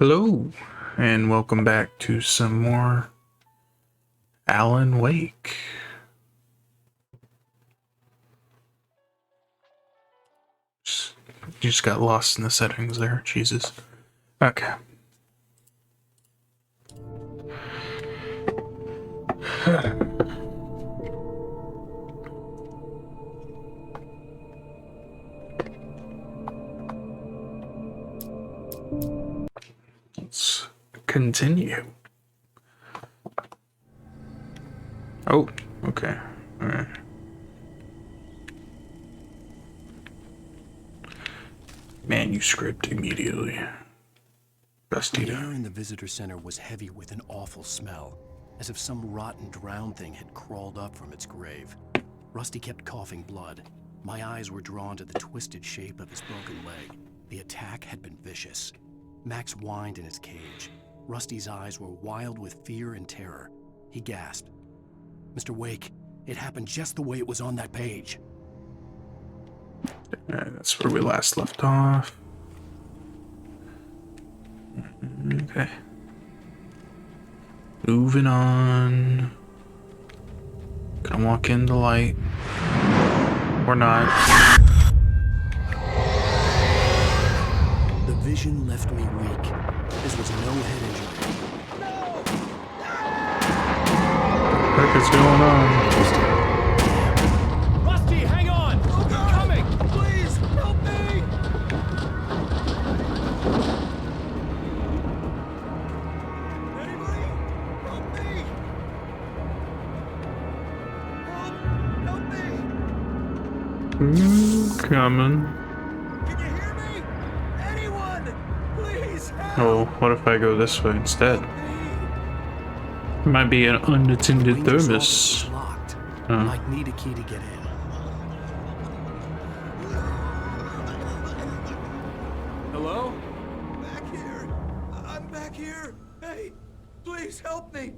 Hello, and welcome back to some more Alan Wake. Just got lost in the settings there, Jesus. Okay. Let's continue. Oh, okay. All right. Manuscript immediately. The air in the visitor center was heavy with an awful smell, as if some rotten drowned thing had crawled up from its grave. Rusty kept coughing blood. My eyes were drawn to the twisted shape of his broken leg. The attack had been vicious. Max whined in his cage. Rusty's eyes were wild with fear and terror. He gasped. "Mr. Wake, it happened just the way it was on that page." Alright, that's where we last left off. Okay. Moving on. Gonna walk in the light. Or not. The vision left me weak. This was no head injury. What the heck is going on? Rusty, hang on! I'm coming! Please, help me! Anybody? Help me! Help me! Coming. Can you hear me? Anyone? Please, help Oh, what if I go this way instead? me! Might be an unattended Ranger's office thermos. was locked. Huh. Might need a key to get in. Hello? Back here. I'm back here. Hey, please help me.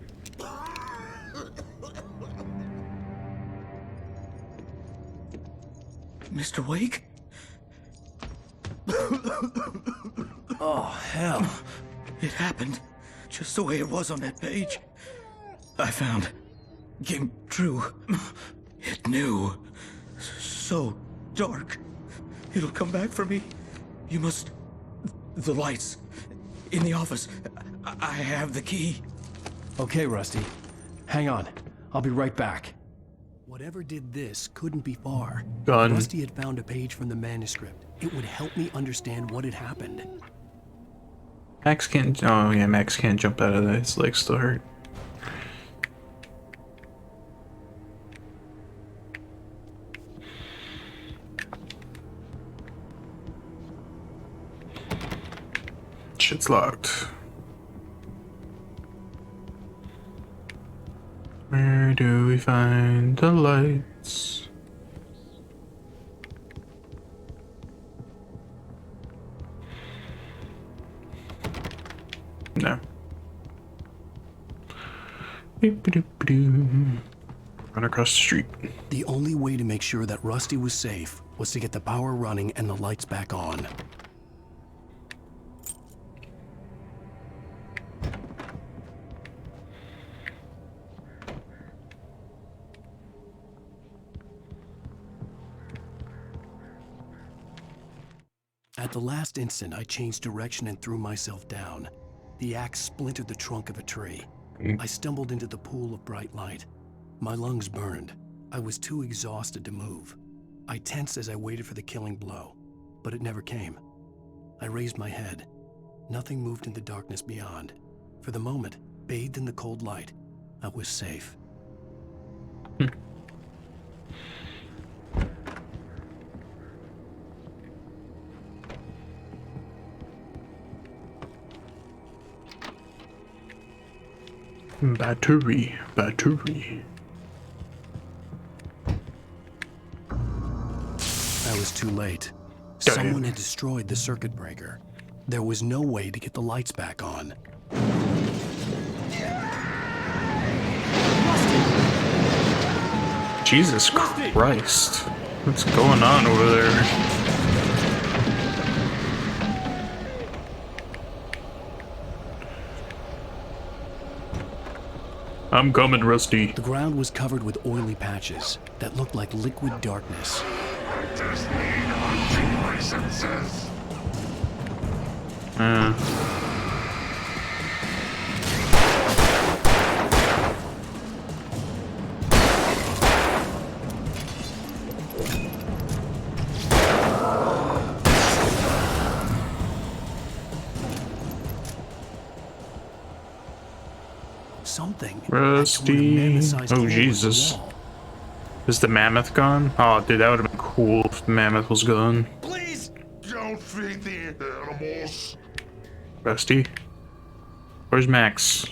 Mr. Wake? Oh, hell. It happened just the way it was on that page. I found. Came true. It knew. So dark. It'll come back for me. You must. The lights. In the office. I have the key. Okay, Rusty. Hang on. I'll be right back. Whatever did this couldn't be far. Gun. Rusty had found a page from the manuscript. It would help me understand what had happened. Max can't. Oh, yeah, Max can't jump out of that. His legs still hurt. Shit's locked. Where do we find the lights? No. Run across the street. The only way to make sure that Rusty was safe was to get the power running and the lights back on. At the last instant, I changed direction and threw myself down. The axe splintered the trunk of a tree. I stumbled into the pool of bright light. My lungs burned. I was too exhausted to move. I tensed as I waited for the killing blow, but it never came. I raised my head. Nothing moved in the darkness beyond. For the moment, bathed in the cold light, I was safe. Battery. I was too late. Damn. Someone had destroyed the circuit breaker. There was no way to get the lights back on. Jesus Christ. What's going on over there? I'm coming, Rusty. The ground was covered with oily patches that looked like liquid darkness. Something had torn a Rusty. mammoth-sized hole Oh, in the Jesus. wall. Is the mammoth gone? Oh, dude, that would have been cool if the mammoth was gone. Please don't feed the animals. Rusty? Where's Max?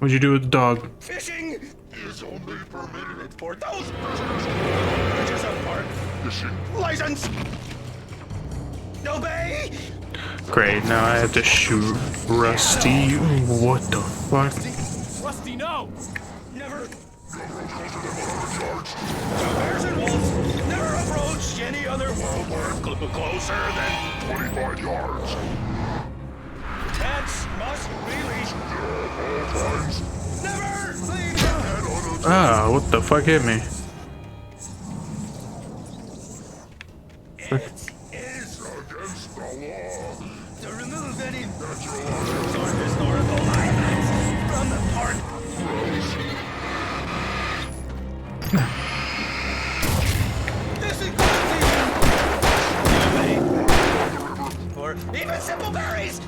What'd you do with the dog? Fishing is only permitted for those purchase of park fishing license. Obey. Great, now I have to shoot Rusty. What the fuck? Rusty, no! Never. Bears and wolves never approach any other world closer than 25 yards. Cats must be leashed at all times. Never leave your head on a Ah, what the fuck hit me? It is against the law to remove any natural objects or historical items from the park. This includes or even simple berries.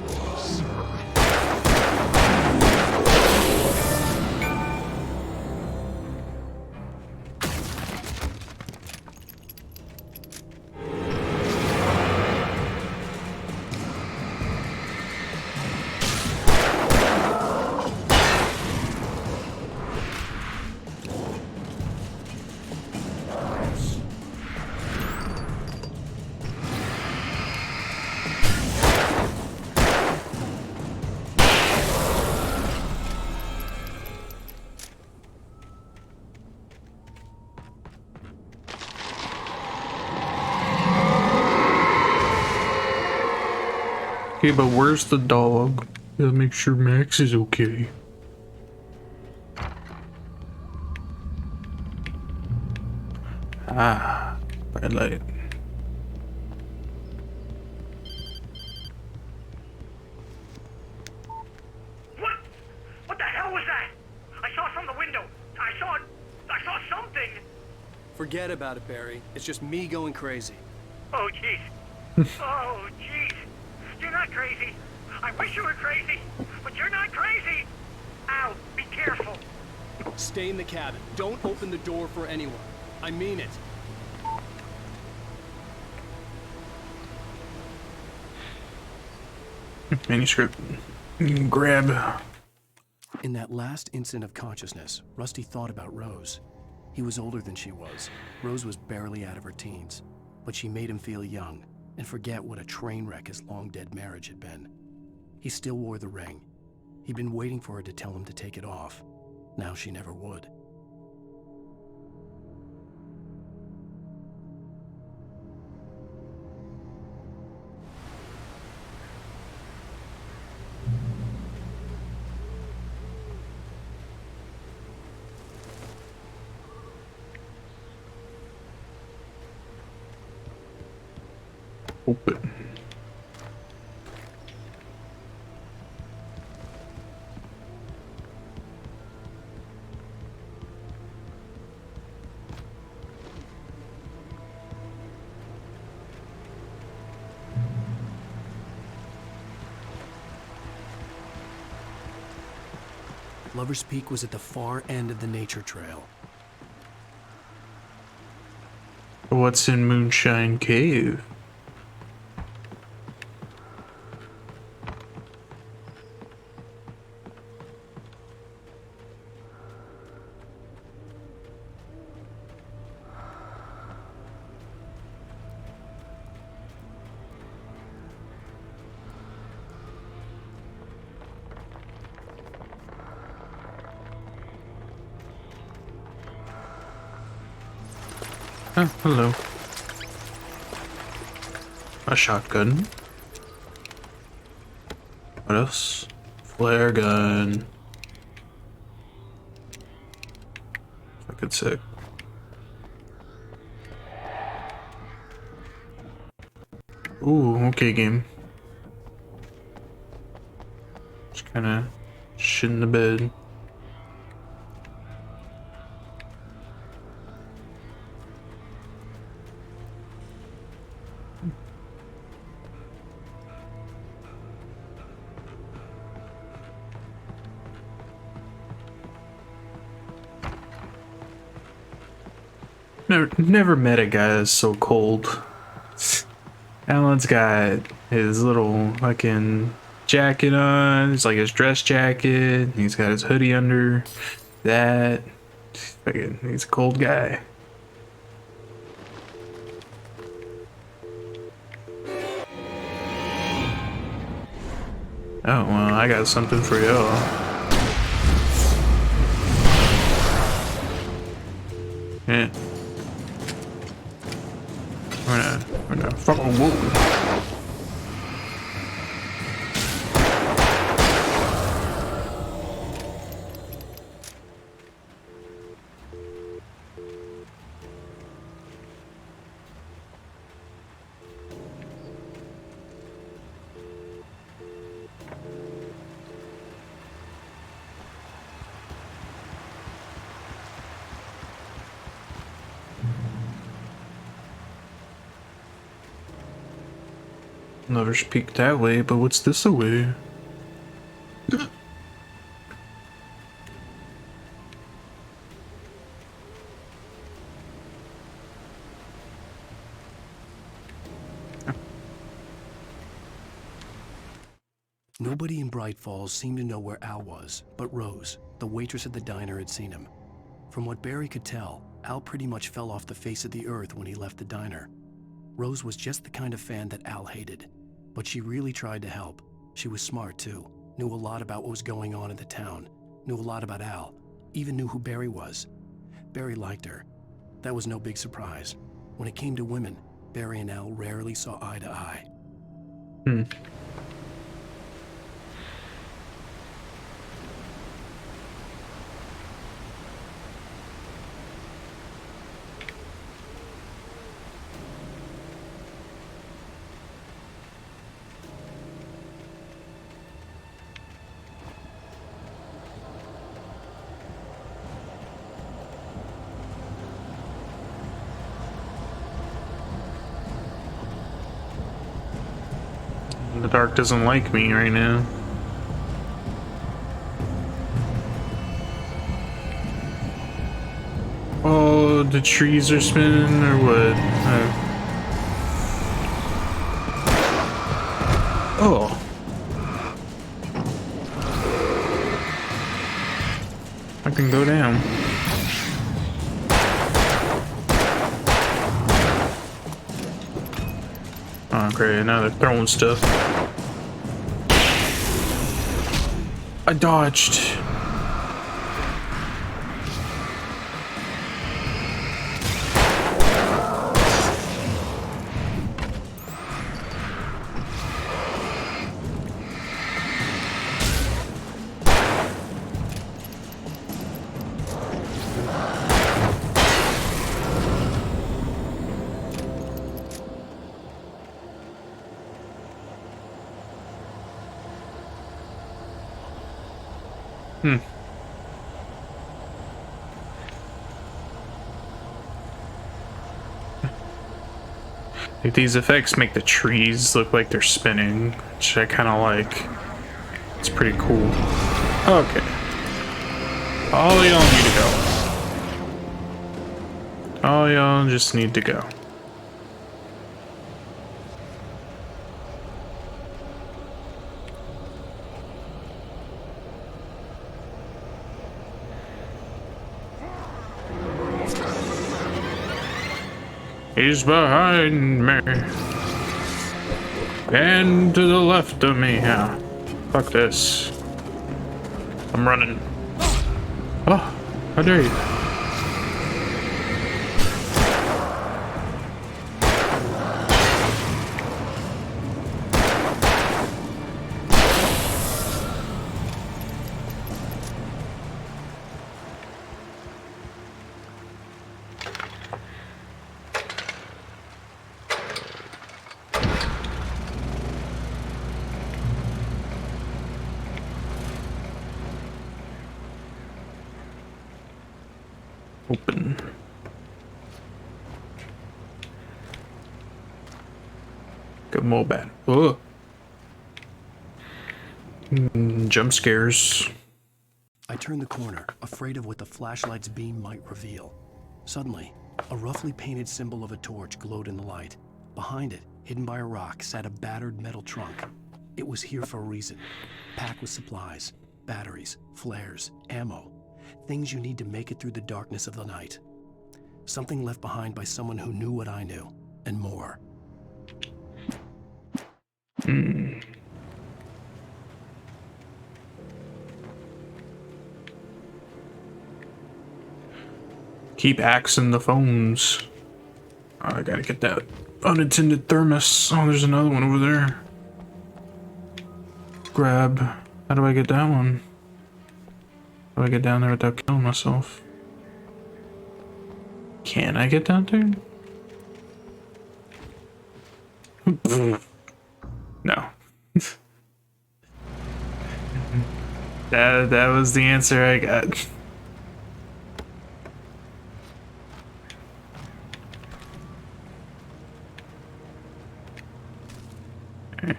Okay, but where's the dog? Gotta make sure Max is okay. Ah, red light. What? What the hell was that? I saw from the window. I saw something. Forget about it, Barry. It's just me going crazy. Oh, jeez. Oh, jeez. You're not crazy. I wish you were crazy, but you're not crazy. Ow, be careful. Stay in the cabin. Don't open the door for anyone. I mean it. Manuscript. Grab. In that last instant of consciousness, Rusty thought about Rose. He was older than she was. Rose was barely out of her teens, but she made him feel young and forget what a train wreck his long-dead marriage had been. He still wore the ring. He'd been waiting for her to tell him to take it off. Now she never would. Open. Lover's Peak was at the far end of the nature trail. What's in Moonshine Cave? Oh, hello. A shotgun. What else? Flare gun. wicked sick. Ooh, okay, game. Just kind of shit in the bed. Never met a guy that's so cold. Alan's got his little fucking jacket on. It's like his dress jacket. He's got his hoodie under that. Fucking, he's a cold guy. Oh, well, I got something for y'all. Yeah. We're gonna fucking whoa. Never speak that way, but what's this away? Nobody in Bright Falls seemed to know where Al was, but Rose, the waitress at the diner, had seen him. From what Barry could tell, Al pretty much fell off the face of the earth when he left the diner. Rose was just the kind of fan that Al hated, but she really tried to help. She was smart too, knew a lot about what was going on in the town, knew a lot about Al, even knew who Barry was. Barry liked her. That was no big surprise. When it came to women, Barry and Al rarely saw eye to eye. The dark doesn't like me right now. Oh, the trees are spinning or what? Oh. I can go down. Oh, great. Now they're throwing stuff. I dodged. Like, these effects make the trees look like they're spinning, which I kind of like. It's pretty cool. Okay. All y'all need to go. All y'all just need to go. He's behind me. And to the left of me. Yeah. Fuck this. I'm running. Oh, how dare you? Good mole bat. Oh. Jump scares. I turned the corner, afraid of what the flashlight's beam might reveal. Suddenly, a roughly painted symbol of a torch glowed in the light. Behind it, hidden by a rock, sat a battered metal trunk. It was here for a reason. Packed with supplies, batteries, flares, ammo. Things you need to make it through the darkness of the night. Something left behind by someone who knew what I knew, and more. Keep axing the phones. Oh, I gotta get that unattended thermos. Oh, there's another one over there. Grab. How do I get that one? How do I get down there without killing myself? Can I get down there? No. That was the answer I got.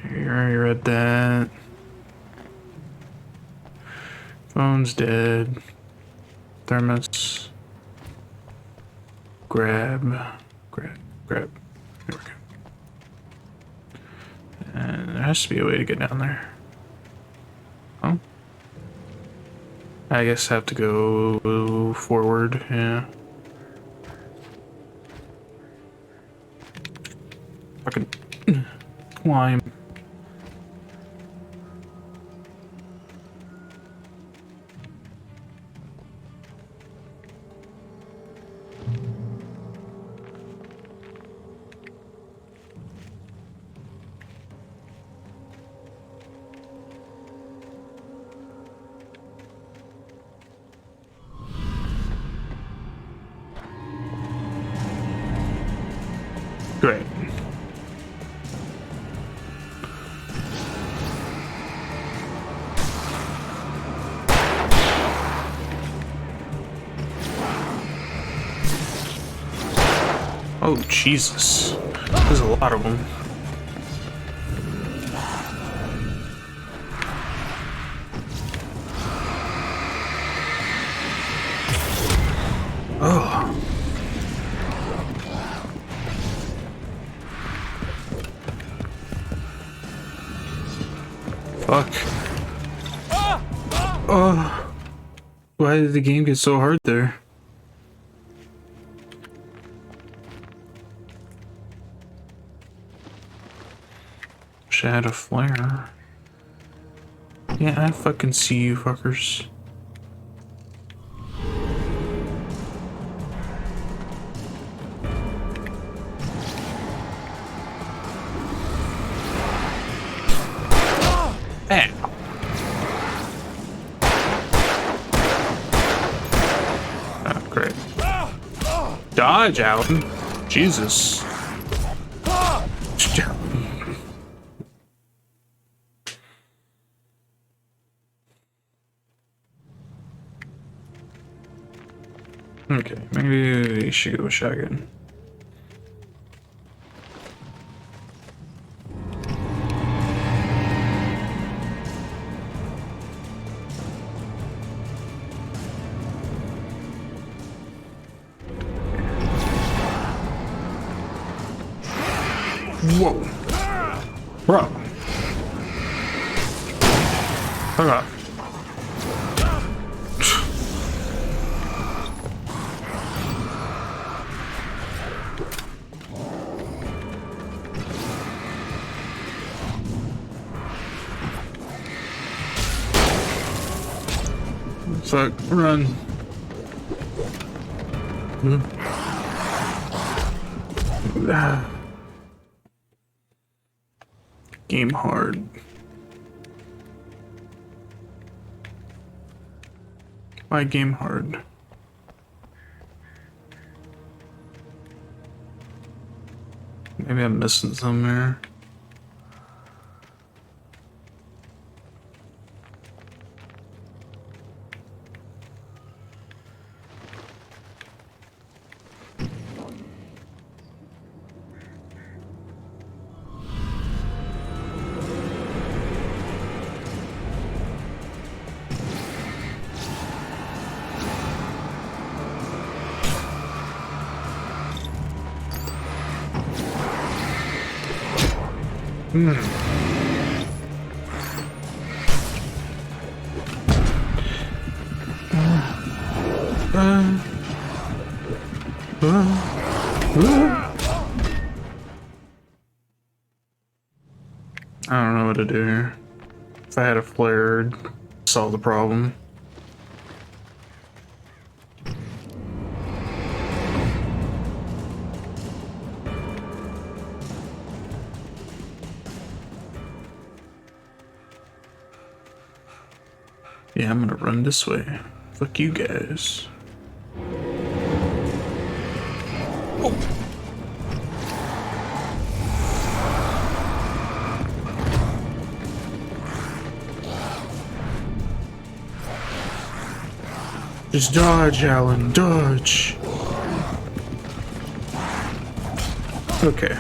You already read that. Phone's dead. Thermos. Grab. Here we go. And there has to be a way to get down there. Oh. I guess I have to go forward, yeah. Fucking climb. Great. Oh, Jesus. There's a lot of them. Oh. Fuck. Oh. Why did the game get so hard there? Wish I had a flare. Yeah, I fucking see you fuckers. Oh, great. Dodge, Alan. Jesus. Okay, maybe we should go with shotgun. Whoa. Bro. Fuck off. Fuck, run. Game hard. Why game hard? Maybe I'm missing somewhere. I don't know what to do here. If I had a flare, it'd solve the problem. Yeah, I'm gonna run this way. Fuck you guys. Just dodge, Alan, dodge. Okay.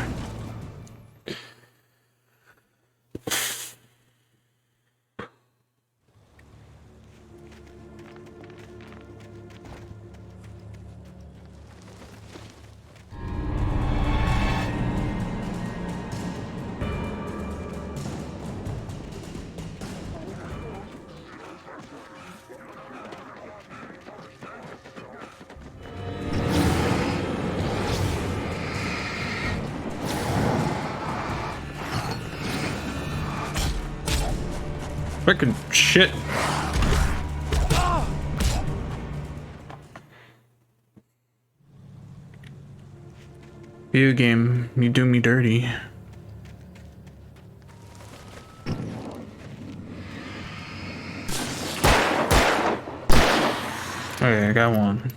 Fucking shit. Video game, you do me dirty. Okay, I got one.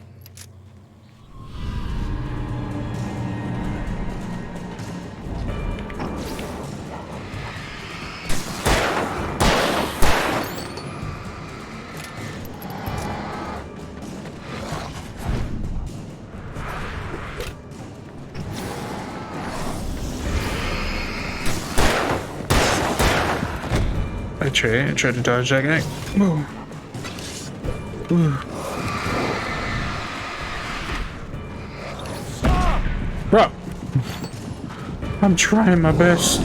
I tried to dodge that guy. Whoa. Whoa. Bro, I'm trying my best.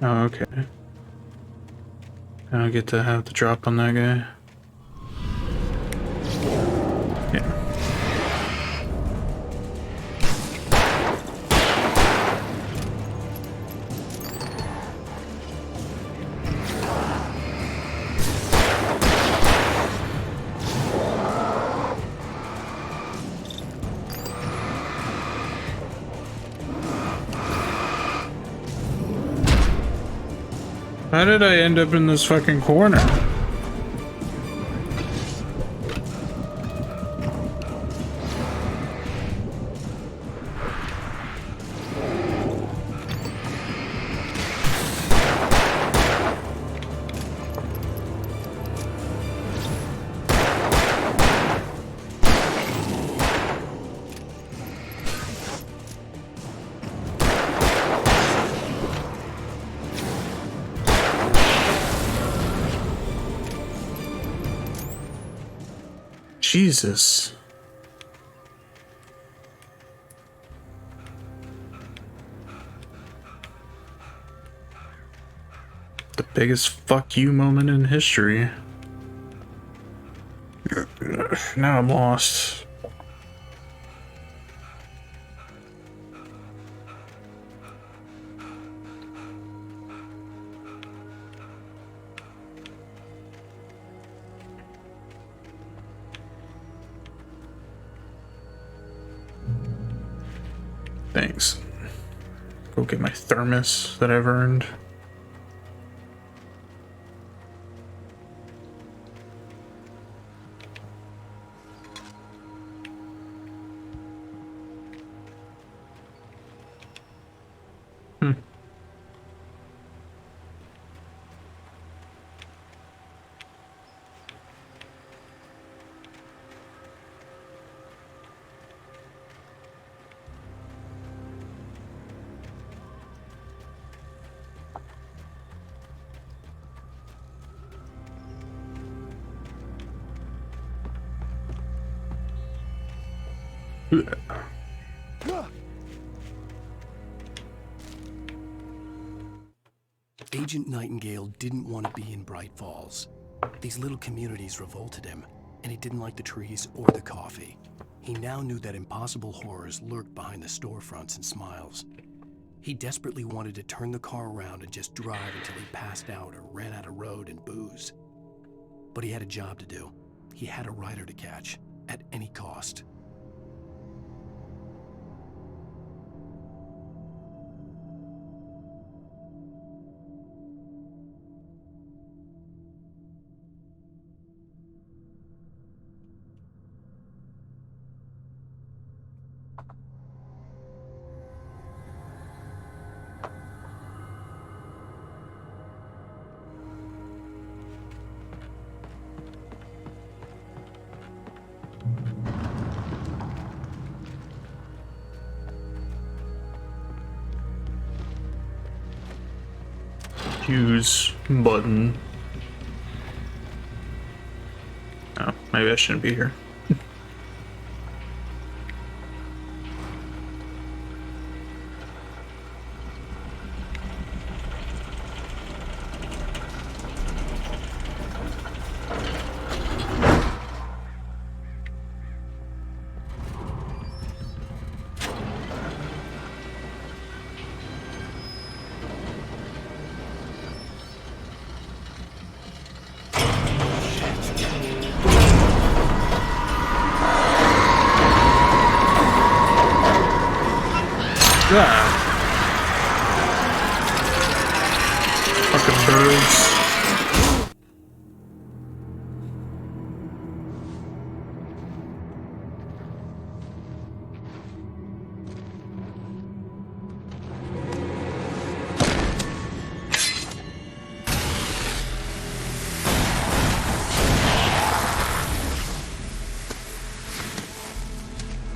Oh, okay. I don't get to have the drop on that guy. Yeah. How did I end up in this fucking corner? Jesus. The biggest fuck you moment in history. Now I'm lost. Thanks. Go get my thermos that I've earned. Agent Nightingale didn't want to be in Bright Falls. These little communities revolted him, and he didn't like the trees or the coffee. He now knew that impossible horrors lurked behind the storefronts and smiles. He desperately wanted to turn the car around and just drive until he passed out or ran out of road and booze. But he had a job to do. He had a rider to catch, at any cost. Use button. Oh, maybe I shouldn't be here. Fucking birds.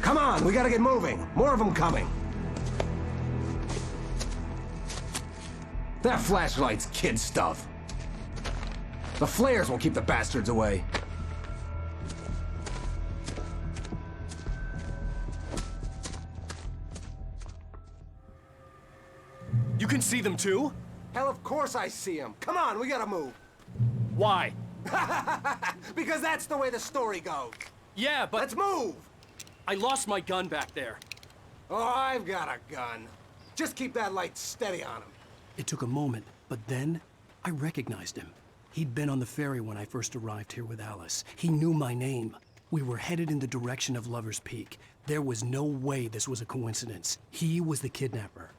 Come on, we gotta get moving. More of them coming. That flashlight's kid stuff. The flares will keep the bastards away. You can see them too? Hell, of course I see them. Come on, we gotta move. Why? Because that's the way the story goes. Yeah, but Let's move! I lost my gun back there. Oh, I've got a gun. Just keep that light steady on him. It took a moment, but then I recognized him. He'd been on the ferry when I first arrived here with Alice. He knew my name. We were headed in the direction of Lover's Peak. There was no way this was a coincidence. He was the kidnapper.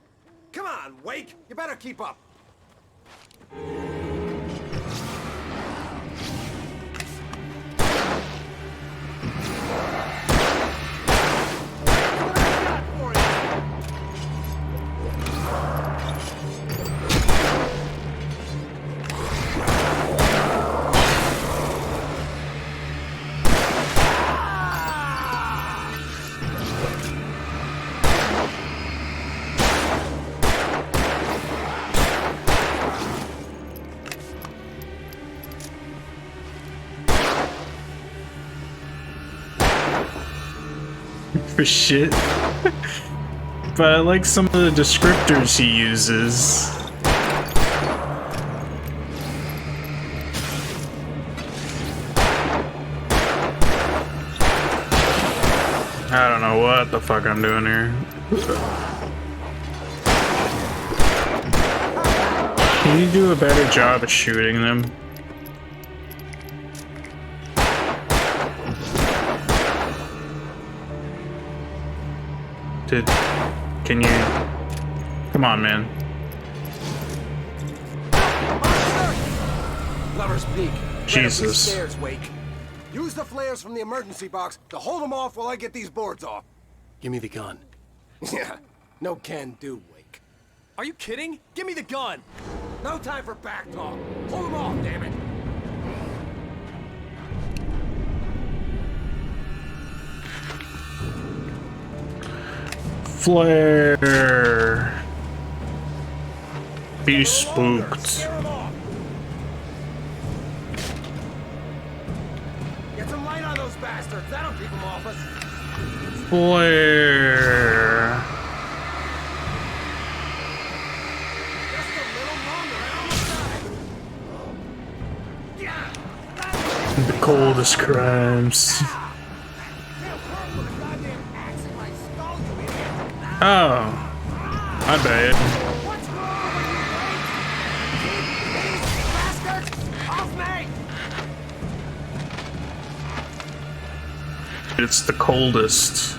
Come on, Wake! You better keep up. For shit. But I like some of the descriptors he uses. I don't know what the fuck I'm doing here. Can you do a better job at shooting them? Can you? Come on, man. Lover's Peak. Jesus. Stairs, Wake. Use the flares from the emergency box to hold them off while I get these boards off. Give me the gun. Yeah, no can do, Wake. Are you kidding? Give me the gun! No time for back talk. Hold them off, damn it. Flare. Be spooked. Scare 'em off. Get some light on those bastards. That'll keep them off us. flare. The coldest crimes. Oh, my bad. It's the coldest.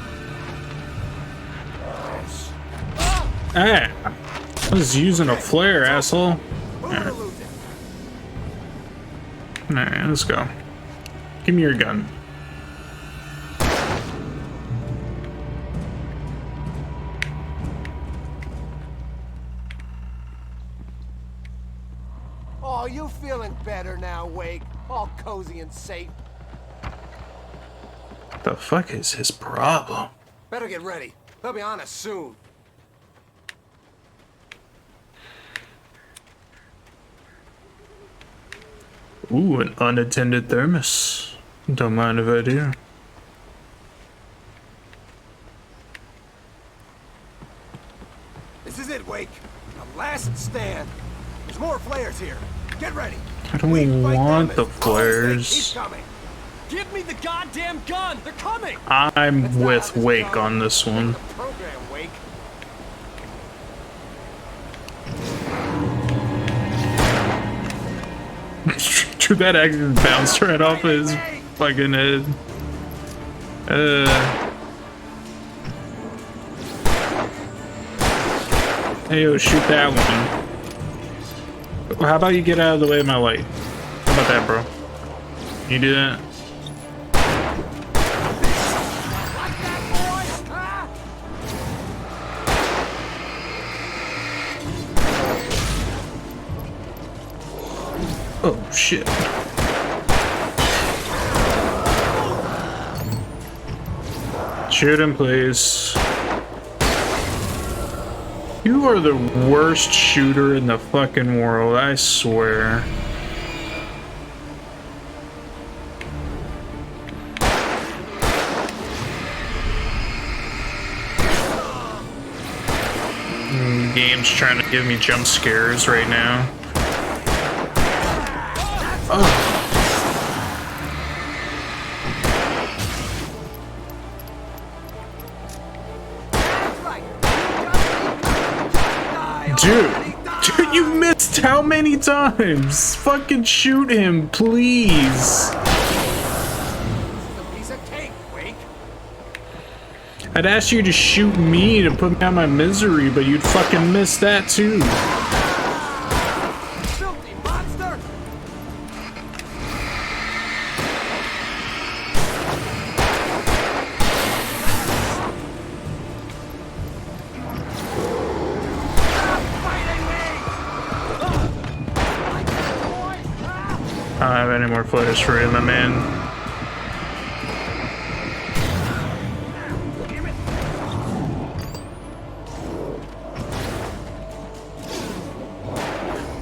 Ah, I was using a flare, asshole. Alright, let's go. Give me your gun. Oh, you feeling better now, Wake? All cozy and safe. The fuck is his problem? Better get ready. They'll be on us soon. Ooh, an unattended thermos. Don't mind if I do. This is it, Wake. The last stand. There's more flares here. Get ready. I don't We fight want them the as long as they flares. keep coming. Give me the goddamn gun! They're coming! I'm That's not with how this Wake goes. on this one. The program, Wake. True, that actually bounced right off his fucking head. Hey, yo, shoot that one. How about you get out of the way of my light? How about that, bro? You do that? Oh, shit. Shoot him, please. You are the worst shooter in the fucking world, I swear. Game's trying to give me jump scares right now. Oh. Dude, you missed how many times? Fucking shoot him, please. Piece of cake, Wake. I'd ask you to shoot me to put me out of my misery, but you'd fucking miss that too. Filthy monster. I don't have any more flares for you, my man.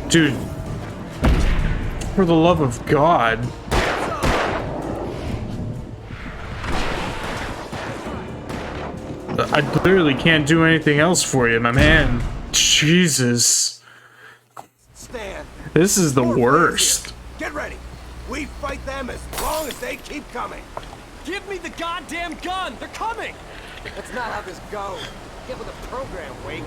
Dude, for the love of God. I literally can't do anything else for you, my man. Jesus. Stand. This is the More flares worst. here. Get ready. We fight them as long as they keep coming. Give me the goddamn gun! They're coming! That's not how this goes. Get with the program, Wake.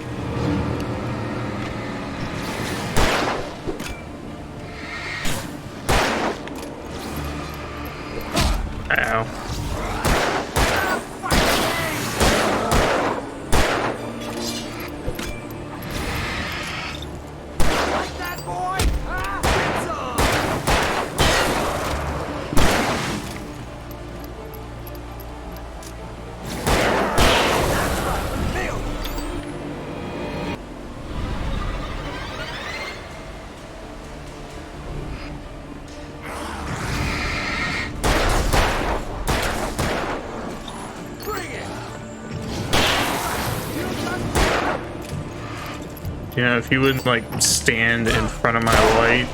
Ow. Like that, boy? Nailed it. Bring it. You know, if you wouldn't like stand in front of my light.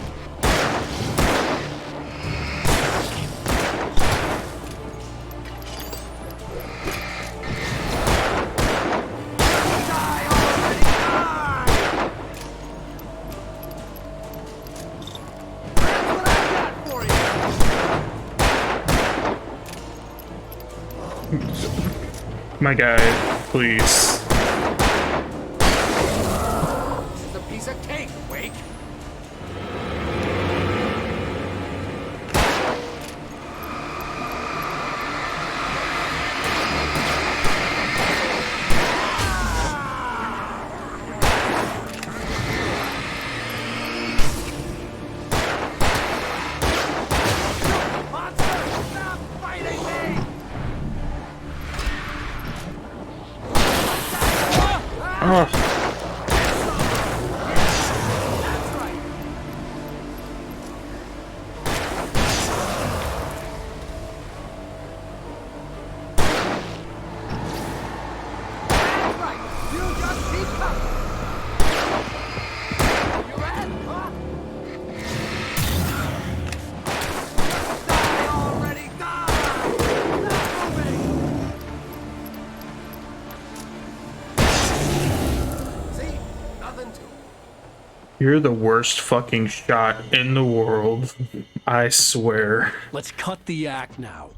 My guy, please. This is a piece of cake, Wake. Oh. You're the worst fucking shot in the world. I swear. Let's cut the act now.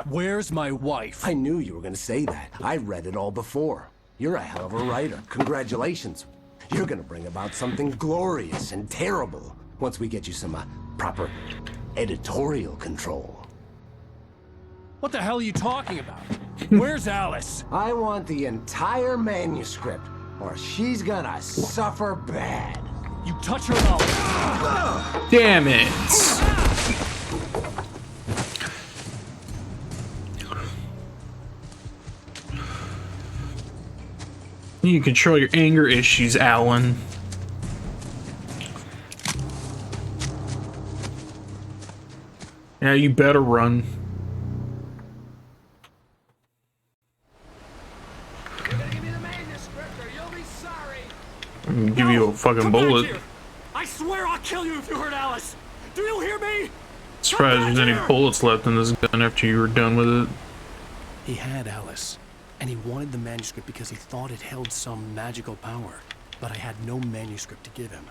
Where's my wife? I knew you were gonna say that. I read it all before. You're a hell of a writer. Congratulations. You're gonna bring about something glorious and terrible once we get you some proper editorial control. What the hell are you talking about? Where's Alice? I want the entire manuscript, or she's gonna suffer bad. You touch her mouth. Damn it. You can control your anger issues, Alan. Yeah, you better run. You're gonna give me the manuscript or you'll be sorry. I'm gonna give you a fucking bullet. I swear I'll kill you if you hurt Alice. Do you hear me? Surprised there's any bullets left in this gun after you were done with it. He had Alice, and he wanted the manuscript because he thought it held some magical power. But I had no manuscript to give him.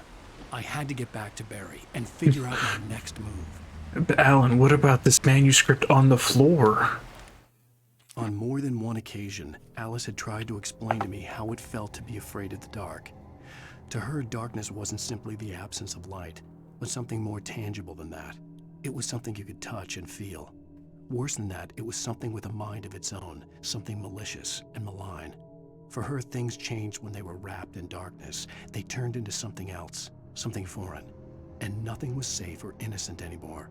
I had to get back to Barry and figure out my next move. But Alan, what about this manuscript on the floor? On more than one occasion, Alice had tried to explain to me how it felt to be afraid of the dark. To her, darkness wasn't simply the absence of light, but something more tangible than that. It was something you could touch and feel. Worse than that, it was something with a mind of its own, something malicious and malign. For her, things changed when they were wrapped in darkness. They turned into something else, something foreign, and nothing was safe or innocent anymore.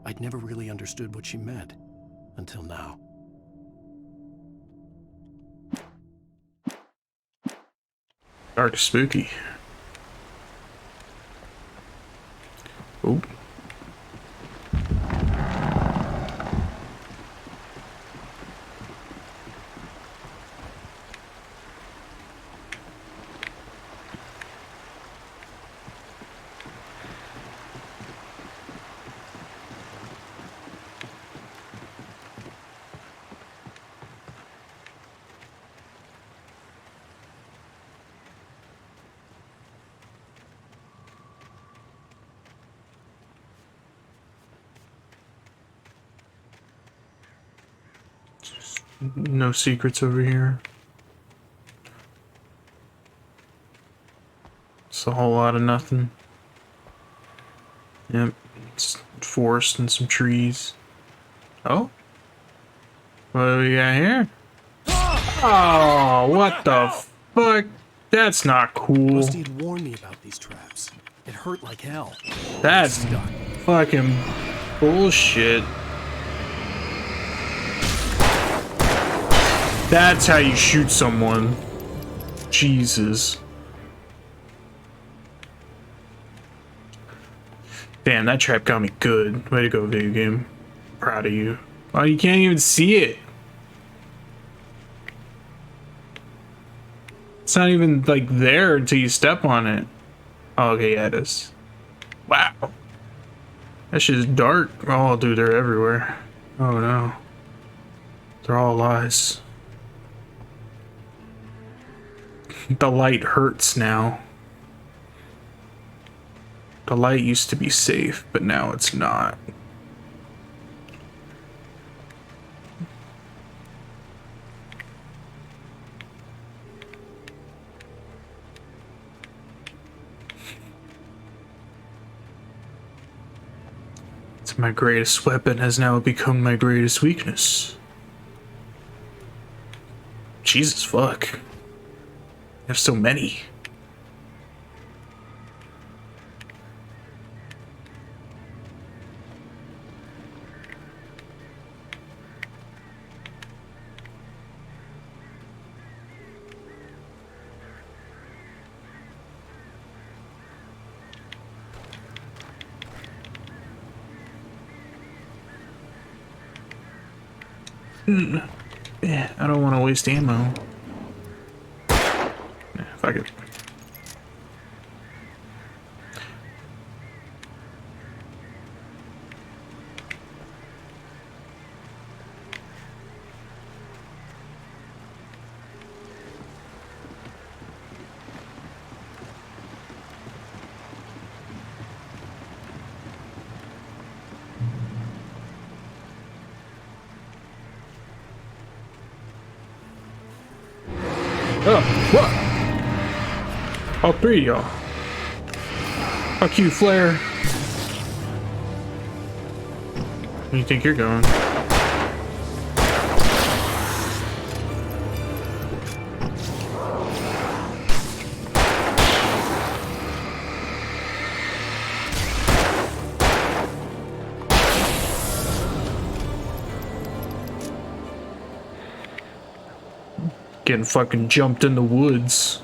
I'd never really understood what she meant, until now. Dark spooky. Oh. No secrets over here. It's a whole lot of nothing. Yep, it's forest and some trees. Oh? What do we got here? Oh, what the fuck? That's not cool. Rusty had warned me about these traps. It hurt like hell. That's fucking bullshit. That's how you shoot someone. Jesus. Damn, that trap got me good. Way to go, video game. Proud of you. Oh, you can't even see it. It's not even, like, there until you step on it. Oh, okay, yeah, it is. Wow. That shit's dark. Oh, dude, they're everywhere. Oh, no. They're all lies. The light hurts now. The light used to be safe, but now it's not. My greatest weapon has now become my greatest weakness. Jesus fuck. I have so many. Yeah, I don't want to waste ammo. Yeah, fuck it. Oh, what? All three of y'all. Fuck you, Flare. Where do you think you're going? Getting fucking jumped in the woods.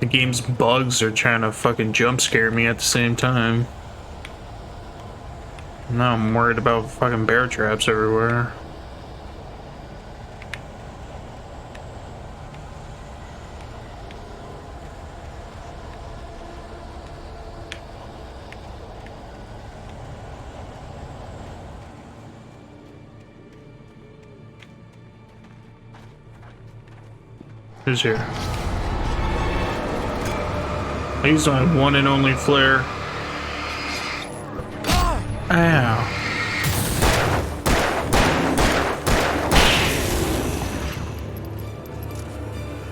The game's bugs are trying to fucking jump scare me at the same time. Now I'm worried about fucking bear traps everywhere. Who's here? I used my one and only flare. Ow.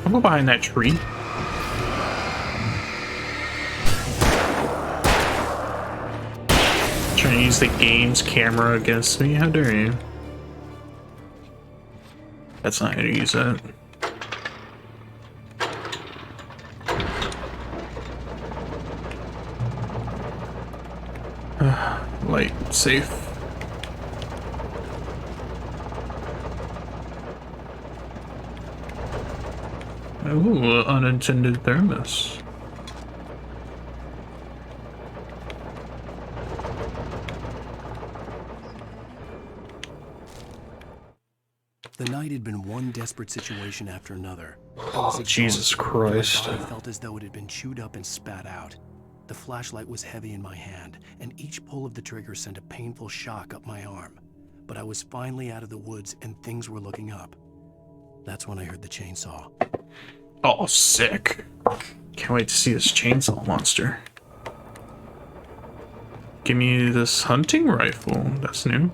I'll go behind that tree. Trying to use the game's camera against me? How dare you? That's not how to use that. Light, safe. Ooh, unintended thermos. The night had been one desperate situation after another. Oh, Jesus Christ. I felt as though it had been chewed up and spat out. The flashlight was heavy in my hand, and each pull of the trigger sent a painful shock up my arm. But I was finally out of the woods and things were looking up. That's when I heard the chainsaw. Oh, sick. Can't wait to see this chainsaw monster. Give me this hunting rifle. That's new.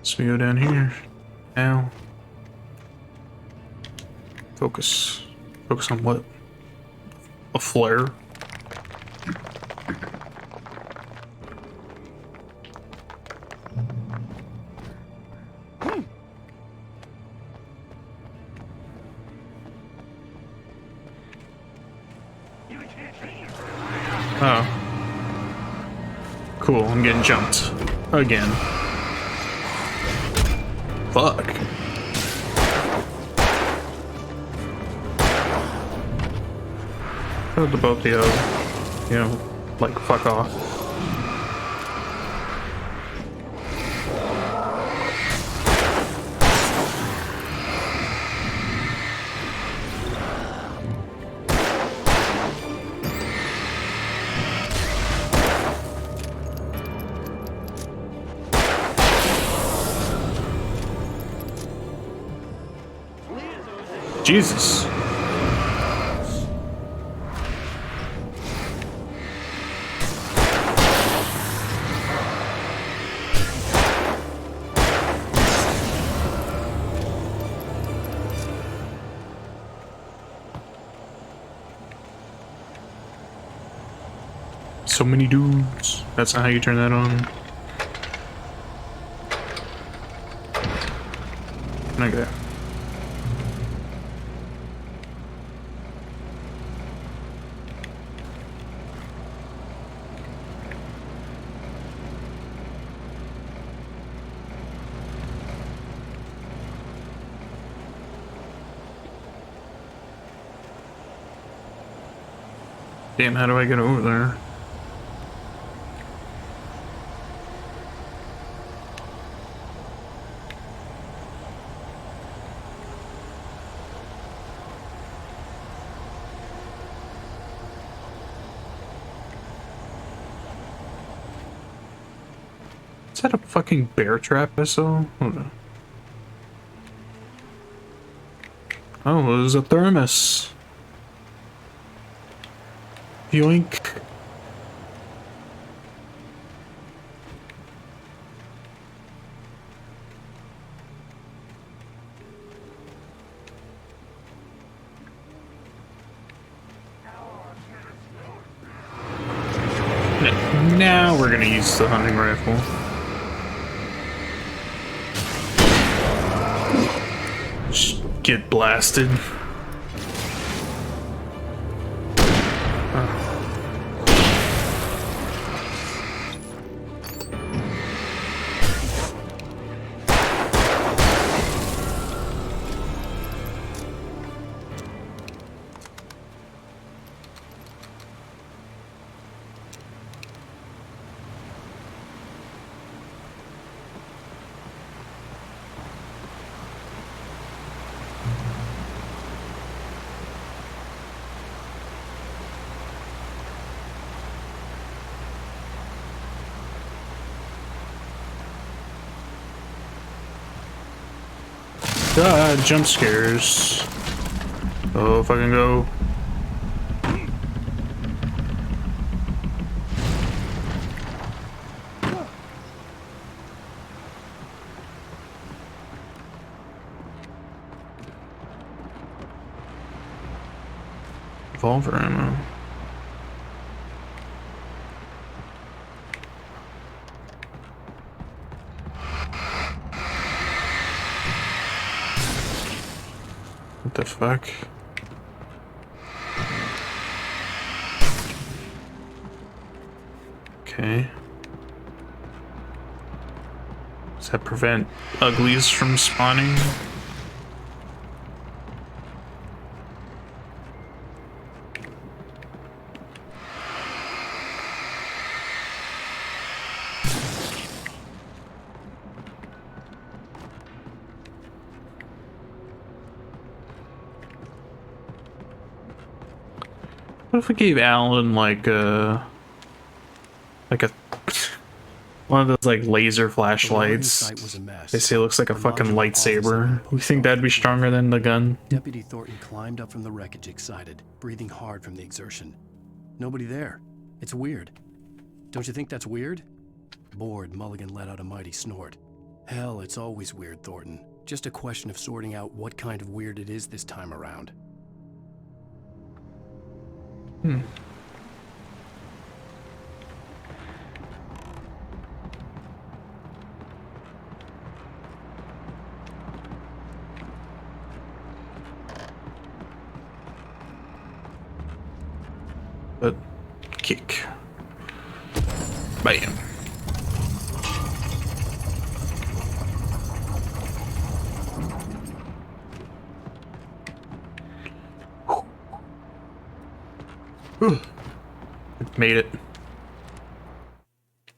So we go down here. Now. Focus. Focus on what? A flare? Oh. Cool, I'm getting jumped. Again. Fuck. What about the, you know, like, fuck off. Jesus. So many dudes. That's not how you turn that on. Okay. Damn, how do I get over there? Is that a fucking bear trap I saw? Hold on. Oh, it was a thermos. Yoink. Now we're gonna use the hunting rifle. Just get blasted. Jump scares. Oh, fucking go. Revolver ammo. What the fuck? Okay. Does that prevent uglies from spawning? What if we gave Alan like a one of those like laser flashlights? They say it looks like a fucking lightsaber. You think that'd be stronger than the gun? Deputy Thornton climbed up from the wreckage excited, breathing hard from the exertion. Nobody there. It's weird. Don't you think that's weird? Bored, Mulligan let out a mighty snort. Hell, it's always weird, Thornton. Just a question of sorting out what kind of weird it is this time around. But kick. Bam. Made it.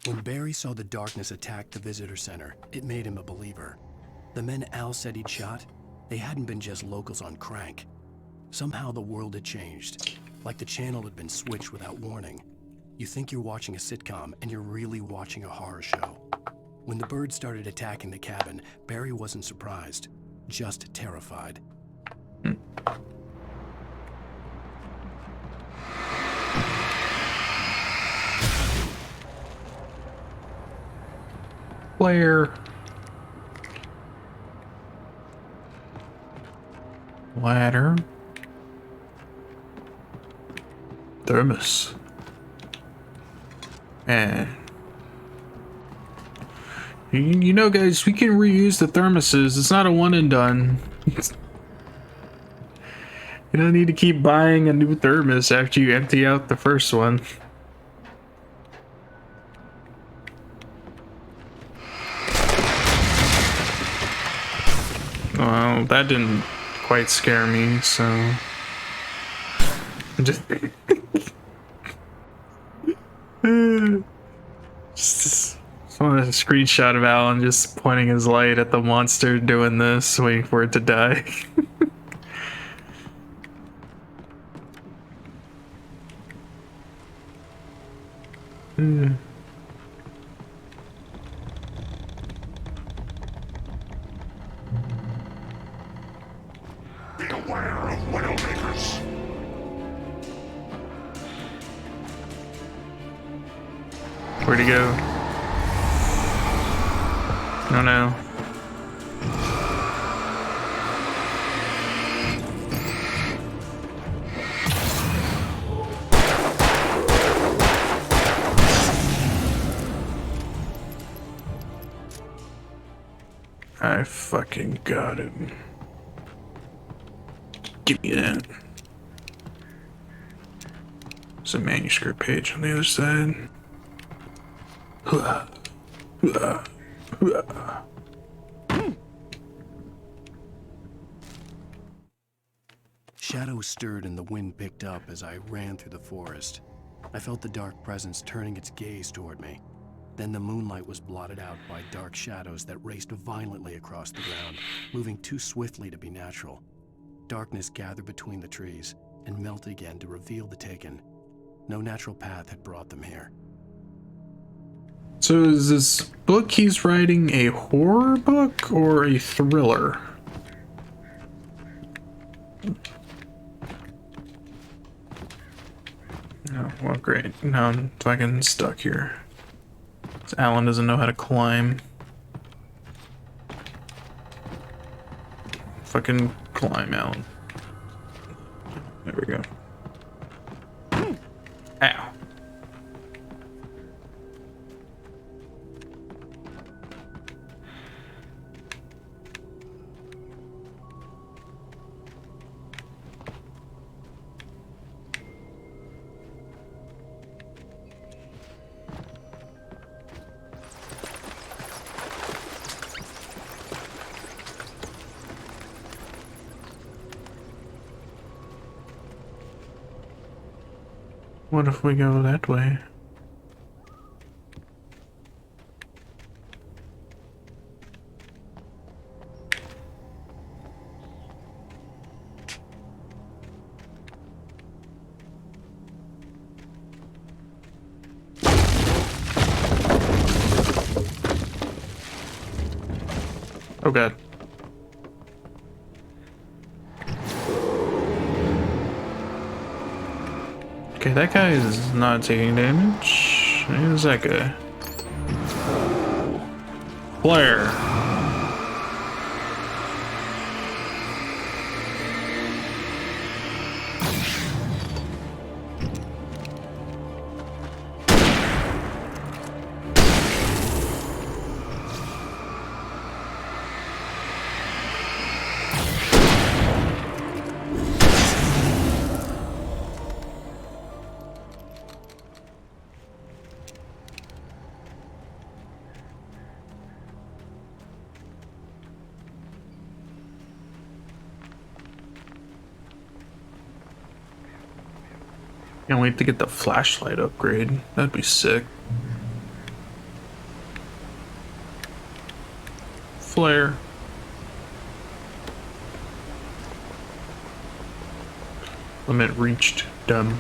When Barry saw the darkness attack the visitor center, it made him a believer. The men Al said he'd shot, they hadn't been just locals on crank. Somehow the world had changed, like the channel had been switched without warning. You think you're watching a sitcom, and you're really watching a horror show. When the birds started attacking the cabin, Barry wasn't surprised, just terrified. Flare. Ladder. Thermos. And you know, guys, we can reuse the thermoses. It's not a one and done. You don't need to keep buying a new thermos after you empty out the first one. Well, that didn't quite scare me, so just want a screenshot of Alan just pointing his light at the monster doing this, waiting for it to die. Beware of Widowmakers. Where'd he go? Oh no. I fucking got him. Give me that. There's a manuscript page on the other side. Shadows stirred and the wind picked up as I ran through the forest. I felt the dark presence turning its gaze toward me. Then the moonlight was blotted out by dark shadows that raced violently across the ground, moving too swiftly to be natural. Darkness gathered between the trees and melted again to reveal the Taken. No natural path had brought them here. So is this book he's writing a horror book or a thriller? Oh, well, great. Now I'm fucking stuck here. Alan doesn't know how to climb. Fucking climb, Alan. There we go. Ow. What if we go that way? Oh god. Okay, that guy is not taking damage. Who's that guy? Flare. Can't wait to get the flashlight upgrade. That'd be sick. Flare. Limit reached. Dumb.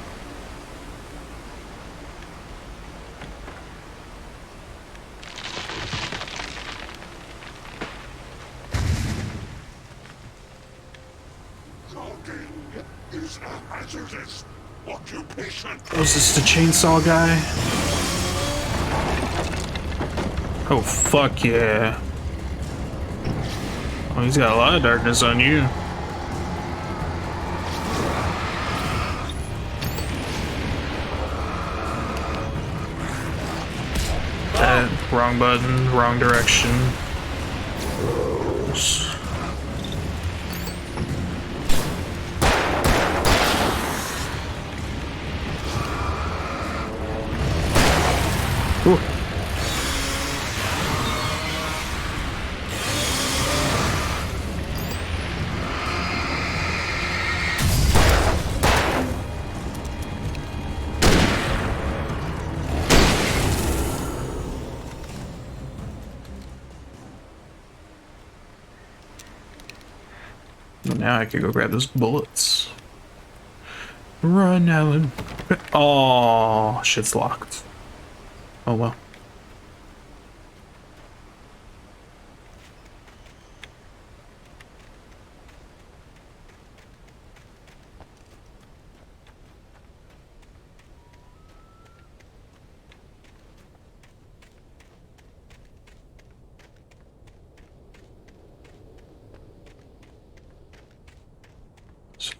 Go is a hazardous occupation. Was this the chainsaw guy? Oh, fuck yeah. Oh, he's got a lot of darkness on you. Wrong button, wrong direction. Ooh. Now I could go grab those bullets. Run, Alan. Oh, shit's locked. Oh well.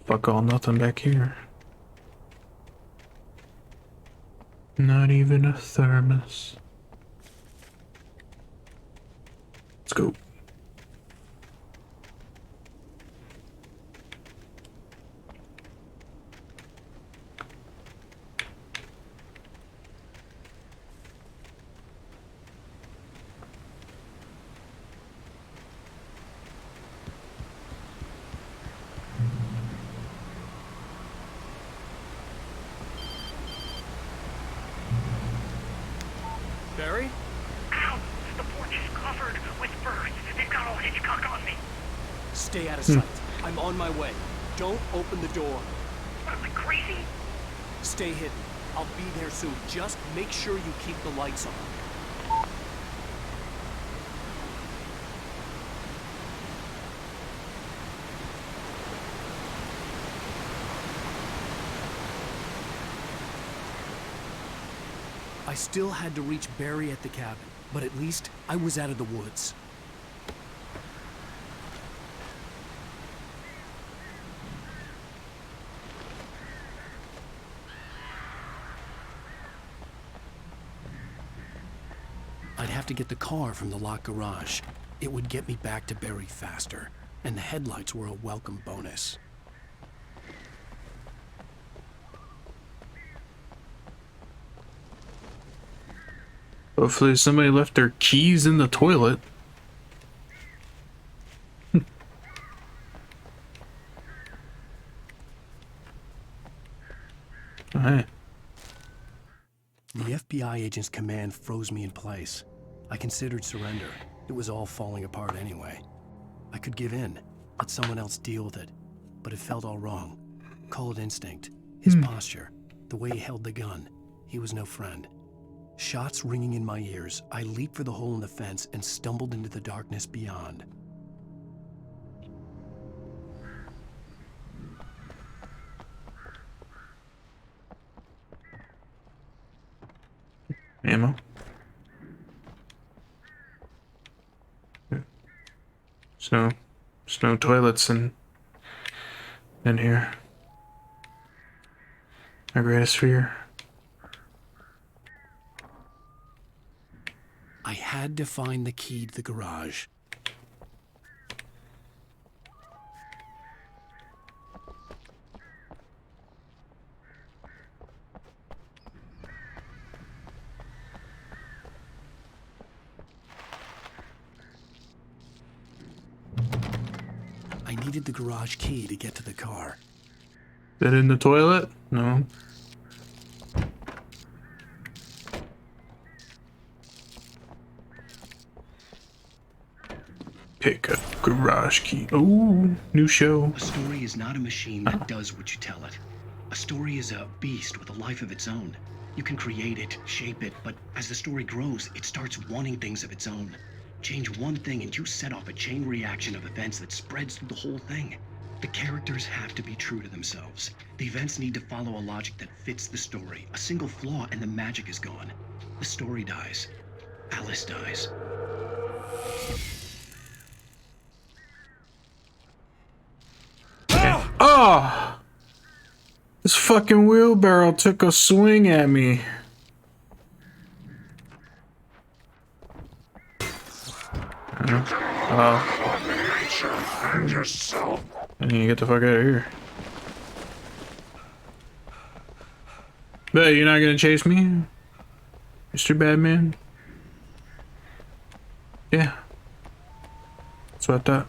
Fuck all, nothing back here. Not even a thermos. Let's go. Barry? Ow! The porch is covered with birds. They've got all Hitchcock on me. Stay out of sight. I'm on my way. Don't open the door. What am I, crazy? Stay hidden. I'll be there soon. Just make sure you keep the lights on. I still had to reach Barry at the cabin, but at least I was out of the woods. I'd have to get the car from the locked garage. It would get me back to Barry faster, and the headlights were a welcome bonus. Hopefully somebody left their keys in the toilet. Alright. The FBI agent's command froze me in place. I considered surrender. It was all falling apart anyway. I could give in, let someone else deal with it, but it felt all wrong. Call it instinct. His posture, the way he held the gun. He was no friend. Shots ringing in my ears, I leaped for the hole in the fence and stumbled into the darkness beyond. Ammo. There's no toilets in here. My greatest fear. I had to find the key to the garage. I needed the garage key to get to the car. Is it in the toilet? No. Pick up garage key. Ooh, new show. A story is not a machine that does what you tell it. A story is a beast with a life of its own. You can create it, shape it, but as the story grows, it starts wanting things of its own. Change one thing and you set off a chain reaction of events that spreads through the whole thing. The characters have to be true to themselves. The events need to follow a logic that fits the story. A single flaw and the magic is gone. The story dies. Alice dies. Oh! This fucking wheelbarrow took a swing at me. Oh. I need to get the fuck out of here. But you're not gonna chase me, Mr. Badman? Yeah. That's what I thought.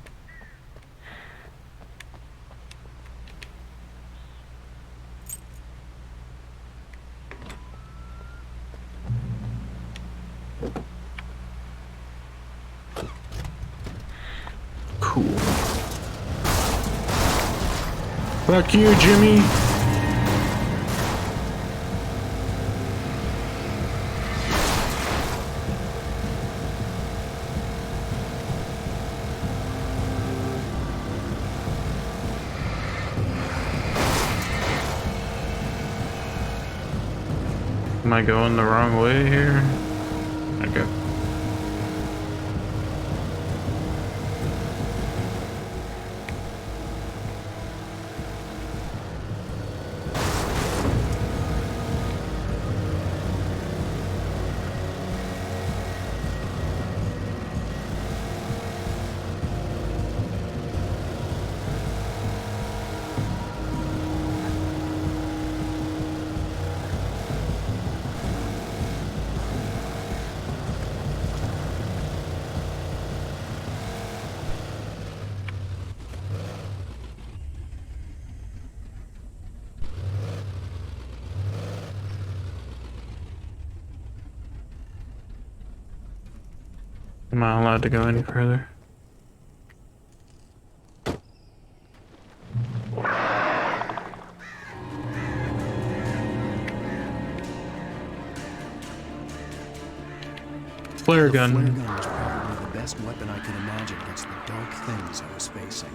Cool. Fuck you, Jimmy. Am I going the wrong way here? Okay. Am I allowed to go any further? Flare gun. The flare gun was probably the best weapon I could imagine against the dark things I was facing.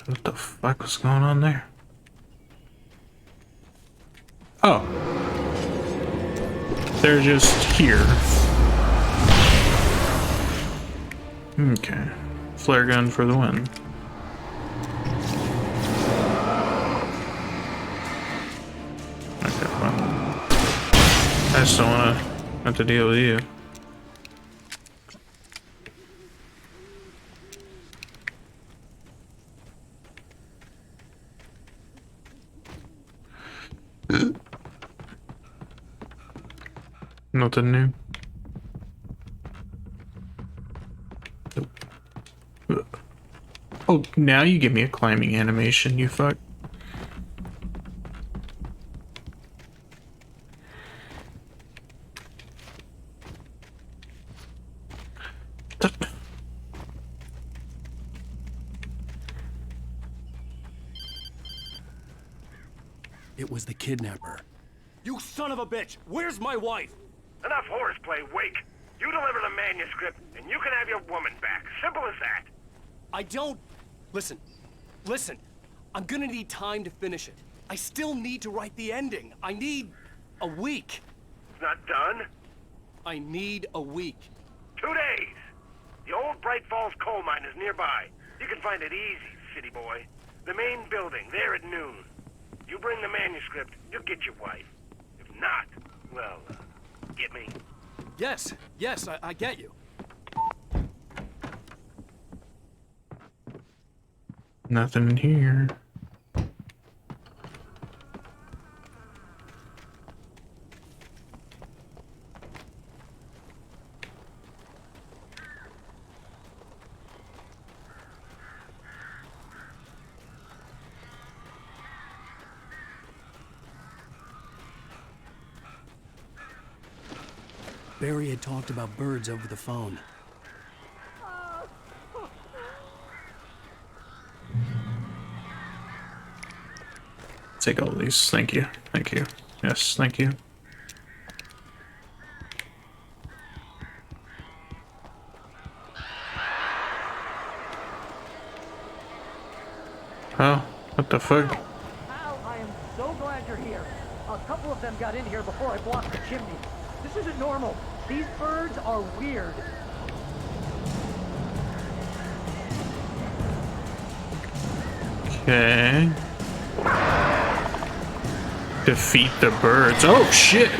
What the fuck was going on there? Oh. They're just here. Okay. Flare gun for the win. Okay, well. I just don't wanna have to deal with you. Nothing new. Oh, now you give me a climbing animation, you fuck. It was the kidnapper. You son of a bitch! Where's my wife? Enough horseplay, Wake. You deliver the manuscript, and you can have your woman back. Simple as that. I don't... Listen. I'm gonna need time to finish it. I still need to write the ending. I need a week. It's not done. I need a week. 2 days. The old Bright Falls coal mine is nearby. You can find it easy, city boy. The main building, there at noon. You bring the manuscript, you'll get your wife. If not, well, get me. Yes, I get you. Nothing in here. Barry had talked about birds over the phone. Take all these. Thank you. Thank you. Yes, thank you. What the fuck? Al, I am so glad you're here. A couple of them got in here before I blocked the chimney. This isn't normal. These birds are weird. Okay. Defeat the birds. Oh shit!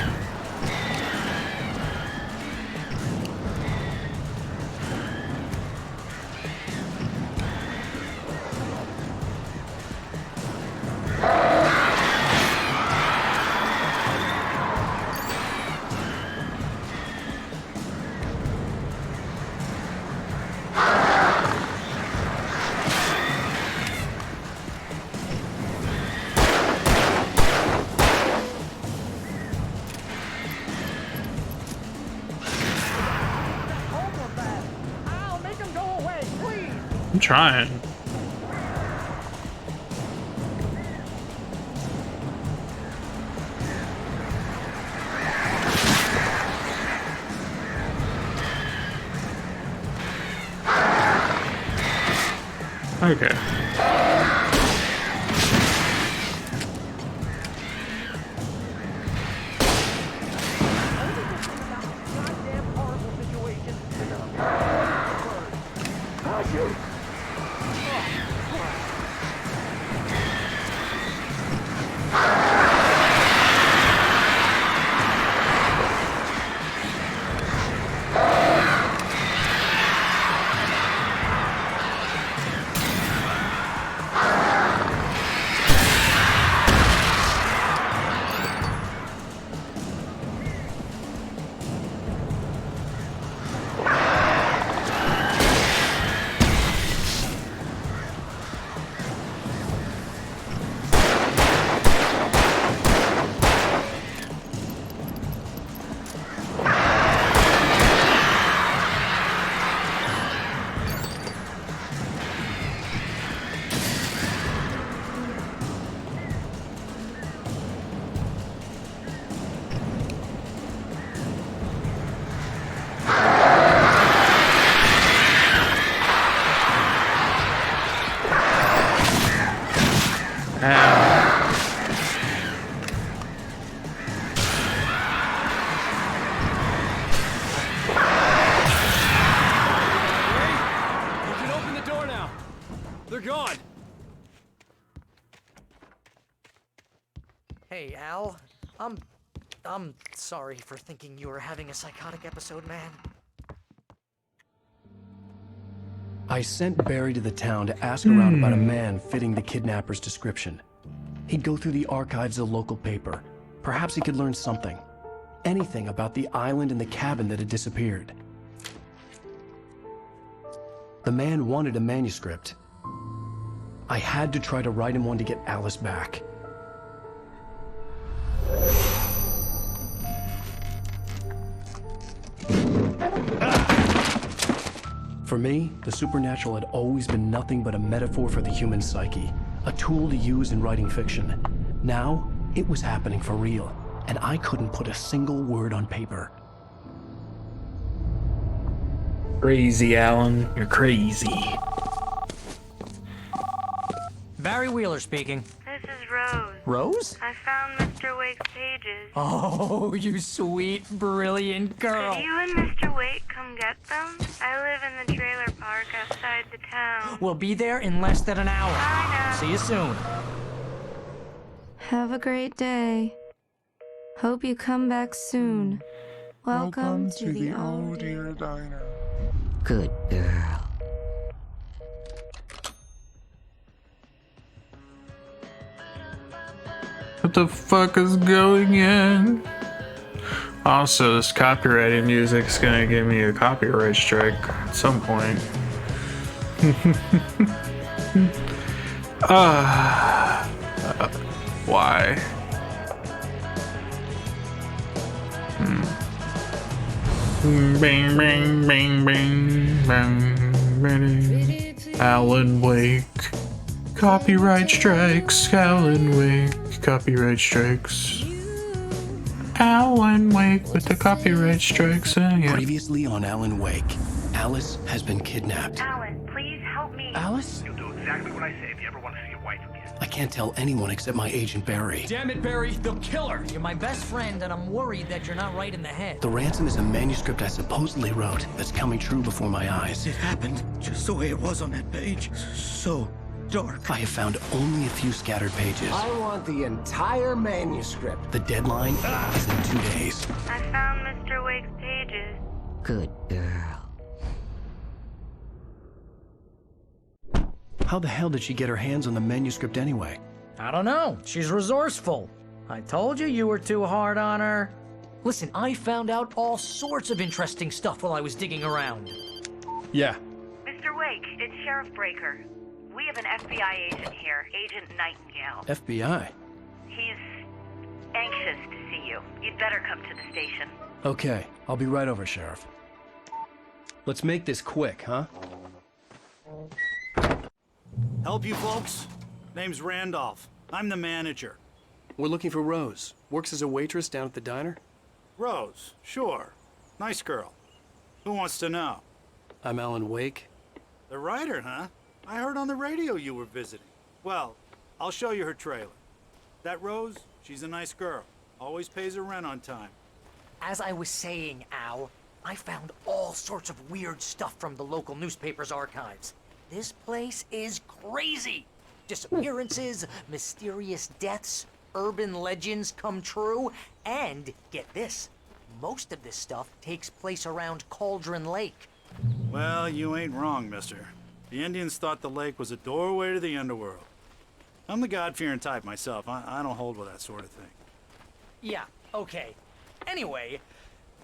Al, make them go away, please. I'm trying. Okay. Goddamn horrible situation. You can open the door now. They're gone. Hey, Al. I'm sorry for thinking you were having a psychotic episode, man. I sent Barry to the town to ask around about a man fitting the kidnapper's description. He'd go through the archives of the local paper. Perhaps he could learn something. Anything about the island and the cabin that had disappeared. The man wanted a manuscript. I had to try to write him one to get Alice back. For me, the supernatural had always been nothing but a metaphor for the human psyche, a tool to use in writing fiction. Now, it was happening for real, and I couldn't put a single word on paper. Crazy, Alan. You're crazy. Barry Wheeler speaking. This is Rose. Rose? I found Mr. Wake's pages. Oh, you sweet, brilliant girl. Could you and Mr. Wake come get them? I live in the trailer park outside the town. We'll be there in less than an hour. Bye now. See you soon. Have a great day. Hope you come back soon. Welcome to the Oh Dear Diner. Good girl. What the fuck is going in? Also, this copyrighted music is gonna give me a copyright strike at some point. Why? Bang, bang, bang, bang, bang, bang. Alan Wake. Copyright strikes. Alan Wake. Copyright strikes. Alan Wake with the copyright strikes. Yeah. Previously on Alan Wake, Alice has been kidnapped. Alan, please help me. Alice? You'll do exactly what I say if you ever want to see your wife again. I can't tell anyone except my agent Barry. Damn it, Barry, they'll kill her. You're my best friend, and I'm worried that you're not right in the head. The ransom is a manuscript I supposedly wrote that's coming true before my eyes. It happened just the way it was on that page. So dark. I have found only a few scattered pages. I want the entire manuscript. The deadline is in 2 days. I found Mr. Wake's pages. Good girl. How the hell did she get her hands on the manuscript anyway? I don't know. She's resourceful. I told you were too hard on her. Listen, I found out all sorts of interesting stuff while I was digging around. Yeah. Mr. Wake, it's Sheriff Breaker. We have an FBI agent here, Agent Nightingale. FBI? He's anxious to see you. You'd better come to the station. Okay, I'll be right over, Sheriff. Let's make this quick, huh? Help you folks? Name's Randolph. I'm the manager. We're looking for Rose. Works as a waitress down at the diner? Rose, sure. Nice girl. Who wants to know? I'm Alan Wake. The writer, huh? I heard on the radio you were visiting. Well, I'll show you her trailer. That Rose, she's a nice girl. Always pays her rent on time. As I was saying, Al, I found all sorts of weird stuff from the local newspaper's archives. This place is crazy. Disappearances, mysterious deaths, urban legends come true, and get this, most of this stuff takes place around Cauldron Lake. Well, you ain't wrong, mister. The Indians thought the lake was a doorway to the underworld. I'm the God-fearing type myself. I don't hold with that sort of thing. Yeah, okay. Anyway,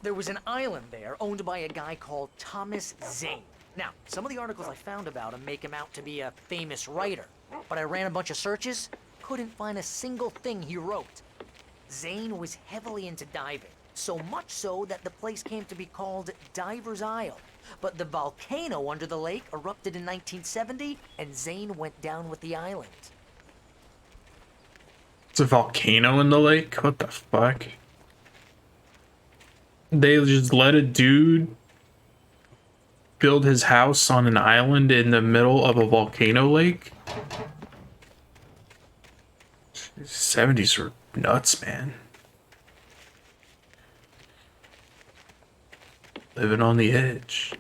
there was an island there owned by a guy called Thomas Zane. Now, some of the articles I found about him make him out to be a famous writer, but I ran a bunch of searches, couldn't find a single thing he wrote. Zane was heavily into diving, so much so that the place came to be called Diver's Isle. But the volcano under the lake erupted in 1970, and Zane went down with the island. It's a volcano in the lake? What the fuck? They just let a dude build his house on an island in the middle of a volcano lake? 70s were nuts, man. Living on the edge.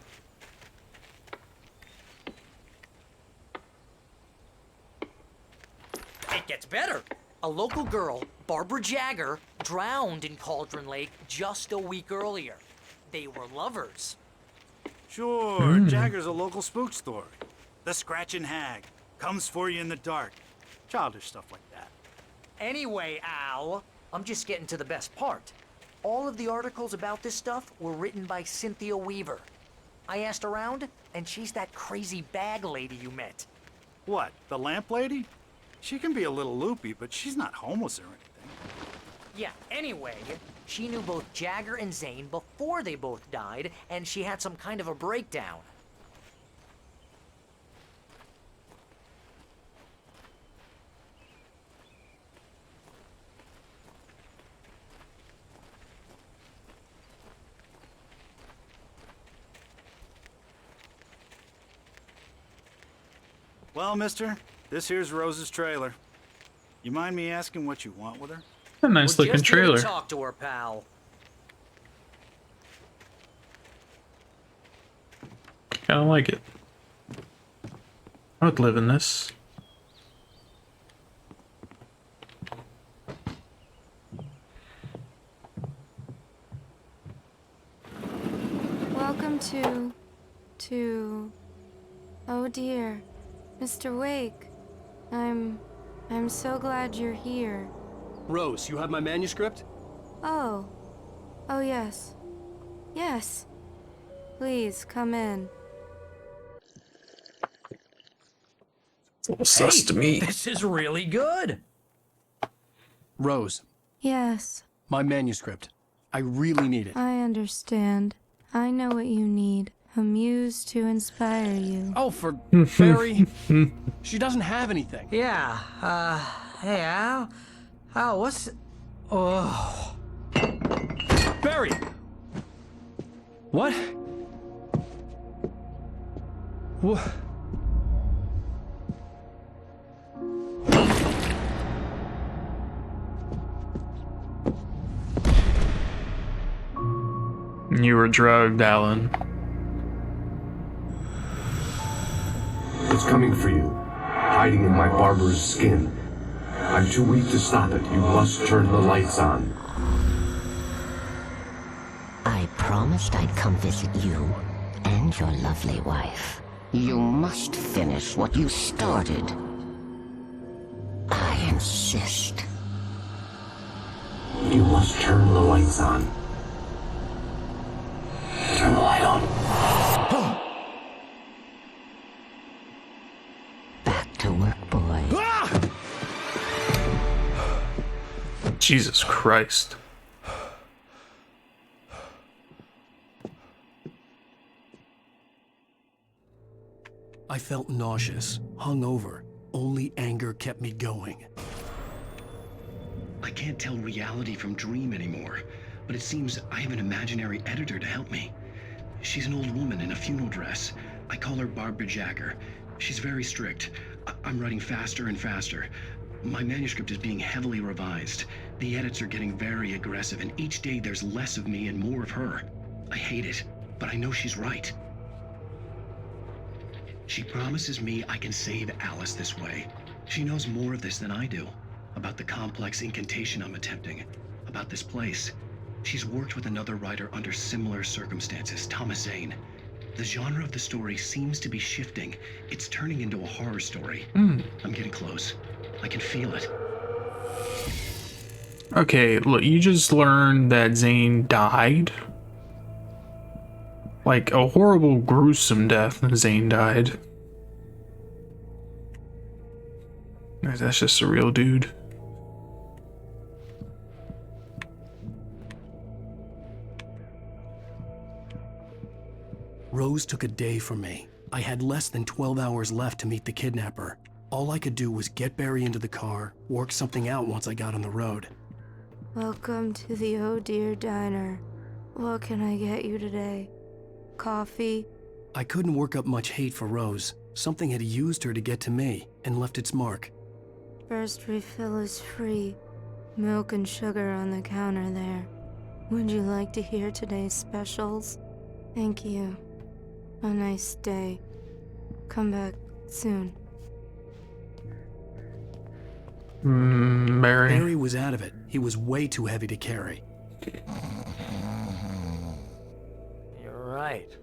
It gets better. A local girl, Barbara Jagger, drowned in Cauldron Lake just a week earlier. They were lovers. Sure, Jagger's a local spook story. The Scratching Hag. Comes for you in the dark. Childish stuff like that. Anyway, Al, I'm just getting to the best part. All of the articles about this stuff were written by Cynthia Weaver. I asked around, and she's that crazy bag lady you met. What, the lamp lady? She can be a little loopy, but she's not homeless or anything. Yeah, anyway, she knew both Jagger and Zane before they both died, and she had some kind of a breakdown. Well, mister, this here's Rose's trailer. You mind me asking what you want with her? A nice looking trailer. Talk to her, pal. Kinda like it. I would live in this. Welcome to... Oh dear. Mr. Wake. I'm so glad you're here. Rose, you have my manuscript? Oh. Oh, yes. Yes. Please, come in. It's a little sus to me. This is really good. Rose, Yes, my manuscript. I really need it. I understand. I know what you need. A muse to inspire you. Oh, for Barry. She doesn't have anything. Yeah, hey, Al. Al, what's... Oh... Barry! What? What? You were drugged, Alan. It's coming for you, hiding in my barber's skin. I'm too weak to stop it. You must turn the lights on. I promised I'd come visit you and your lovely wife. You must finish what you started. I insist. You must turn the lights on. Turn the light on. Back to work, boy. Jesus Christ. I felt nauseous, hungover. Only anger kept me going. I can't tell reality from dream anymore, but it seems I have an imaginary editor to help me. She's an old woman in a funeral dress. I call her Barbara Jagger. She's very strict. I'm writing faster and faster. My manuscript is being heavily revised. The edits are getting very aggressive, and each day there's less of me and more of her. I hate it, but I know she's right. She promises me I can save Alice this way. She knows more of this than I do. About the complex incantation I'm attempting. About this place. She's worked with another writer under similar circumstances, Thomas Zane. The genre of the story seems to be shifting. It's turning into a horror story. I'm getting close. I can feel it. Okay, look, you just learned that Zane died. Like a horrible, gruesome death. Zane died. That's just a real dude. Rose took a day from me. I had less than 12 hours left to meet the kidnapper. All I could do was get Barry into the car, work something out once I got on the road. Welcome to the Oh Dear Diner. What can I get you today? Coffee? I couldn't work up much hate for Rose. Something had used her to get to me and left its mark. First refill is free. Milk and sugar on the counter there. Would you like to hear today's specials? Thank you. A nice day. Come back soon. Barry. Barry was out of it. He was way too heavy to carry. You're right.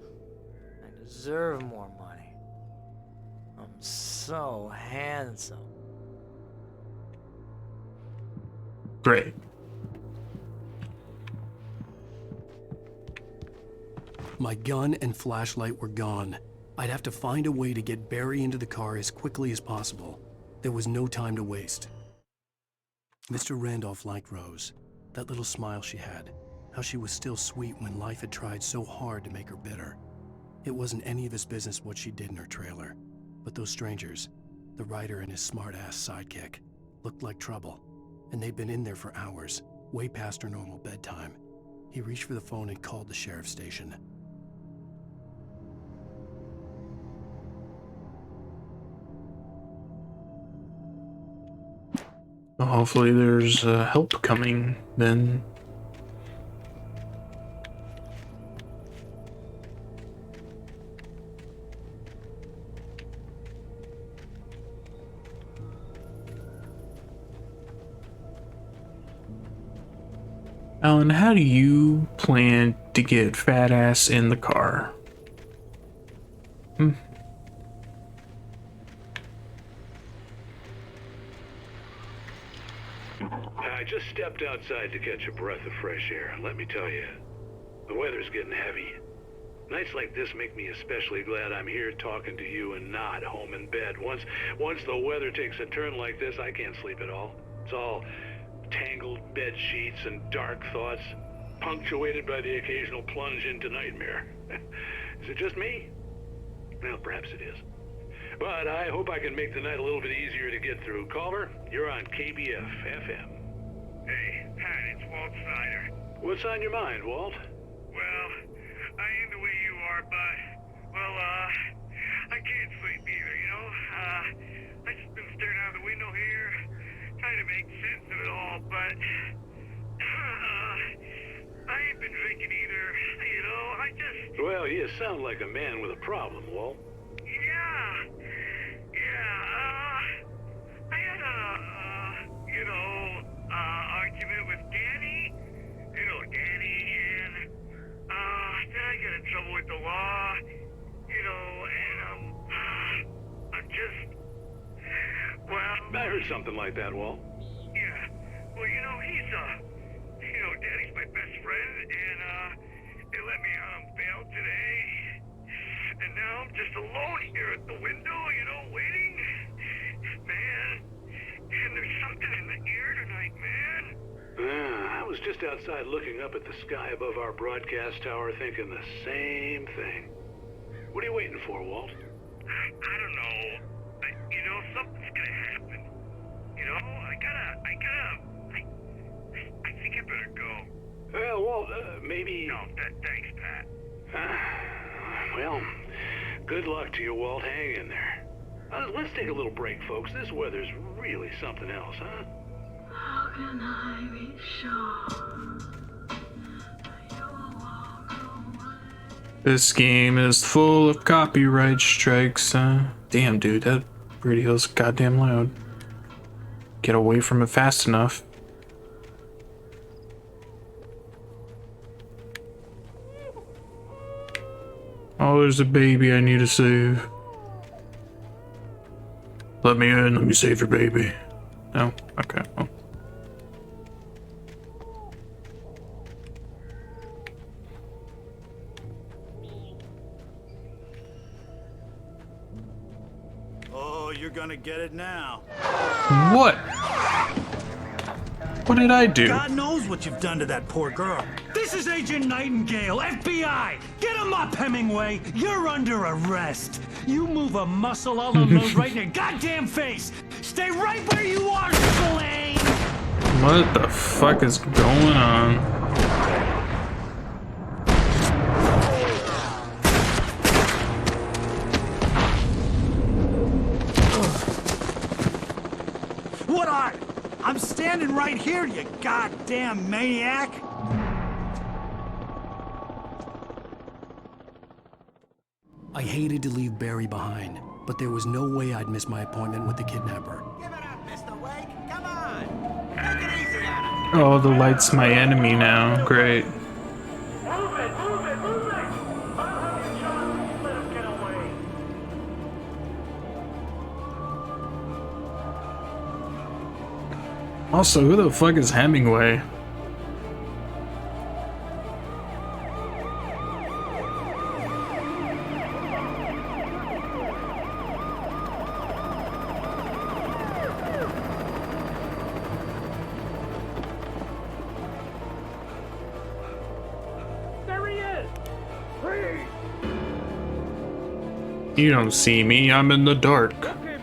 I deserve more money. I'm so handsome. Great. My gun and flashlight were gone. I'd have to find a way to get Barry into the car as quickly as possible. There was no time to waste. Mr. Randolph liked Rose. That little smile she had. How she was still sweet when life had tried so hard to make her bitter. It wasn't any of his business what she did in her trailer. But those strangers, the writer and his smart-ass sidekick, looked like trouble. And they'd been in there for hours, way past her normal bedtime. He reached for the phone and called the sheriff's station. Well, hopefully there's help coming then. Alan, how do you plan to get fat ass in the car? I just stepped outside to catch a breath of fresh air. Let me tell you, the weather's getting heavy. Nights like this make me especially glad I'm here talking to you and not home in bed. Once the weather takes a turn like this, I can't sleep at all. It's all tangled bed sheets and dark thoughts, punctuated by the occasional plunge into nightmare. Is it just me? Well, perhaps it is. But I hope I can make the night a little bit easier to get through. Caller, you're on KBF FM. Hey, Pat, it's Walt Snyder. What's on your mind, Walt? Well, I ain't the way you are, but, well, I can't sleep either, you know? I just been staring out the window here, trying to make sense of it all, but, I ain't been drinking either, you know? Well, you sound like a man with a problem, Walt. I had argument with Danny. You know Danny, and then I got in trouble with the law. I'm just, I heard something like that, Walt. yeah. Well, Danny's my best friend, and they let me out on bail today. And now I'm just alone here at the window, waiting. Man, and there's something in the air tonight, man. I was just outside looking up at the sky above our broadcast tower thinking the same thing. What are you waiting for, Walt? I don't know. Something's gonna happen. I think I better go. Well, Walt, maybe... No, thanks, Pat. Well, good luck to you, Walt. Hang in there. Let's take a little break, folks. This weather's really something else, huh? How can I be sure? This game is full of copyright strikes. Damn, dude, that radio's goddamn loud. Get away from it fast enough. Oh, there's a baby I need to save. Let me in, let me save your baby. No? Okay. Well. Oh, you're gonna get it now. What? What did I do? God knows what you've done to that poor girl. This is Agent Nightingale, FBI! Get him up, Hemingway! You're under arrest! You move a muscle, I'll unload right in your goddamn face! Stay right where you are, Spillane! What the fuck is going on? What are you? I'm standing right here, you goddamn maniac! I hated to leave Barry behind, but there was no way I'd miss my appointment with the kidnapper. Oh, the light's my enemy now. Great. Also, who the fuck is Hemingway? There he is! Freeze! You don't see me, I'm in the dark.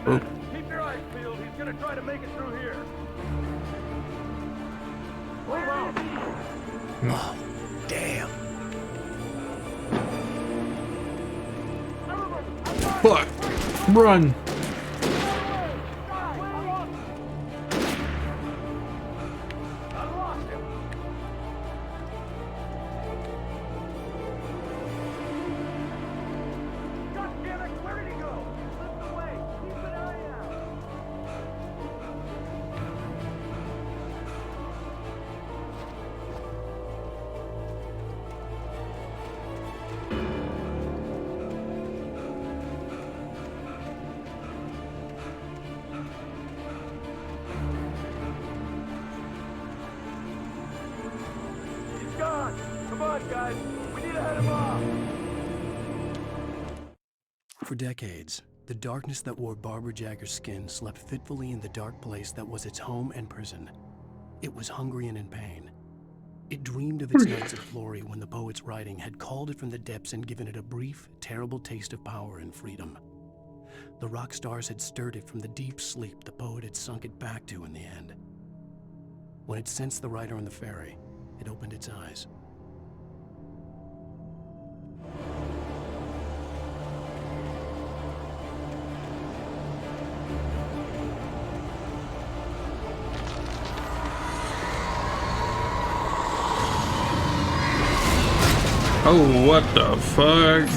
Oh. Keep your eyes peeled. He's gonna try to make it through here. Hold on. Oh, damn. Fuck! Run! For decades, the darkness that wore Barbara Jagger's skin slept fitfully in the dark place that was its home and prison. It was hungry and in pain. It dreamed of its nights at Flory when the poet's writing had called it from the depths and given it a brief, terrible taste of power and freedom. The rock stars had stirred it from the deep sleep the poet had sunk it back to in the end. When it sensed the writer on the ferry, it opened its eyes. Oh, what the fuck?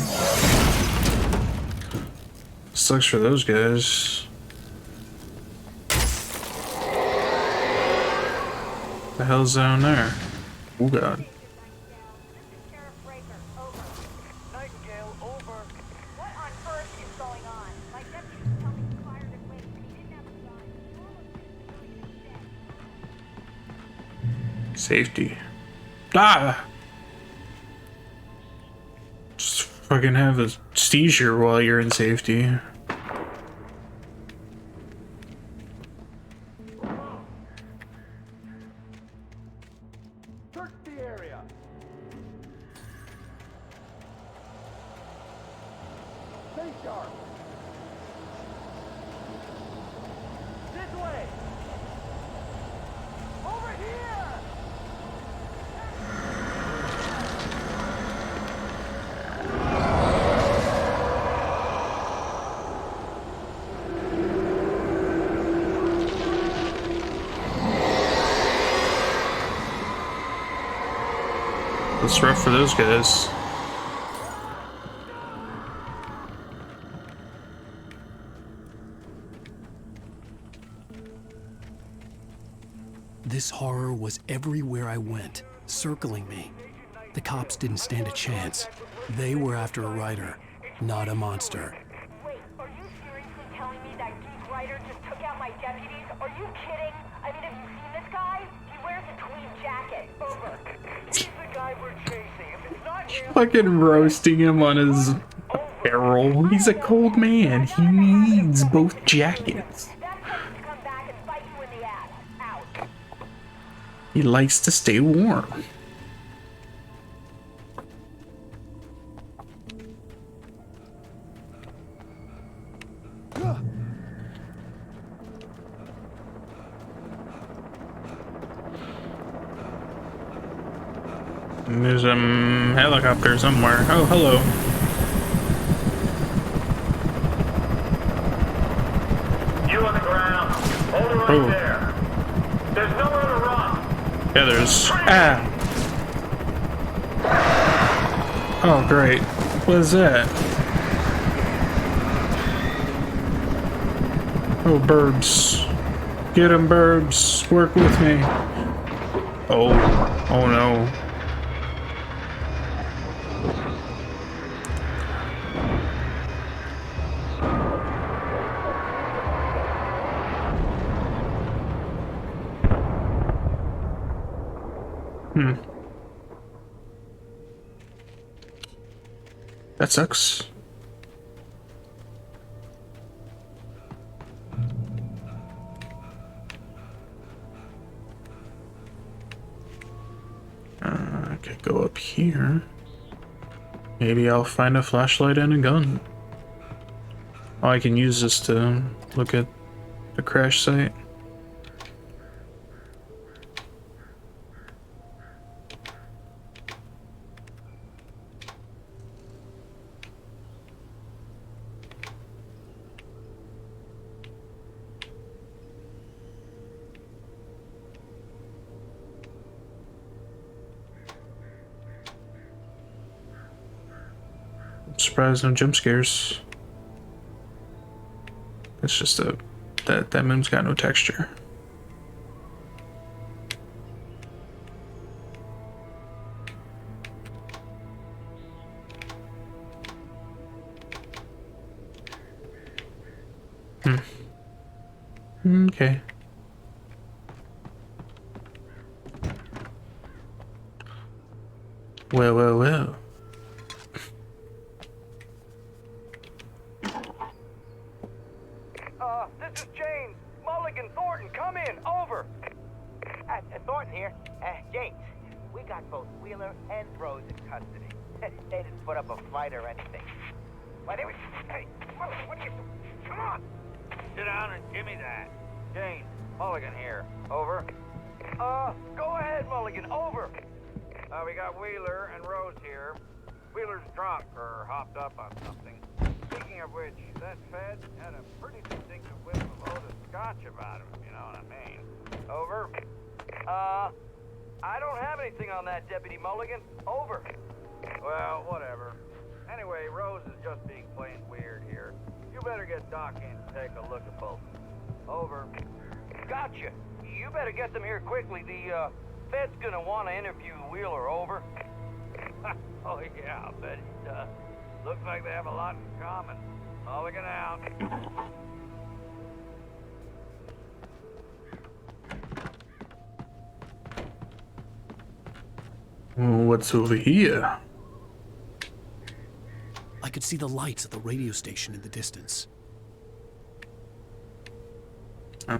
Sucks for those guys. The hell's down there? Oh god. Safety. Ah! Just fucking have a seizure while you're in safety. Search the area. Stay sharp. This way. Over here. It's rough for those guys. This horror was everywhere I went, circling me. The cops didn't stand a chance. They were after a writer, not a monster. Wait, are you seriously telling me that geek writer just took out my deputies? Are you kidding? I mean, have you seen this guy? He wears a tweed jacket. Over. He's the guy we're chasing. If it's not him, Fucking roasting him on his apparel. He's a cold man. He needs both jackets. He likes to stay warm. There's a helicopter somewhere. Oh, hello. you on the ground. Hold it right Oh. there. There's nowhere to run. Yeah, there's... Ah! Oh, great. What is that? Oh, birds. Get 'em, birds. Work with me. Oh. Oh, no. That sucks. I could go up here. Maybe I'll find a flashlight and a gun. Oh, I can use this to look at the crash site. Surprised no jump scares. It's just that moon's got no texture. Okay. Well. This is James. Mulligan, Thornton, come in. Over. Thornton here. James, we got both Wheeler and Rose in custody. They didn't put up a fight or anything. Why, they were... Hey, Mulligan, what are you... Come on. Sit down and give me that. James, Mulligan here. Over. Go ahead, Mulligan. Over. We got Wheeler and Rose here. Wheeler's drunk or hopped up on something. Speaking of which, that Fed had a pretty distinctive whiff of Otis Scotch about him, if you know what I mean. Over. I don't have anything on that, Deputy Mulligan. Over. Well, whatever. Anyway, Rose is just being plain weird here. You better get Doc in to take a look at both. Over. Gotcha. You better get them here quickly. The Fed's gonna want to interview Wheeler. Over. Oh yeah, I bet he does. Looks like they have a lot in common. Mulligan out. Well, what's over here? I could see the lights of the radio station in the distance. Oh.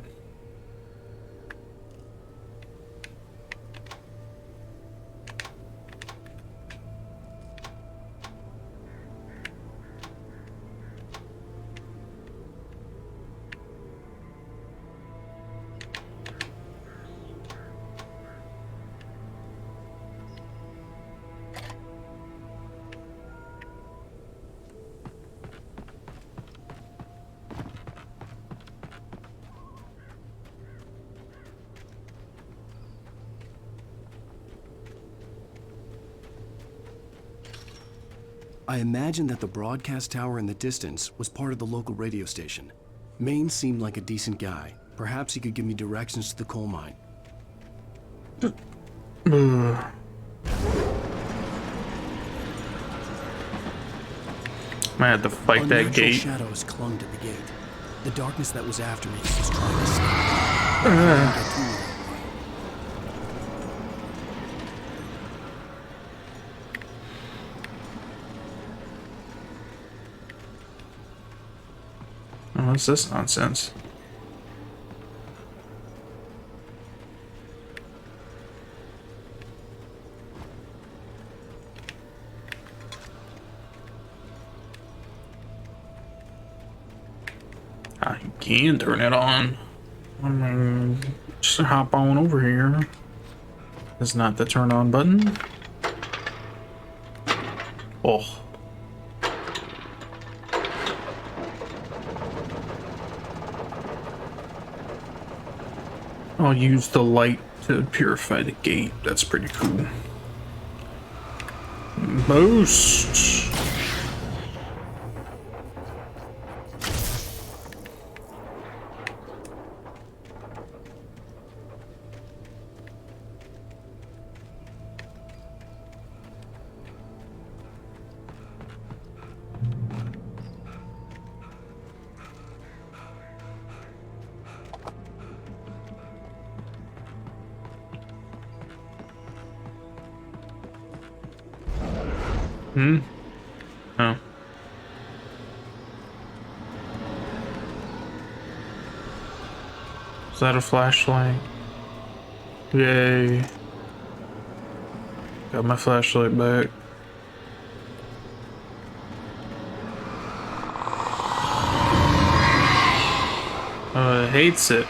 I imagined that the broadcast tower in the distance was part of the local radio station. Maine seemed like a decent guy. Perhaps he could give me directions to the coal mine. Might have to fight that Unnatural gate. shadows clung to the gate. The darkness that was after me was trying to stop me. I couldn't get through that way. What's this nonsense? You can turn it on. I mean, just hop on over here. It's not the turn on button. Oh. I'll use the light to purify the gate. That's pretty cool. Most. Oh. Is that a flashlight? Yay. Got my flashlight back. It hates it.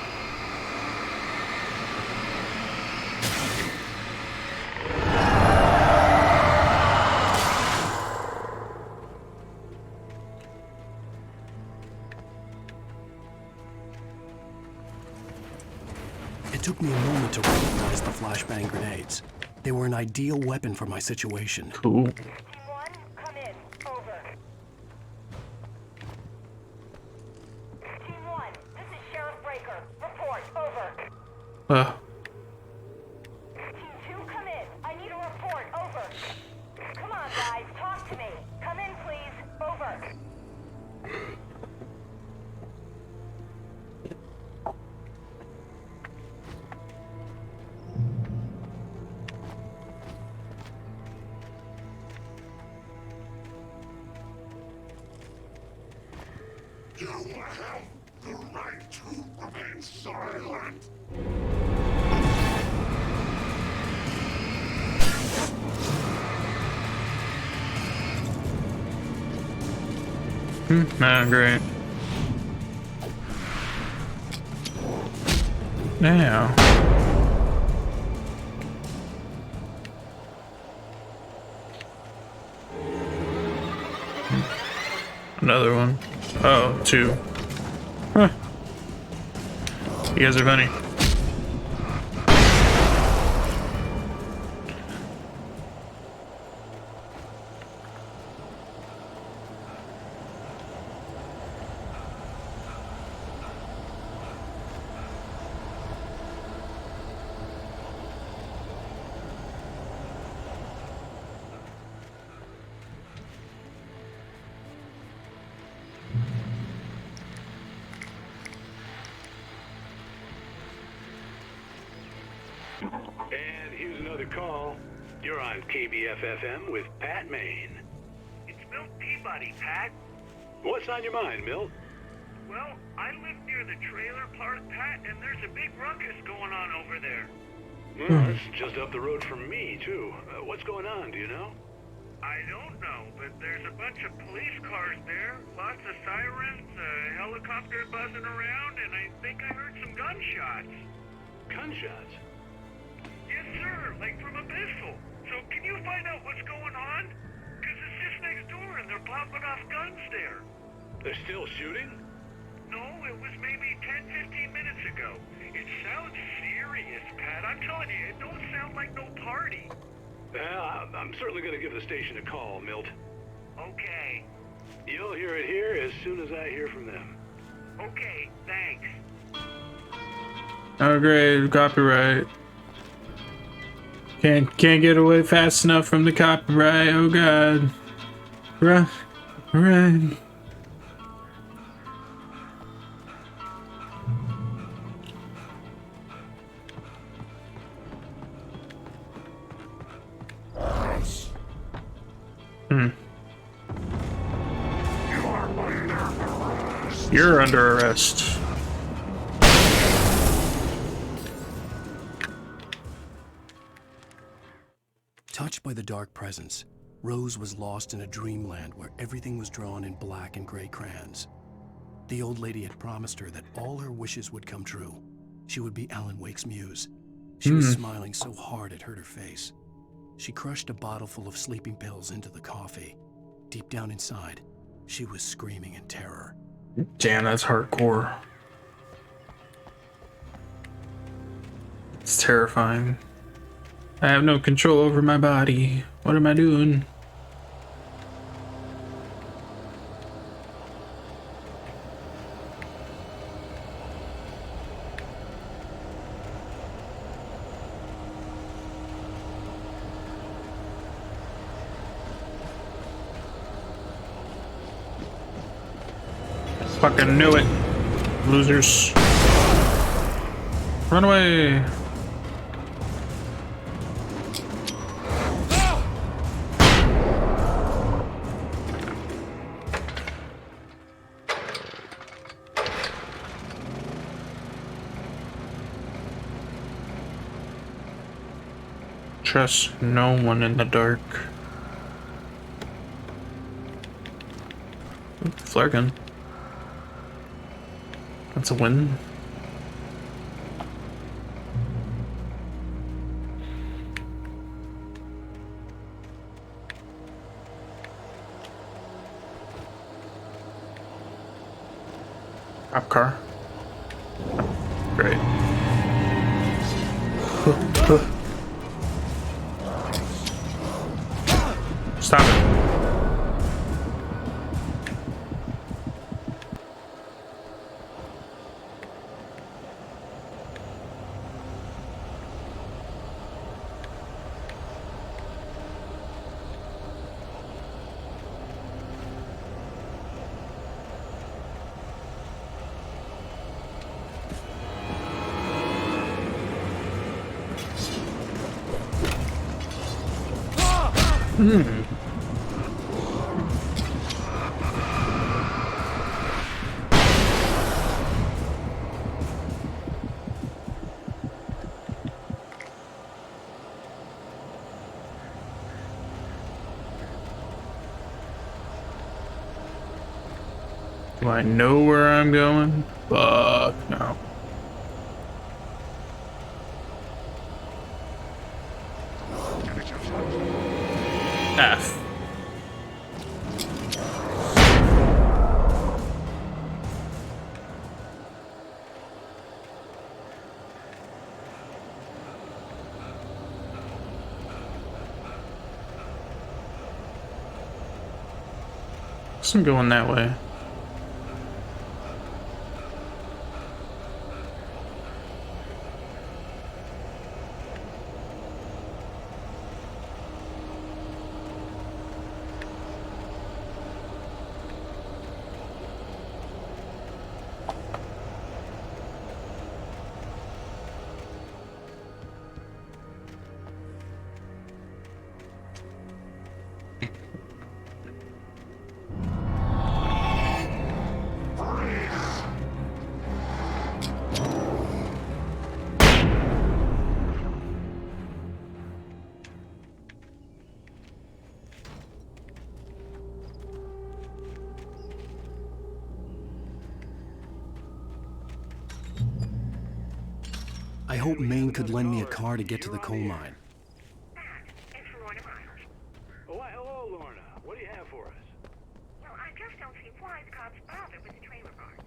It took me a moment to recognize the flashbang grenades. They were an ideal weapon for my situation. Cool. Team 1, come in. Over. Team 1, this is Sheriff Breaker. Report. Over. Team 2, come in. I need a report. Over. Come on, guys. Talk to me. Come in, please. Over. You have the right to remain silent. Nah, great. Now. Another one. Oh, 2. Huh. You guys are funny. another call. You're on KBF-FM with Pat Maine. It's Milt Peabody, Pat. What's on your mind, Milt? Well, I live near the trailer park, Pat, and there's a big ruckus going on over there. Well, that's just up the road from me, too. What's going on, do you know? I don't know, but there's a bunch of police cars there, lots of sirens, a helicopter buzzing around, and I think I heard some gunshots. Gunshots? Yes, sir, like from a pistol. So can you find out what's going on? Because it's just next door and they're popping off guns there. They're still shooting? No, it was maybe 10, 15 minutes ago. It sounds serious, Pat. I'm telling you, it don't sound like no party. I'm certainly going to give the station a call, Milt. Okay. You'll hear it here as soon as I hear from them. Okay, thanks. Oh great, copyright. Can't get away fast enough from the copyright. Oh god. Run. You're under arrest. Touched by the dark presence, Rose was lost in a dreamland where everything was drawn in black and gray crayons. The old lady had promised her that all her wishes would come true. She would be Alan Wake's muse. She was smiling so hard it hurt her face. She crushed a bottle full of sleeping pills into the coffee. Deep down inside, she was screaming in terror. Damn, that's hardcore. It's terrifying. I have no control over my body. What am I doing? Fucking knew it. Losers. Run away. Trust no one in the dark. Flare gun. That's a win. Cop car. Great. Stop it. Do I know where I'm going? Fuck no. F. So I'm going that way. I hope Maine could lend me a car to get to the coal mine. Oh, why, hello, Lorna. What do you have for us? Well, I just don't see why the cops bother with the trailer park.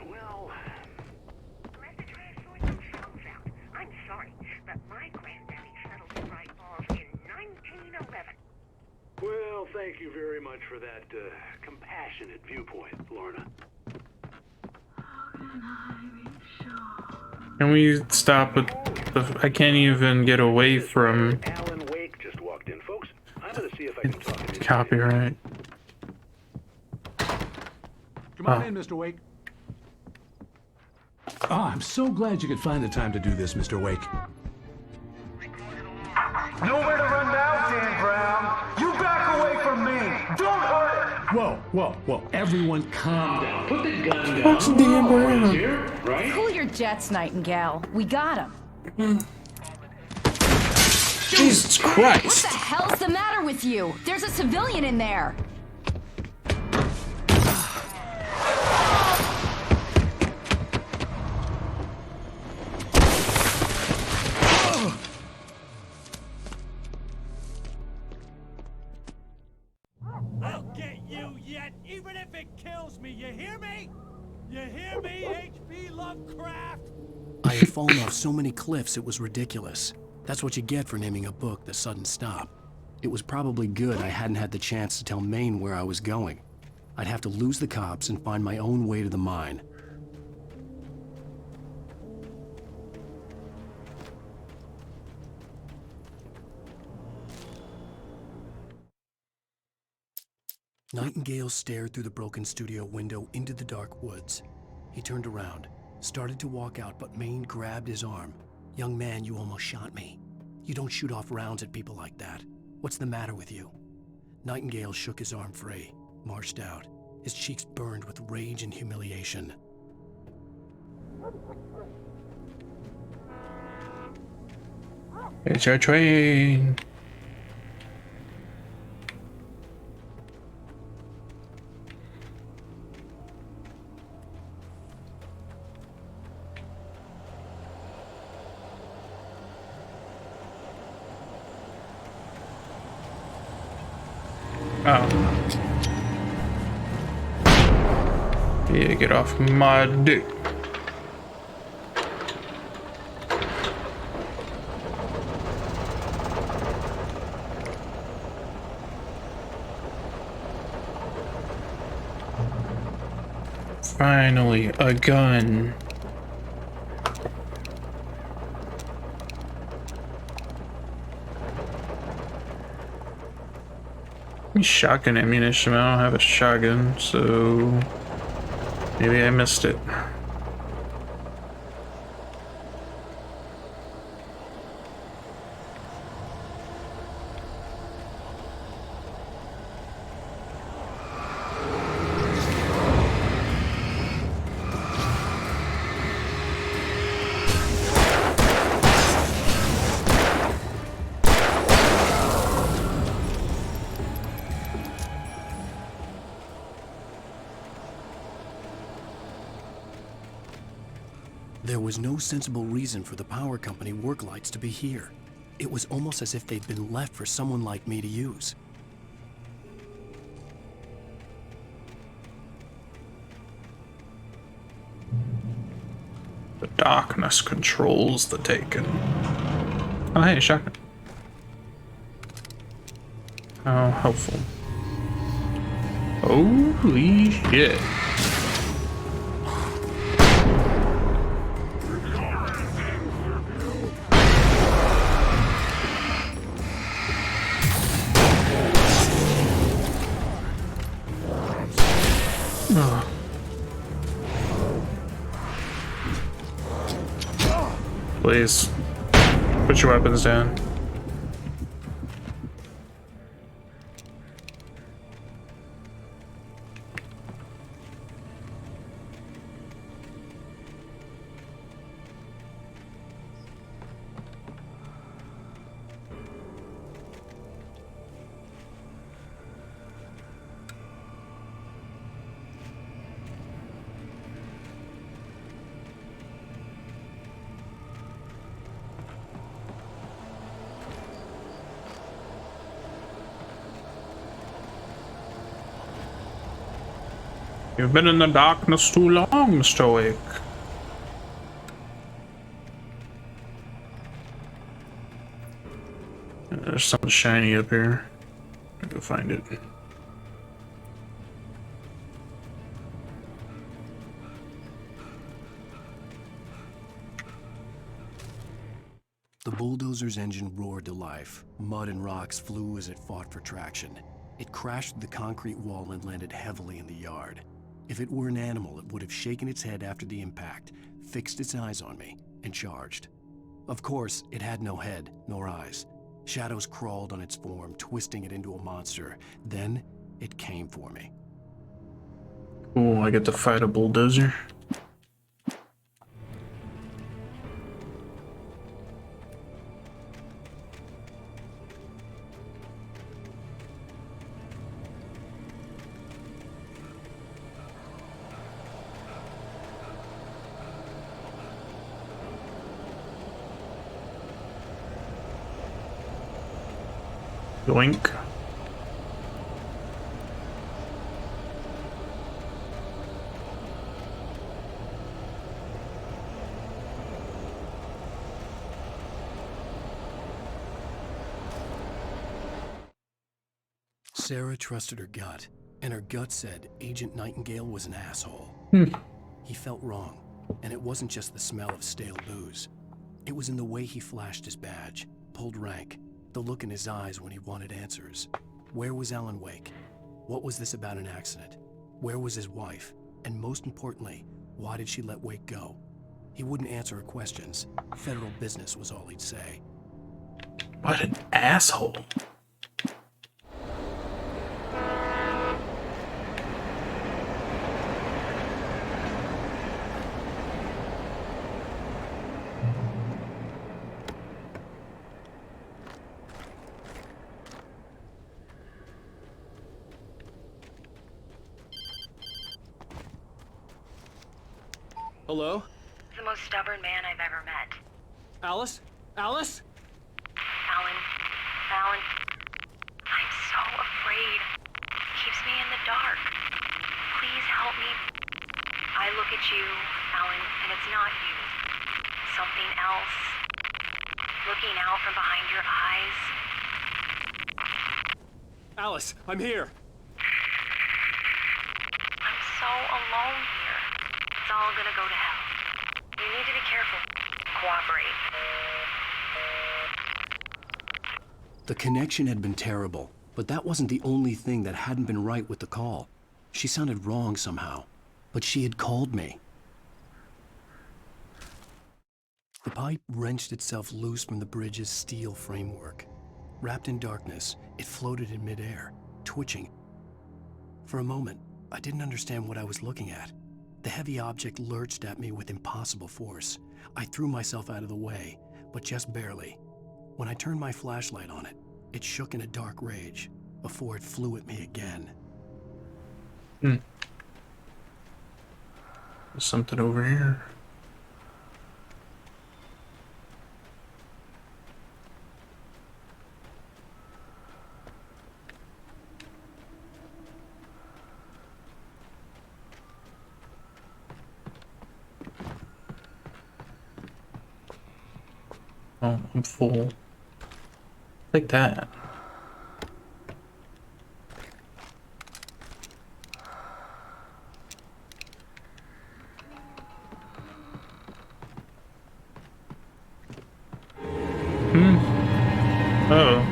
Well, Unless the transfer some phones out. I'm sorry, but my granddaddy settled the Bright Falls in 1911. well, thank you very much for that compassionate viewpoint, Lorna. Can we stop with the... I can't even get away from... Alan Wake just walked in, folks. I'm gonna see if I can talk him into copyright. Come on in, Mr. Wake. Oh, I'm so glad you could find the time to do this, Mr. Wake. Nowhere to run now, Dan Brown. You back away from me. Don't hurt her. Whoa, whoa, whoa. Everyone calm down. Put the gun down. What's Dan Brown? Here, right? Cool your jets, Nightingale. We got him. Jesus Christ. What the hell's the matter with you? There's a civilian in there. I'll get you yet, even if it kills me. You hear me? You hear me, H.P. Lovecraft? I had fallen off so many cliffs it was ridiculous. That's what you get for naming a book The Sudden Stop. It was probably good I hadn't had the chance to tell Maine where I was going. I'd have to lose the cops and find my own way to the mine. Nightingale stared through the broken studio window into the dark woods. He turned around, started to walk out, but Maine grabbed his arm. "Young man, you almost shot me. You don't shoot off rounds at people like that. What's the matter with you?" Nightingale shook his arm free, marched out. His cheeks burned with rage and humiliation. It's your train. Oh. Yeah, get off my dick. Finally, a gun. Shotgun ammunition. I don't have a shotgun, so maybe I missed it. There was no sensible reason for the power company work lights to be here. It was almost as if they'd been left for someone like me to use. The darkness controls the taken. Oh, hey, shotgun. How helpful. Holy shit. Please, put your weapons down. You've been in the darkness too long, Mr. Wake. There's something shiny up here. I'll go find it. The bulldozer's engine roared to life. Mud and rocks flew as it fought for traction. It crashed the concrete wall and landed heavily in the yard. If it were an animal, it would have shaken its head after the impact, fixed its eyes on me, and charged. Of course, it had no head, nor eyes. Shadows crawled on its form, twisting it into a monster. Then, it came for me. Cool, I get to fight a bulldozer. Yoink. Sarah trusted her gut, and her gut said Agent Nightingale was an asshole. He felt wrong, and it wasn't just the smell of stale booze. It was in the way he flashed his badge, pulled rank, the look in his eyes when he wanted answers. Where was Alan Wake? What was this about an accident? Where was his wife? And most importantly, why did she let Wake go? He wouldn't answer her questions. Federal business was all he'd say. What an asshole. Hello? The most stubborn man I've ever met. Alice? Alice? Alan. I'm so afraid. It keeps me in the dark. Please help me. I look at you, Alan, and it's not you. Something else. Looking out from behind your eyes. Alice, I'm here. I'm so alone here. It's all gonna go to hell. You need to be careful. Cooperate. The connection had been terrible, but that wasn't the only thing that hadn't been right with the call. She sounded wrong somehow, but she had called me. The pipe wrenched itself loose from the bridge's steel framework. Wrapped in darkness, it floated in midair, twitching. For a moment, I didn't understand what I was looking at. The heavy object lurched at me with impossible force. I threw myself out of the way, but just barely. When I turned my flashlight on it, it shook in a dark rage before it flew at me again. There's something over here. Oh, I'm full. Like that. Oh.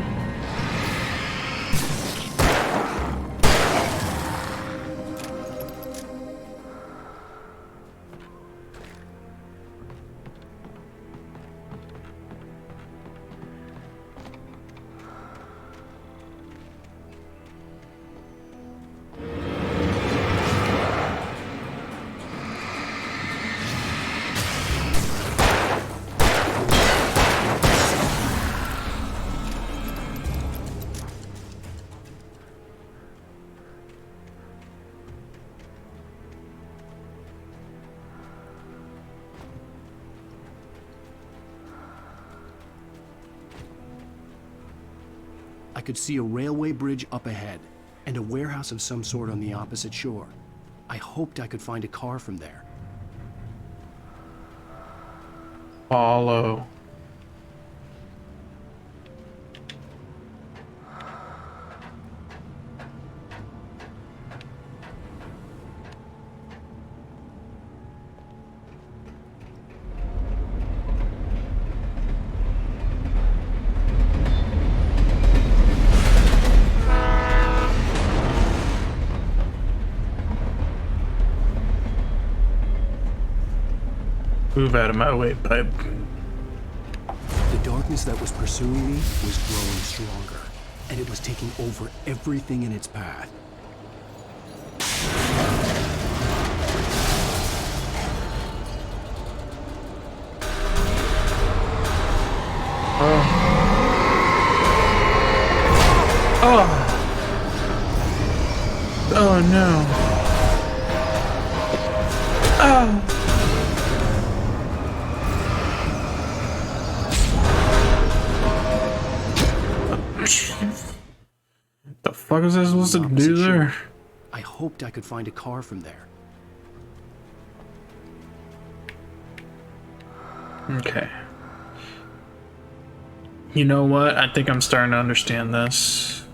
I could see a railway bridge up ahead, and a warehouse of some sort on the opposite shore. I hoped I could find a car from there. Follow. Move out of my way, pipe. The darkness that was pursuing me was growing stronger, and it was taking over everything in its path. Oh no. Oh. The fuck was I supposed to do there? I hoped I could find a car from there. Okay. You know what? I think I'm starting to understand this.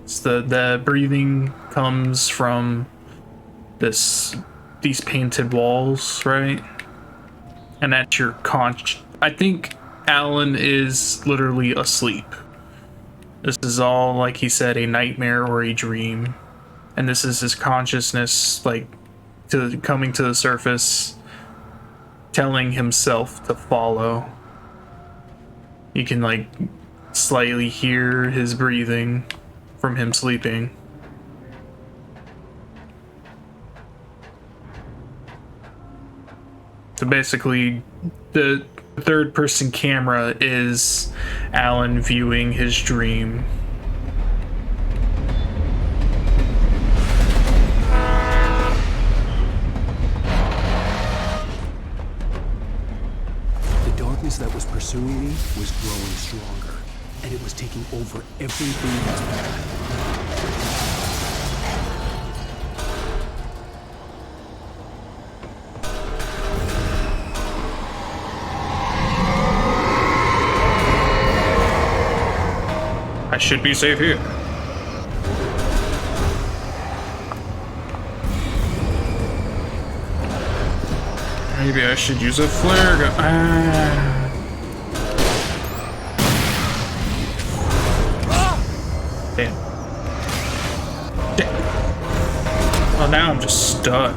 It's the breathing comes from these painted walls, right? And that's your I think Alan is literally asleep. This is all, like he said, a nightmare or a dream. And this is his consciousness, like, coming to the surface, telling himself to follow. You can, like, slightly hear his breathing from him sleeping. So basically, the third-person camera is Alan viewing his dream. The darkness that was pursuing me was growing stronger, and it was taking over everything in its path. I should be safe here. Maybe I should use a flare gun. Damn. Well, now I'm just stuck.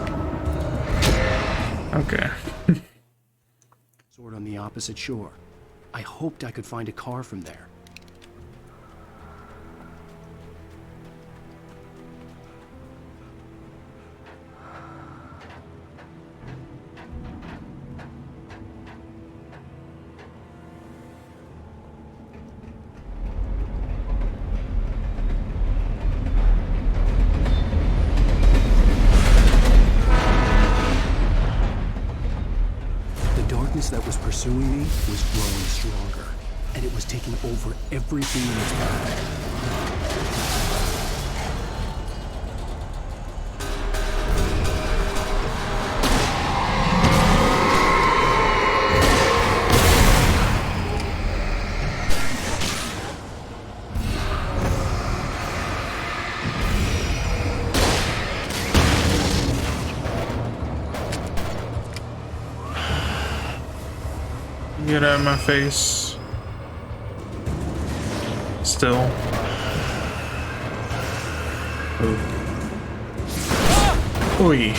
Okay. Sword on the opposite shore. I hoped I could find a car from there. That was pursuing me was growing stronger, and it was taking over everything in its path. Get out of my face. Still. Oi.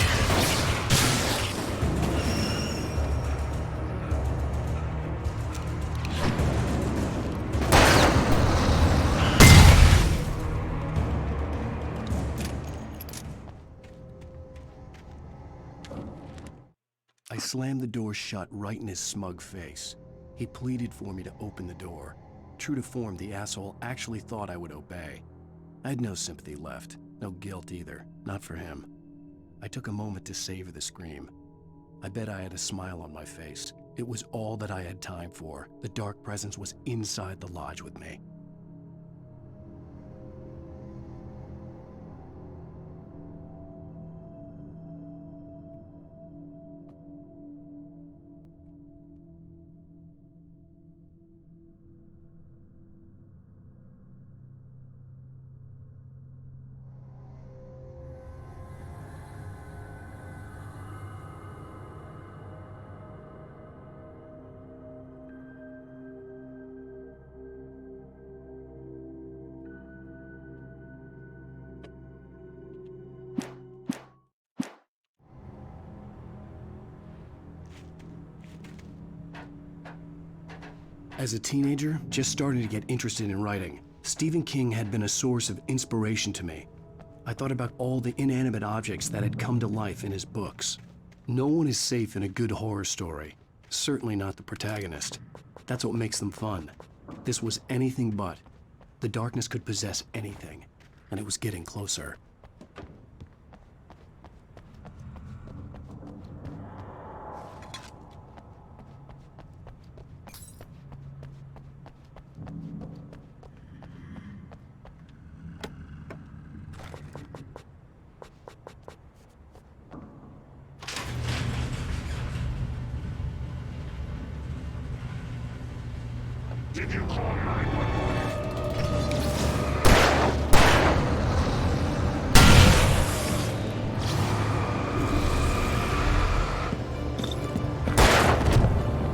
I slammed the door shut right in his smug face. He pleaded for me to open the door. True to form, the asshole actually thought I would obey. I had no sympathy left, no guilt either, not for him. I took a moment to savor the scream. I bet I had a smile on my face. It was all that I had time for. The dark presence was inside the lodge with me. As a teenager, just starting to get interested in writing, Stephen King had been a source of inspiration to me. I thought about all the inanimate objects that had come to life in his books. No one is safe in a good horror story. Certainly not the protagonist. That's what makes them fun. This was anything but. The darkness could possess anything, and it was getting closer. Did you call 911?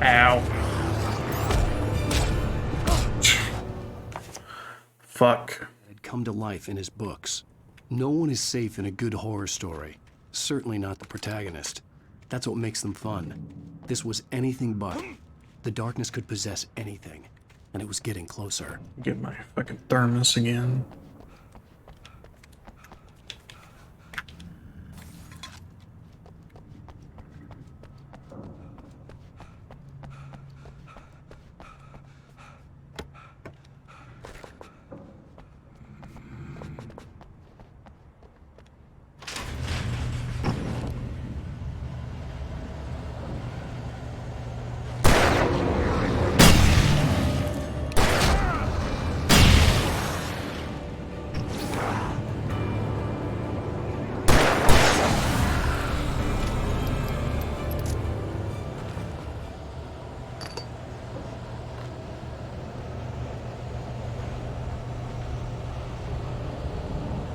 Ow. Fuck. Had come to life in his books. No one is safe in a good horror story. Certainly not the protagonist. That's what makes them fun. This was anything but. The darkness could possess anything, and it was getting closer. Get my fucking thermos again.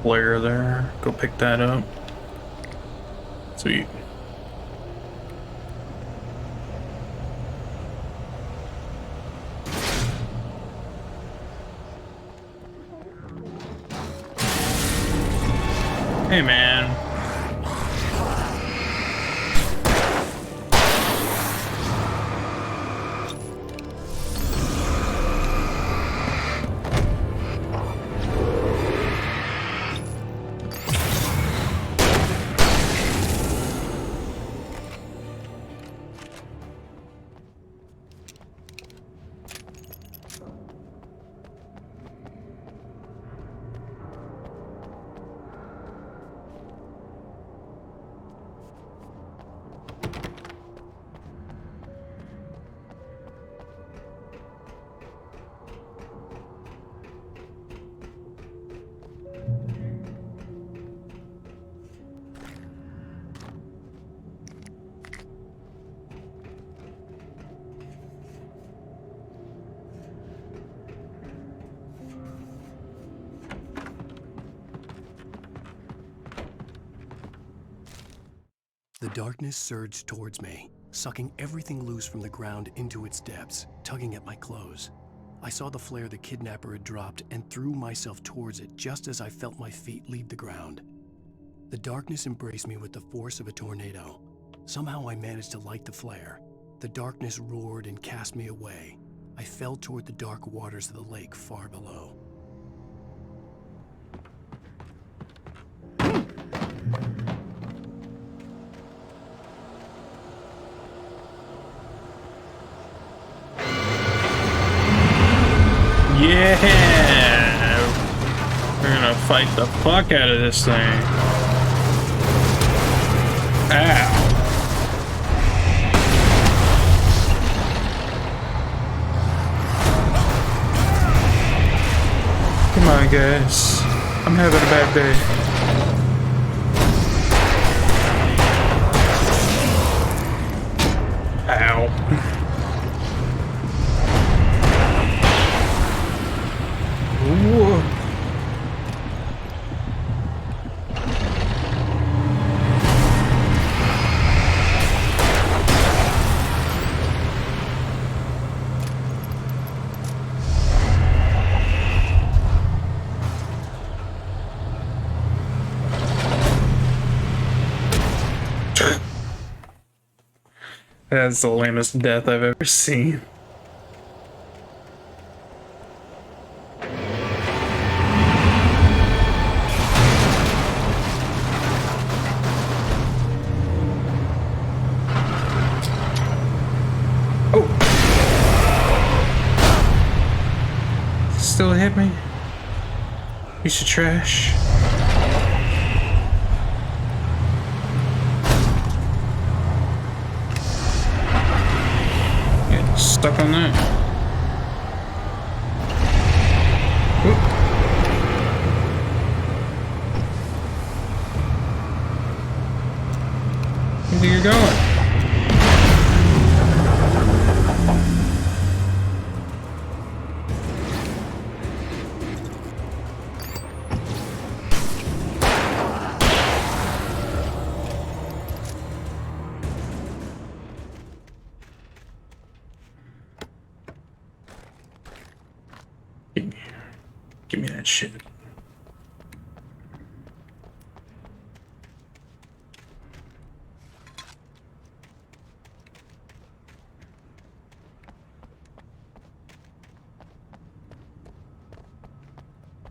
Flare there. Go pick that up. Sweet. Hey man. The darkness surged towards me, sucking everything loose from the ground into its depths, tugging at my clothes. I saw the flare the kidnapper had dropped and threw myself towards it just as I felt my feet leave the ground. The darkness embraced me with the force of a tornado. Somehow I managed to light the flare. The darkness roared and cast me away. I fell toward the dark waters of the lake far below. Yeah! We're gonna fight the fuck out of this thing. Ow. Come on, guys. I'm having a bad day. Ow. Whoa. That's the lamest death I've ever seen. Piece of trash. Get stuck on that. Whoop. Where do you going? Give me that shit.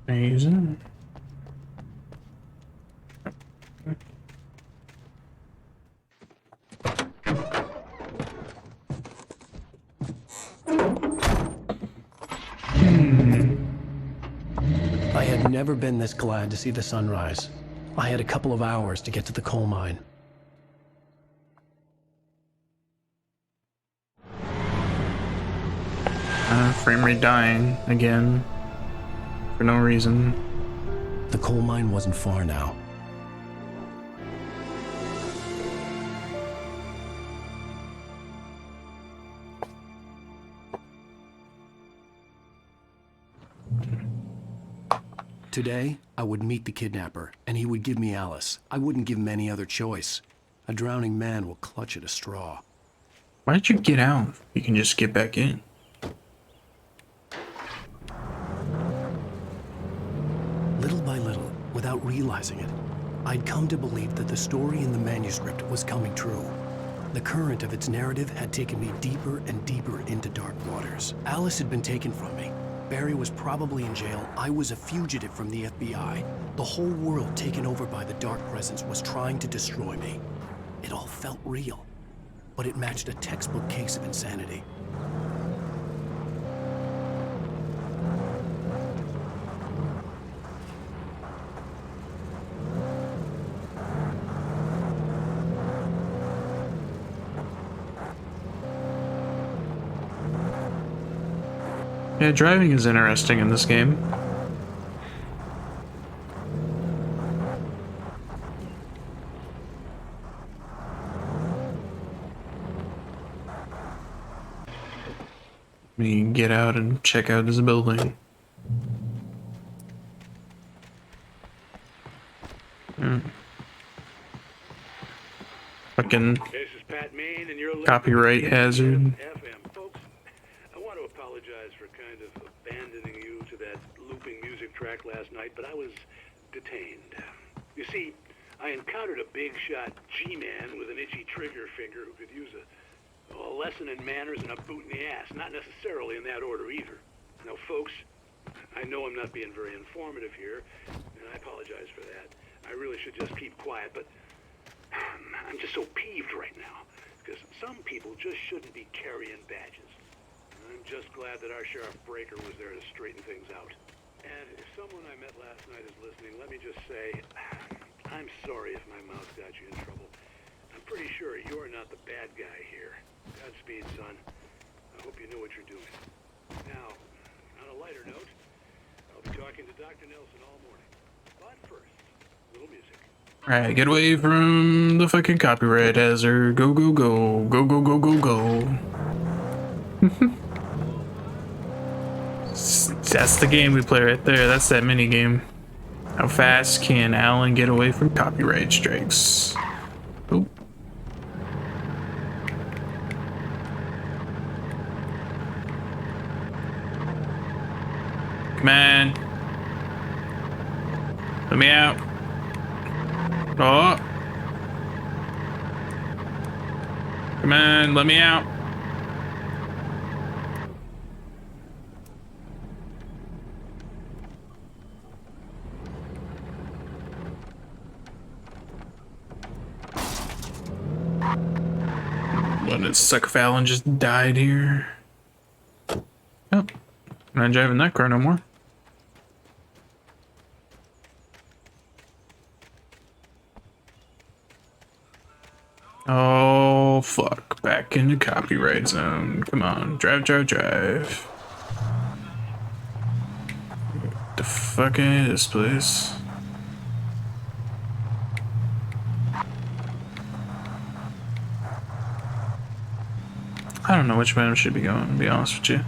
Amazing. I had never been this glad to see the sunrise. I had a couple of hours to get to the coal mine. Frame rate dying again for no reason. The coal mine wasn't far now. Today, I would meet the kidnapper, and he would give me Alice. I wouldn't give him any other choice. A drowning man will clutch at a straw. Why did you get out? You can just get back in. Little by little, without realizing it, I'd come to believe that the story in the manuscript was coming true. The current of its narrative had taken me deeper and deeper into dark waters. Alice had been taken from me. Barry was probably in jail. I was a fugitive from the FBI. The whole world taken over by the Dark Presence was trying to destroy me. It all felt real, but it matched a textbook case of insanity. Yeah, driving is interesting in this game. We get out and check out this building. Fucking This is Pat Main, and you're copyright hazard. FM, folks. I want to apologize for kind of abandoning you to that looping music track last night, but I was detained. You see, I encountered a big shot G-man with an itchy trigger finger who could use a lesson in manners and a boot in the ass. Not necessarily in that order either. Now, folks, I know I'm not being very informative here, and I apologize for that. I really should just keep quiet, but I'm just so peeved right now, because some people just shouldn't be carrying badges. I'm just glad that our Sheriff Breaker was there to straighten things out. And if someone I met last night is listening, let me just say, I'm sorry if my mouth got you in trouble. I'm pretty sure you're not the bad guy here. Godspeed, son. I hope you know what you're doing. Now, on a lighter note, I'll be talking to Dr. Nelson all morning. But first, a little music. Alright, get away from the fucking copyright hazard. Go, go, go. Go, go, go, go, go. That's the game we play right there. That's that mini game. How fast can Alan get away from copyright strikes? Oop. Come on. Let me out. Oh. Come on, let me out. What, did Sucker Fallon just died here? Oh, I'm not driving that car no more. Oh, fuck. Back into copyright zone. Come on. Drive, drive, drive. What the fuck is this place? I don't know which way I should be going, to be honest with you.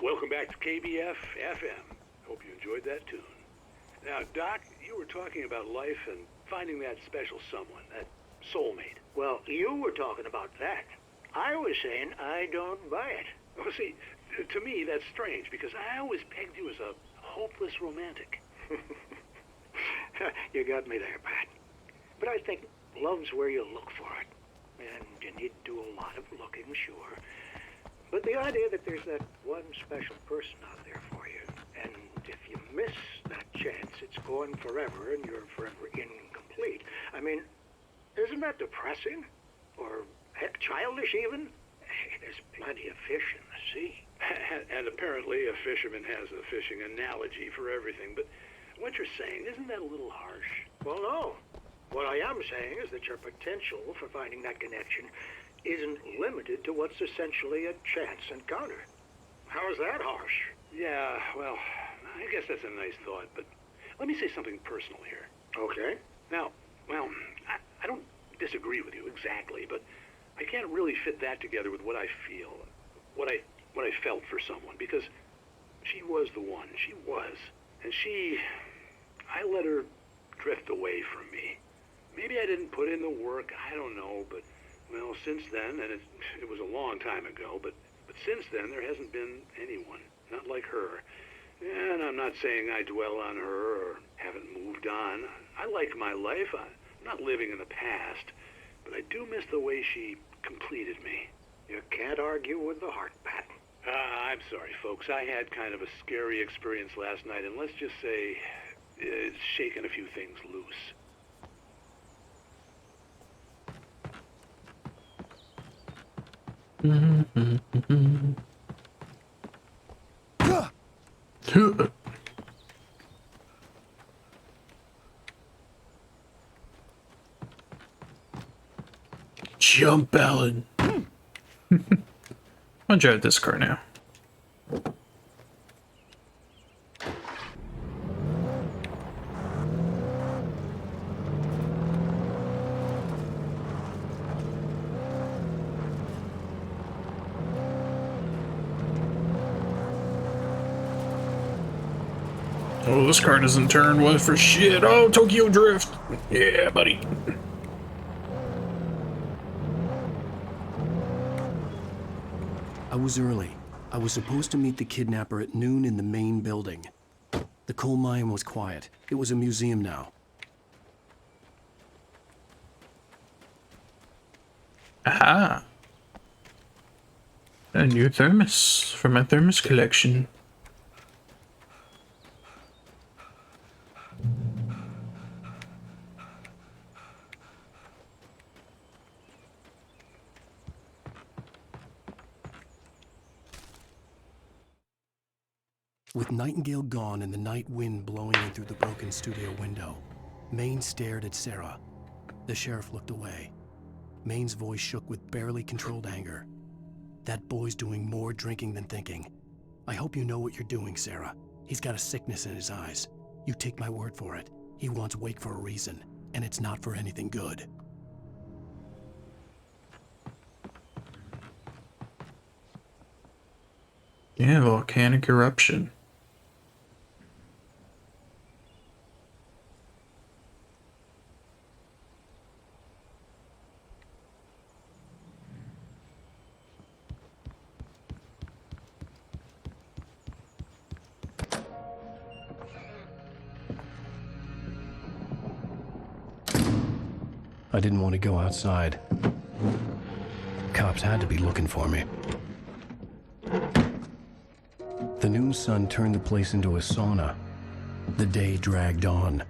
Welcome back to KBF FM. Hope you enjoyed that tune. Now, Doc, you were talking about life and finding that special someone, that soulmate. Well, you were talking about that. I was saying I don't buy it. Well, see, to me, that's strange, because I always pegged you as a hopeless romantic. You got me there, Pat. But I think love's where you look for it. And you need to do a lot of looking, sure. But the idea that there's that one special person out there for you, and if you miss that chance, it's gone forever and you're forever incomplete. I mean, isn't that depressing? Or heck, childish even? Hey, there's plenty of fish in the sea. And apparently a fisherman has a fishing analogy for everything, but what you're saying, isn't that a little harsh? Well, no. What I am saying is that your potential for finding that connection isn't limited to what's essentially a chance encounter. How is that harsh? Yeah, well, I guess that's a nice thought, but let me say something personal here. Okay. Now, well, I don't disagree with you exactly, but I can't really fit that together with what I feel, what I felt for someone, because she was the one. She was. And I let her drift away from me. Maybe I didn't put in the work, I don't know, but well, since then, and it was a long time ago, but since then there hasn't been anyone, not like her. And I'm not saying I dwell on her or haven't moved on. I like my life. I'm not living in the past, but I do miss the way she completed me. You can't argue with the heart, Pat. I'm sorry, folks. I had kind of a scary experience last night, and let's just say it's shaken a few things loose. Jump, Alan. I'll drive this car now. Oh, this car doesn't turn well for shit. Oh, Tokyo Drift. Yeah, buddy. I was early. I was supposed to meet the kidnapper at noon in the main building. The coal mine was quiet. It was a museum now. Aha. A new thermos for my thermos collection. With Nightingale gone and the night wind blowing in through the broken studio window, Maine stared at Sarah. The sheriff looked away. Maine's voice shook with barely controlled anger. That boy's doing more drinking than thinking. I hope you know what you're doing, Sarah. He's got a sickness in his eyes. You take my word for it. He wants Wake for a reason, and it's not for anything good. Yeah, volcanic eruption. I didn't want to go outside. Cops had to be looking for me. The noon sun turned the place into a sauna. The day dragged on.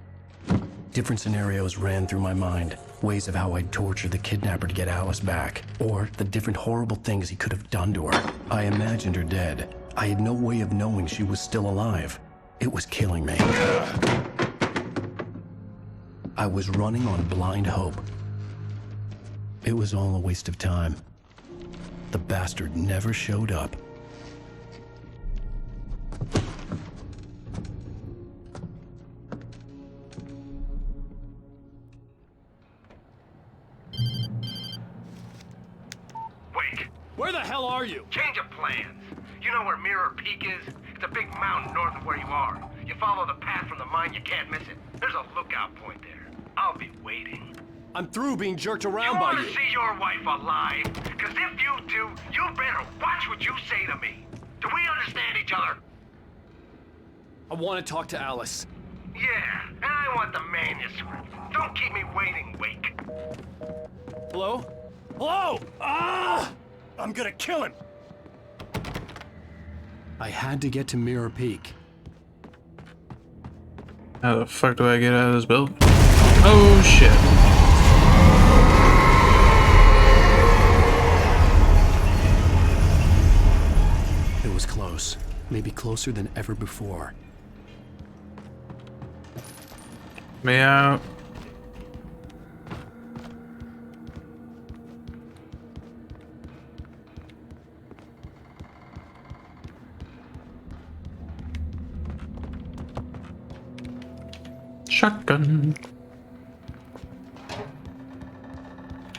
Different scenarios ran through my mind. Ways of how I'd torture the kidnapper to get Alice back. Or the different horrible things he could have done to her. I imagined her dead. I had no way of knowing she was still alive. It was killing me. I was running on blind hope. It was all a waste of time. The bastard never showed up. Wake! Where the hell are you? Change of plans. You know where Mirror Peak is? It's a big mountain north of where you are. You follow the path from the mine, you can't miss it. There's a lookout point there. I'll be waiting. I'm through being jerked around by You you. want to see your wife alive? Because if you do, you better watch what you say to me. Do we understand each other? I want to talk to Alice. Yeah, and I want the manuscript. Don't keep me waiting, Wake. Hello? Hello! Ah! I'm gonna kill him. I had to get to Mirror Peak. How the fuck do I get out of this building? Oh shit. It was close. Maybe closer than ever before. Me out. Shotgun.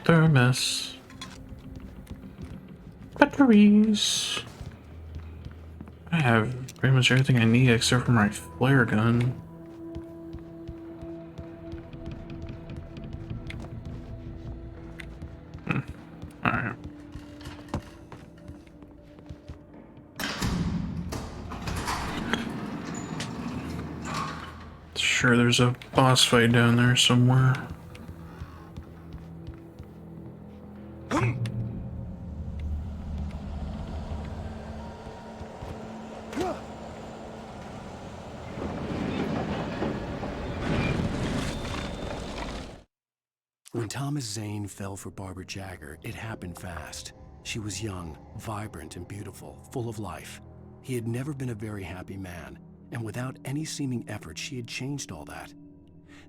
Thermos. Batteries. I have pretty much everything I need except for my flare gun. Alright. Sure, there's a boss fight down there somewhere. When Thomas Zane fell for Barbara Jagger, it happened fast. She was young, vibrant, and beautiful, full of life. He had never been a very happy man, and without any seeming effort, she had changed all that.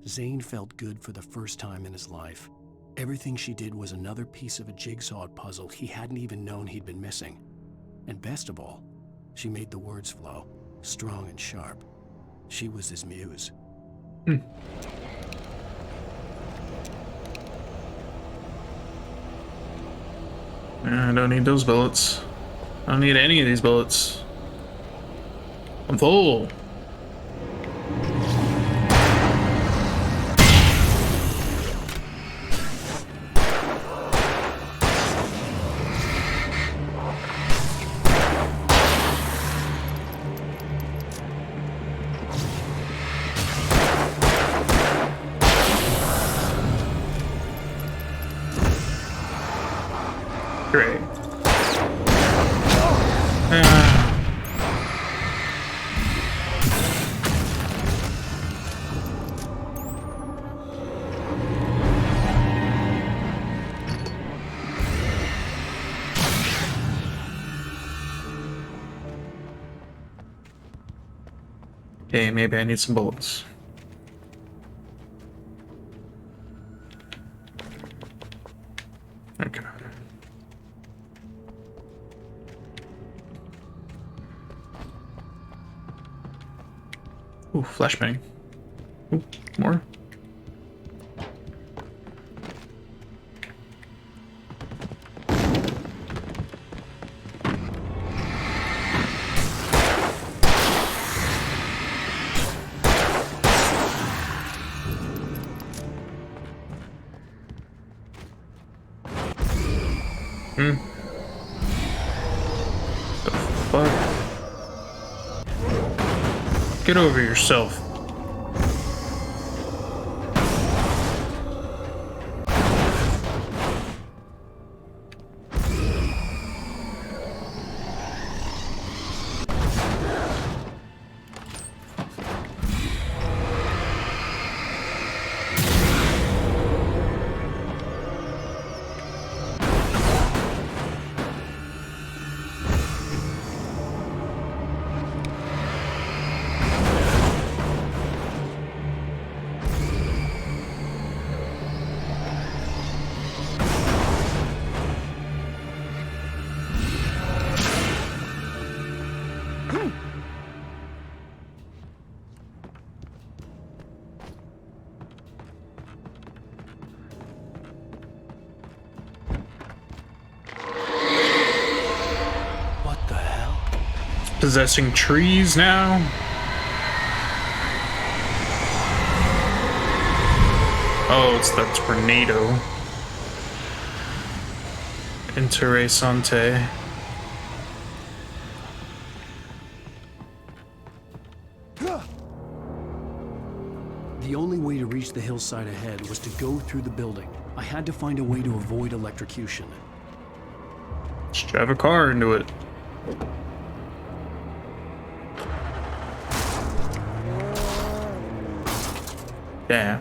Zane felt good for the first time in his life. Everything she did was another piece of a jigsaw puzzle he hadn't even known he'd been missing. And best of all, she made the words flow, strong and sharp. She was his muse. I don't need those bullets. I don't need any of these bullets. I'm full. Great. Okay, maybe I need some bullets. Okay. Ooh, flashbang. Ooh, more. The fuck? Get over yourself. possessing trees now? Oh, it's that tornado. Interessante. The only way to reach the hillside ahead was to go through the building. I had to find a way to avoid electrocution. Just drive a car into it. Damn.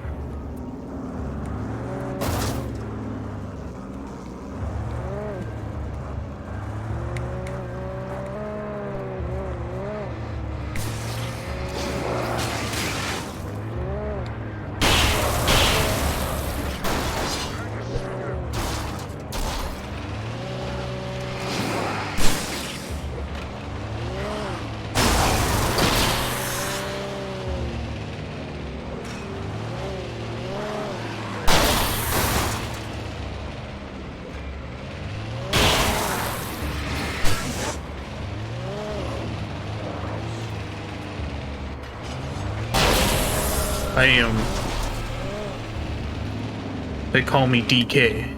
I am. They call me DK.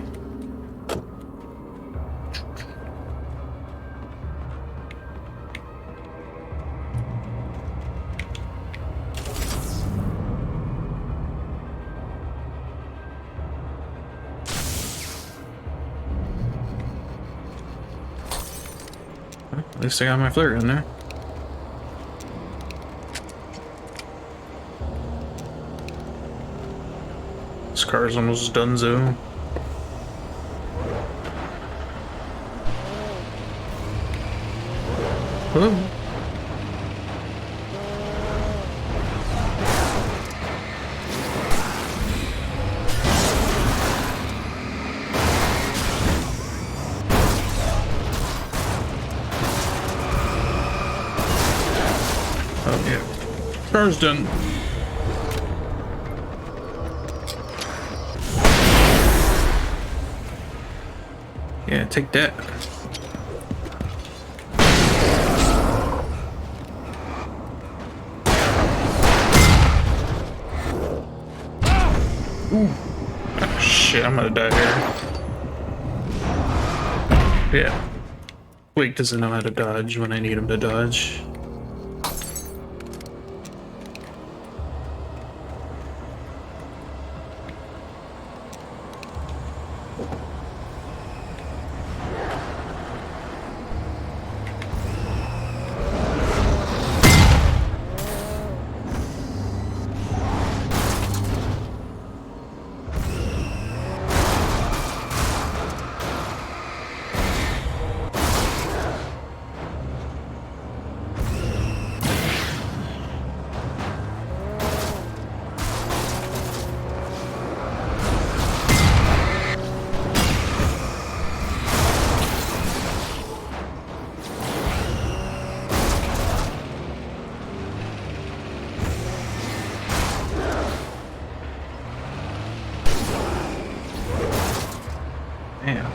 At least I got my flare gun there. This car's almost donezo. Whoa. Oh yeah, car's done. Yeah, take that. Ooh. Oh, shit, I'm gonna die here. Yeah. Quake doesn't know how to dodge when I need him to dodge. Damn.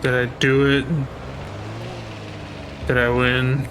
Did I do it? Did I win?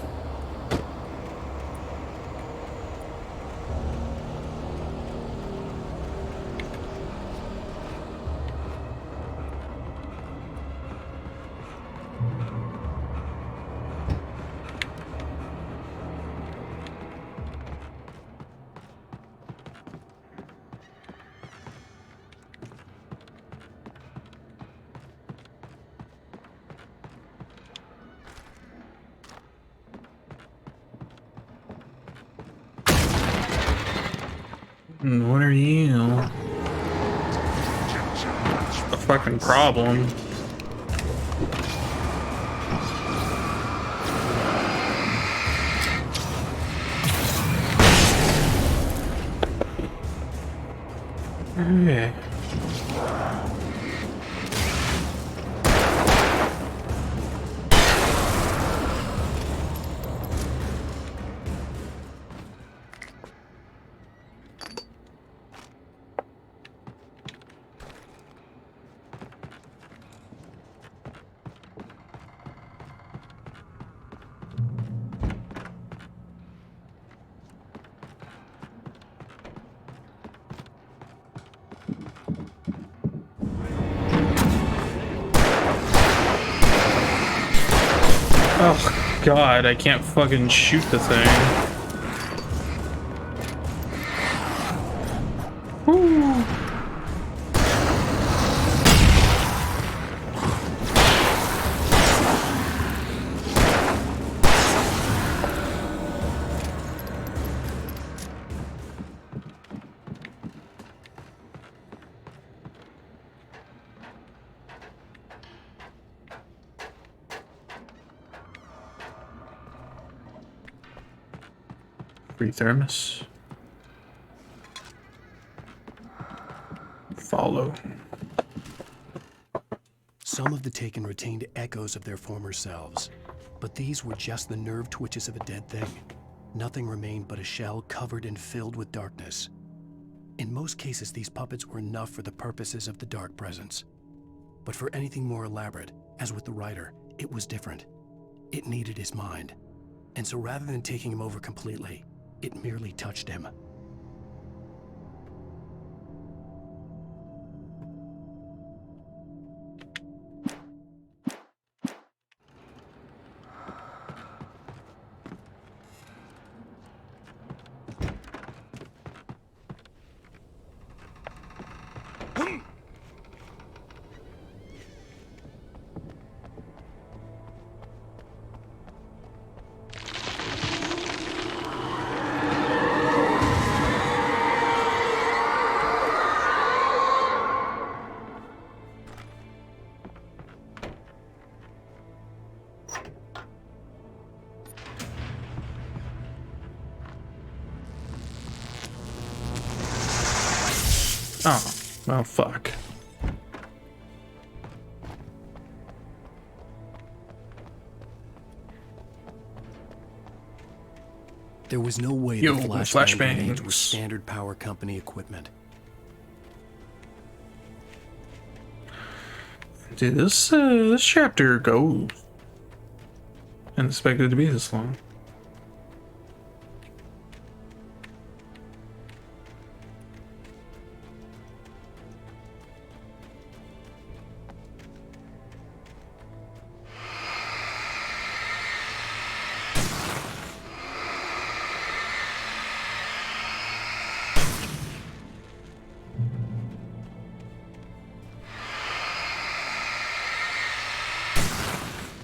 What are you? The fucking problem. Okay. Oh god, I can't fucking shoot the thing. Woo. Free thermos. Follow. Some of the Taken retained echoes of their former selves, but these were just the nerve twitches of a dead thing. Nothing remained but a shell covered and filled with darkness. In most cases, these puppets were enough for the purposes of the Dark Presence. But for anything more elaborate, as with the writer, it was different. It needed his mind. And so rather than taking him over completely, it merely touched him. Oh, well, fuck. There was no way Yo, the flashbang grenades were standard power company equipment. Dude, this chapter goes. Didn't expect it to be this long.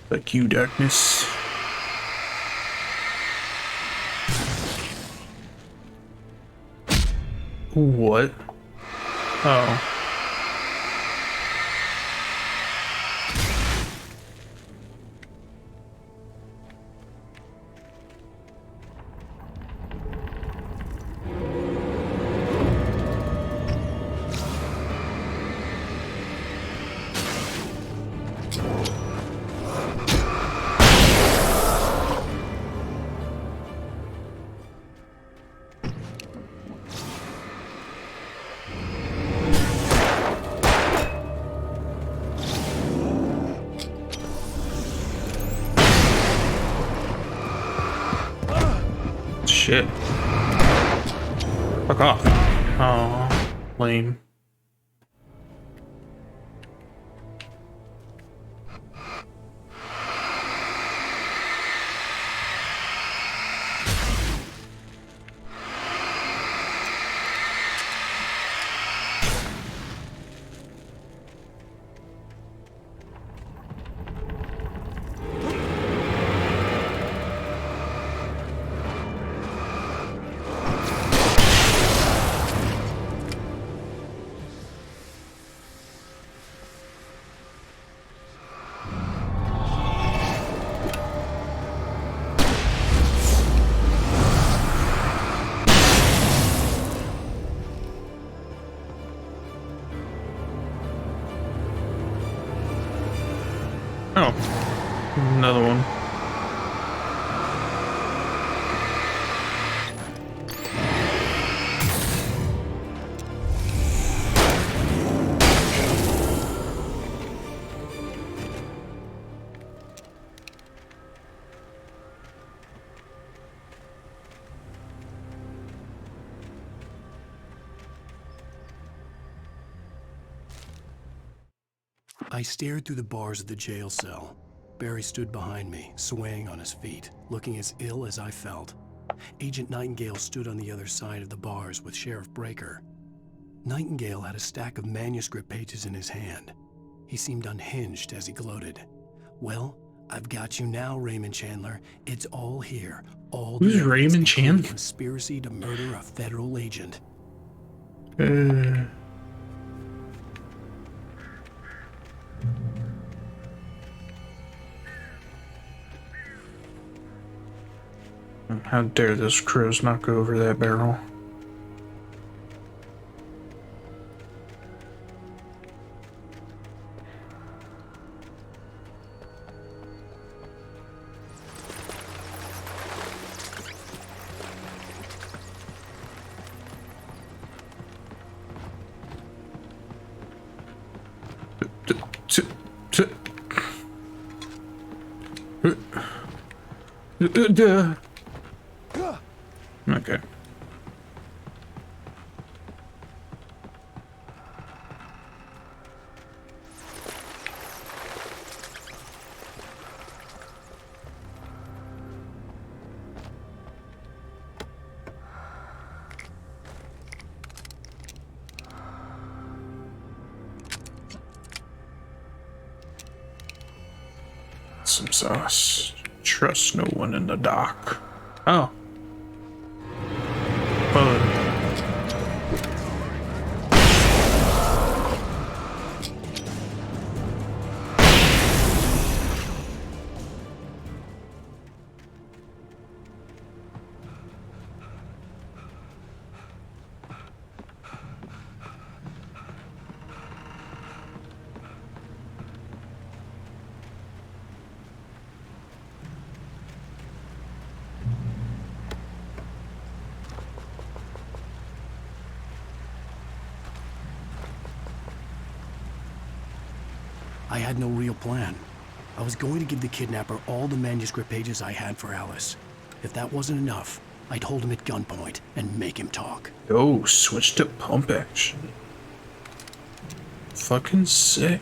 Fuck you, darkness. What? Oh. Shit. Fuck off. Oh, lame. Oh, another one. I stared through the bars of the jail cell. Barry stood behind me, swaying on his feet, looking as ill as I felt. Agent Nightingale stood on the other side of the bars with Sheriff Breaker. Nightingale had a stack of manuscript pages in his hand. He seemed unhinged as he gloated. "Well, I've got you now, Raymond Chandler. It's all here. All Who's the Raymond Chandler? Conspiracy to murder a federal agent." How dare those crows not go over that barrel? Okay. Some sauce. Trust no one in the dock. Oh. I had no real plan. I was going to give the kidnapper all the manuscript pages I had for Alice. If that wasn't enough, I'd hold him at gunpoint and make him talk. Oh, switch to pump action. Fucking sick.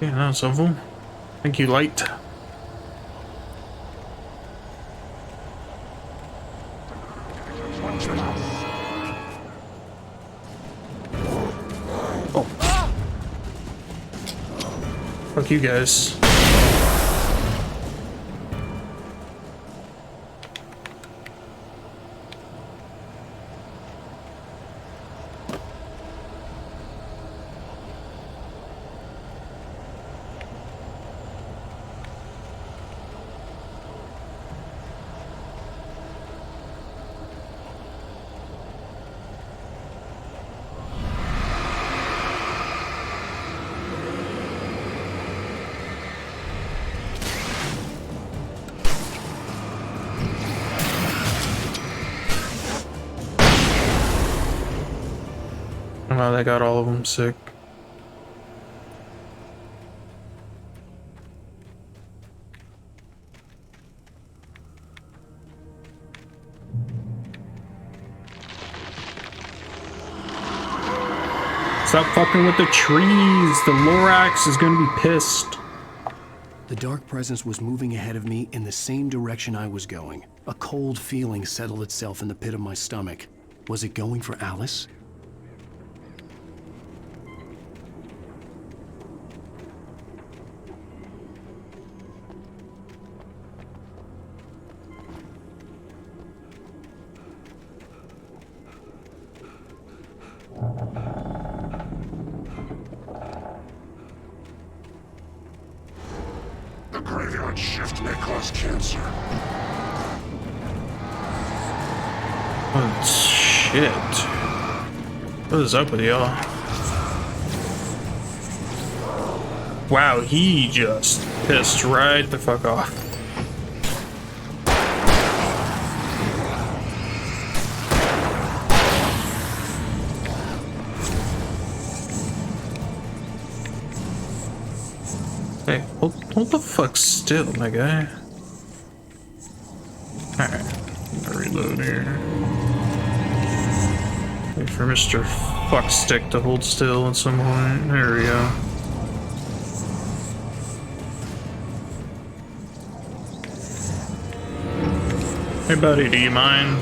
Yeah, that's of them. Thank you, light. Oh. Fuck you guys. Wow, that got all of them sick. Stop fucking with the trees. The Lorax is gonna be pissed. The dark presence was moving ahead of me in the same direction I was going. A cold feeling settled itself in the pit of my stomach. Was it going for Alice? The graveyard shift may cause cancer. Oh, shit. What is up with y'all? Wow, he just pissed right the fuck off. Hey, hold the fuck still, my guy. Alright, reload here. Wait for Mr. Fuckstick to hold still at some point. There we go. Hey buddy, do you mind?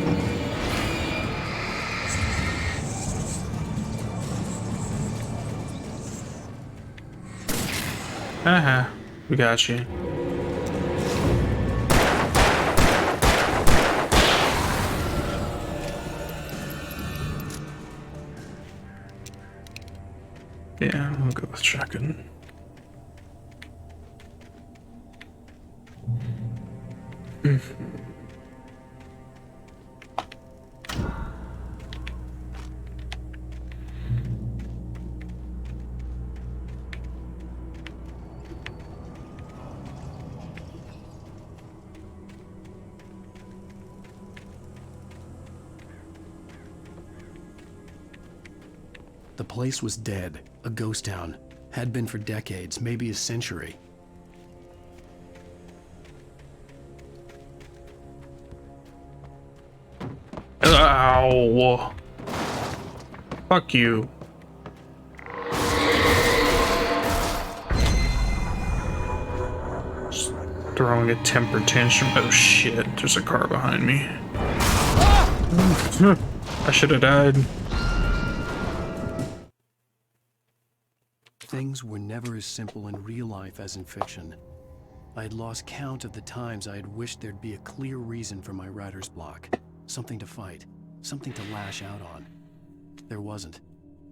We got you. Yeah, I'll go with shotgun. The place was dead, a ghost town. Had been for decades, maybe a century. Ow! Fuck you. Just throwing a temper tantrum. Oh shit, there's a car behind me. I should have died. Things were never as simple in real life as in fiction. I had lost count of the times I had wished there'd be a clear reason for my writer's block. Something to fight, something to lash out on. There wasn't.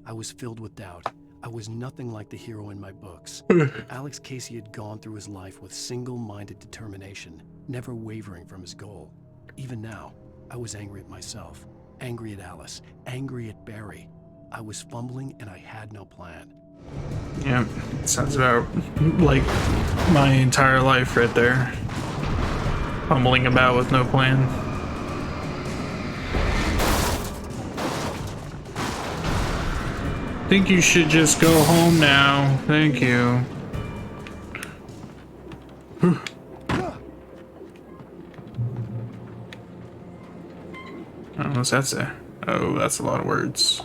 I was filled with doubt. I was nothing like the hero in my books. Alex Casey had gone through his life with single-minded determination, never wavering from his goal. Even now, I was angry at myself, angry at Alice, angry at Barry. I was fumbling and I had no plan. Yeah, sounds about like my entire life right there. Fumbling about with no plan. Think you should just go home now. Thank you. What's that say? Oh, that's a lot of words.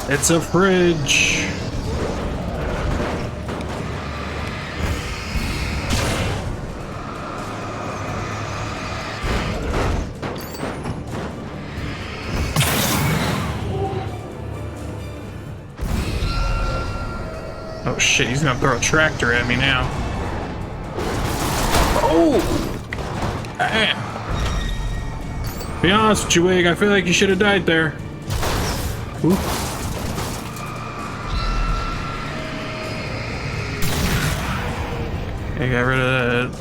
It's a fridge. Oh shit, he's gonna throw a tractor at me now. Oh! Damn. Be honest with you, Wig, I feel like you should have died there. Ooh. I got rid of that.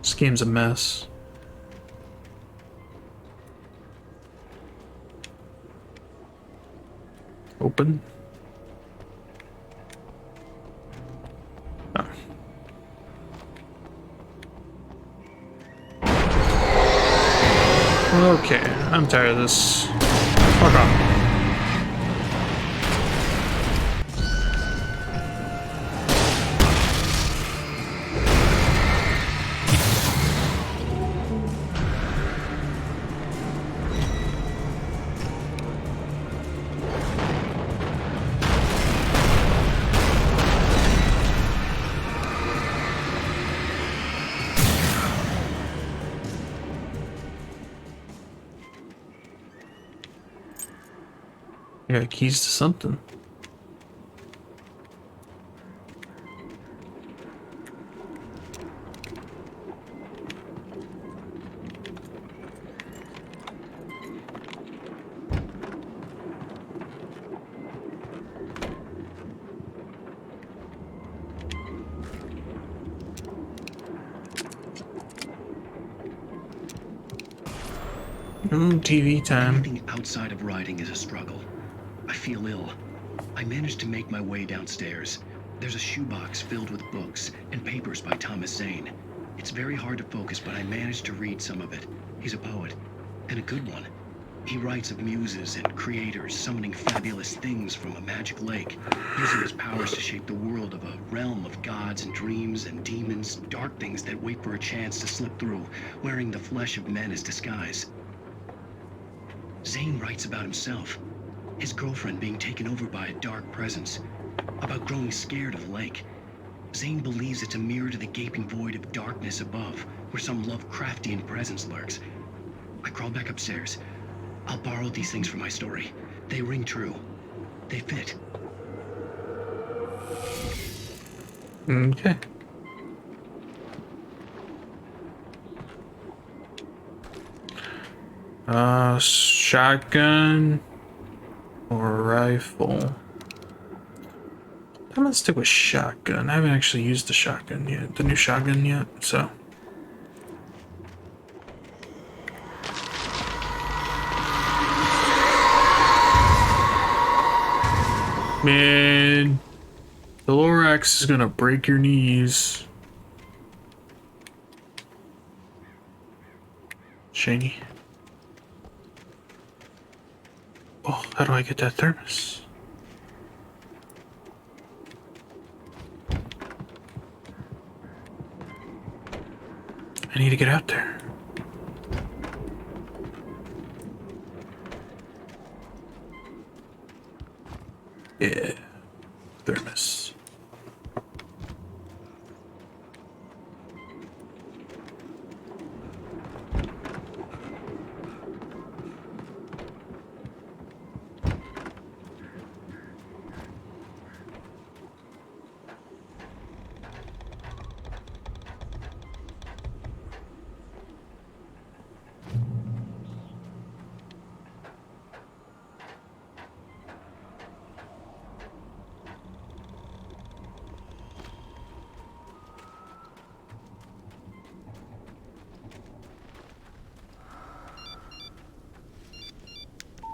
This game's a mess. Open. Oh. Okay, I'm tired of this. Fuck off. I got keys to something. TV time. Anything outside of writing is a struggle. I feel ill. I managed to make my way downstairs. There's a shoebox filled with books and papers by Thomas Zane. It's very hard to focus, but I managed to read some of it. He's a poet, and a good one. He writes of muses and creators summoning fabulous things from a magic lake, using his powers to shape the world of a realm of gods and dreams and demons, dark things that wait for a chance to slip through, wearing the flesh of men as disguise. Zane writes about himself, his girlfriend being taken over by a dark presence, about growing scared of the lake. Zane believes it's a mirror to the gaping void of darkness above, where some Lovecraftian presence lurks. I crawl back upstairs. I'll borrow these things for my story. They ring true. They fit. Okay. Shotgun or rifle? I'm gonna stick with shotgun. I haven't actually used the shotgun yet, the new shotgun yet, so. Man, the Lorax is gonna break your knees. Shiny. Oh, how do I get that thermos? I need to get out there. Yeah, thermos.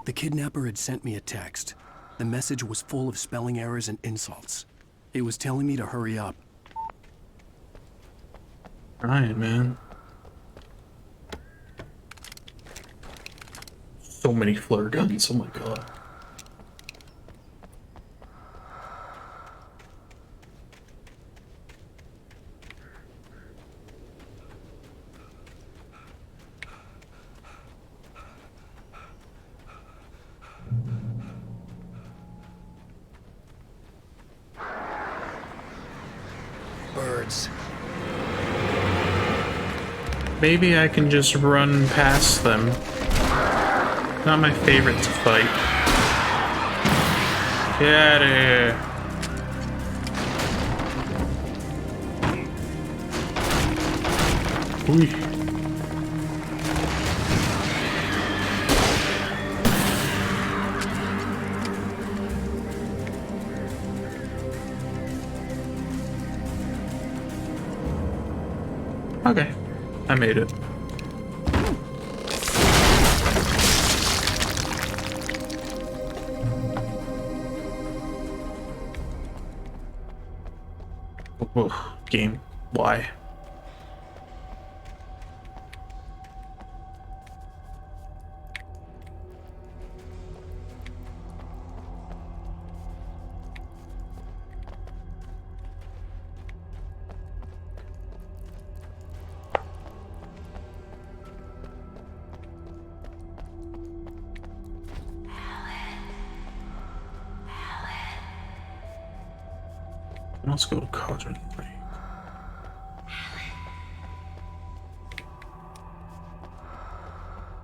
The kidnapper had sent me a text. The message was full of spelling errors and insults. It was telling me to hurry up. Alright, man. So many flare guns, oh my god. Birds. Maybe I can just run past them. Not my favorite to fight. Get out of here. Ooh. Okay. I made it. Oh, game. Why? Let's go to Cauldron Lake.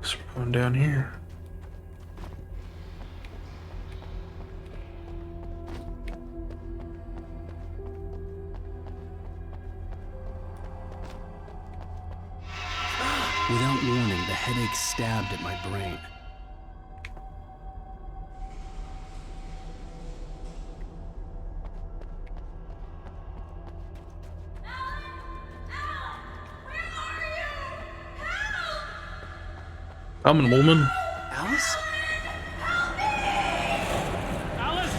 So we're going down here. Without warning, the headache stabbed at my brain. Coming, woman. Alice? Alice!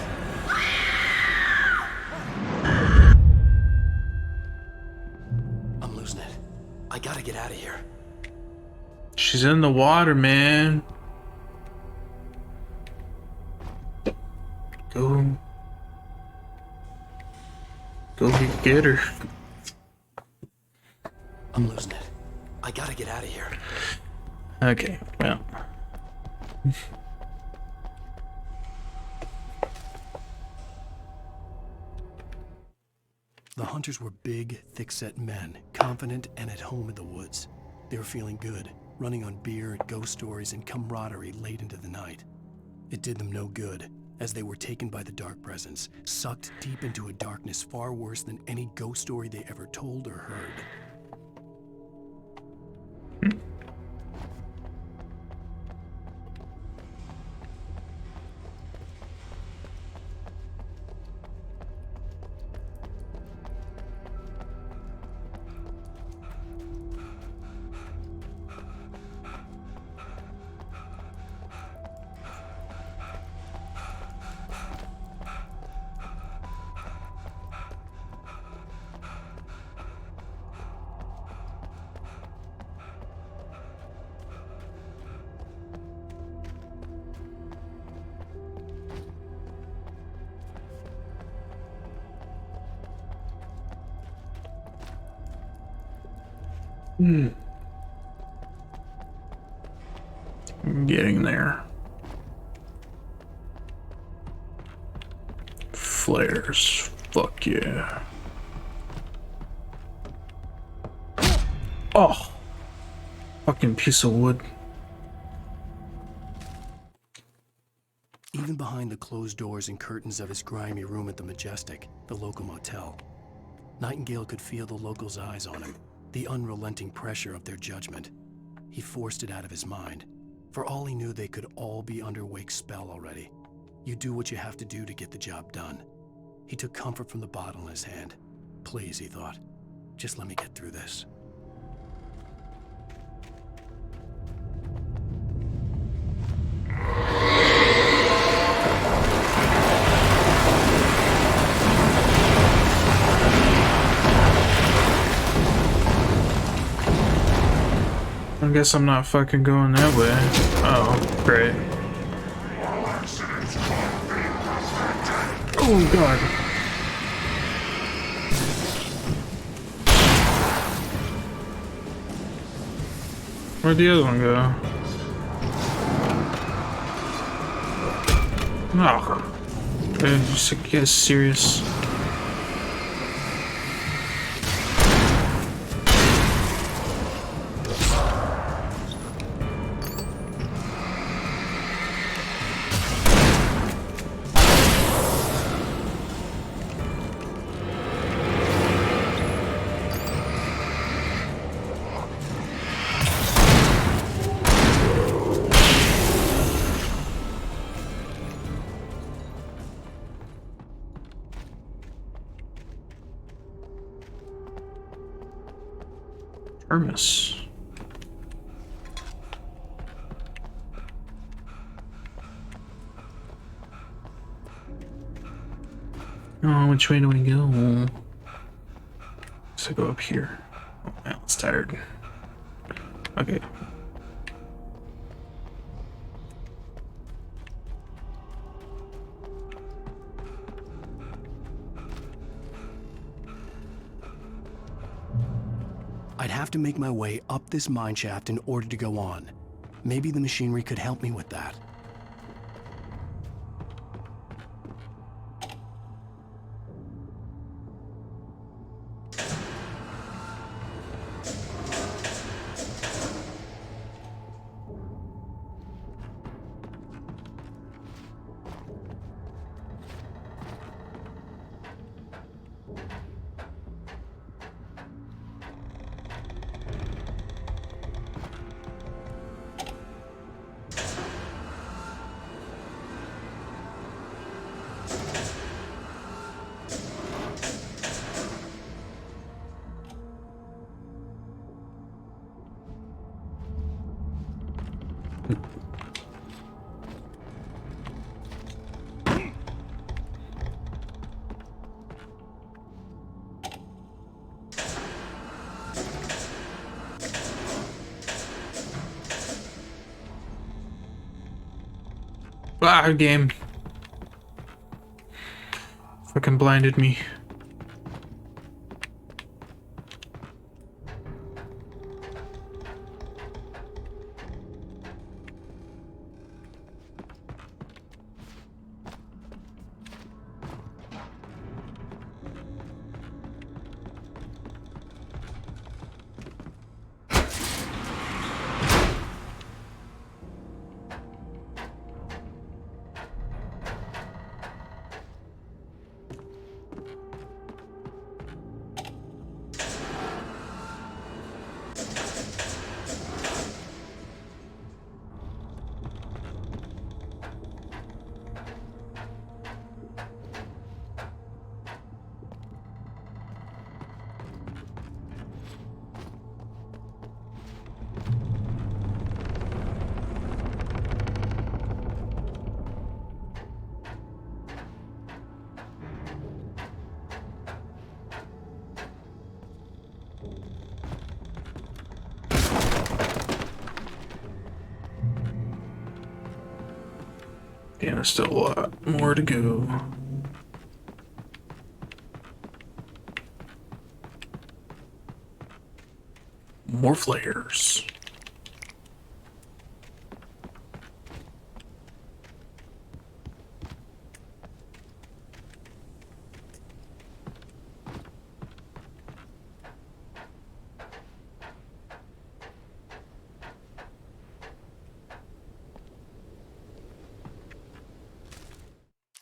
I'm losing it. I gotta get out of here. She's in the water, man. Go get her. I'm losing it. I gotta get out of here. Okay, well. The hunters were big, thick-set men, confident and at home in the woods. They were feeling good, running on beer, ghost stories, and camaraderie late into the night. It did them no good, as they were taken by the dark presence, sucked deep into a darkness far worse than any ghost story they ever told or heard. I'm getting there. Flares. Fuck yeah. Oh. Fucking piece of wood. Even behind the closed doors and curtains of his grimy room at the Majestic, the local motel, Nightingale could feel the locals' eyes on him, the unrelenting pressure of their judgment. He forced it out of his mind. For all he knew, they could all be under Wake's spell already. You do what you have to do to get the job done. He took comfort from the bottle in his hand. Please, he thought, just let me get through this. I guess I'm not fucking going that way. Oh, great. Oh god. Where'd the other one go? Oh. Just get serious. Hermes. Oh, which way do we go? So go up here. Oh, man, it's tired. Okay. I'd have to make my way up this mine shaft in order to go on. Maybe the machinery could help me with that. Ah, game. Fucking blinded me. Damn, there's still a lot more to go. More flares.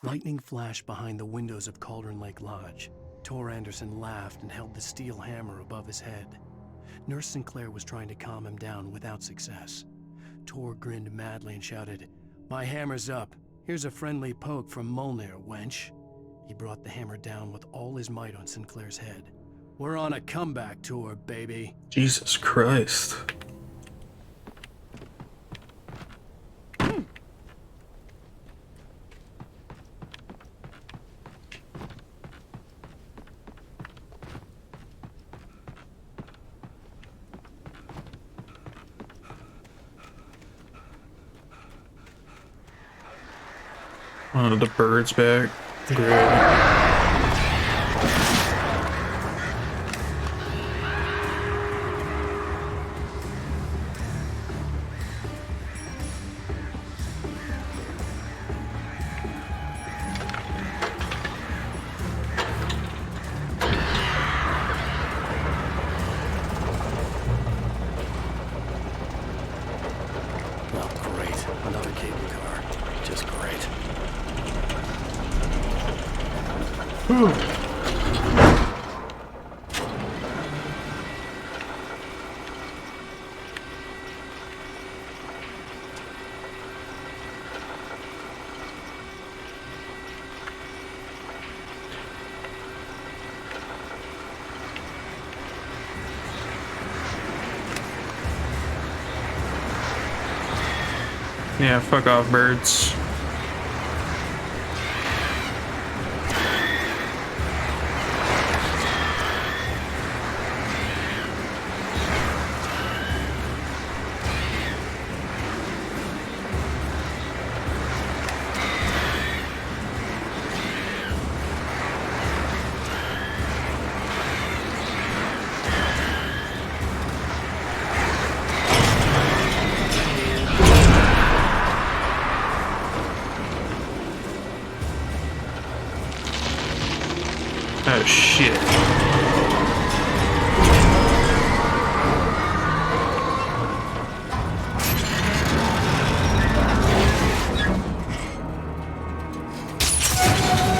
Lightning flashed behind the windows of Cauldron Lake Lodge. Tor Anderson laughed and held the steel hammer above his head. Nurse Sinclair was trying to calm him down without success. Tor grinned madly and shouted, "My hammer's up. Here's a friendly poke from Molnir, wench." He brought the hammer down with all his might on Sinclair's head. "We're on a comeback tour, baby." Jesus Christ. Oh, the bird's back. Great. Well, great. Another cable car. Just great. Yeah, fuck off, birds. Oh shit.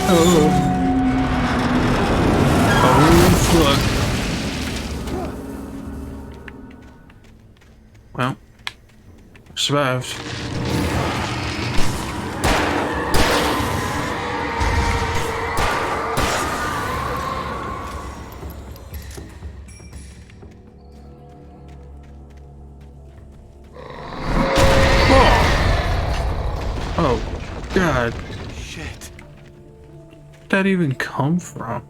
Oh. Oh fuck. Well, survived. Oh, God. Shit. Where'd that even come from?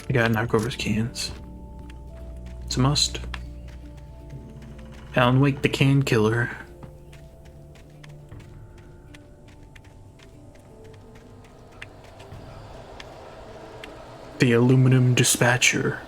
You gotta knock over his cans. It's a must. Alan Wake the can killer. The aluminum dispatcher.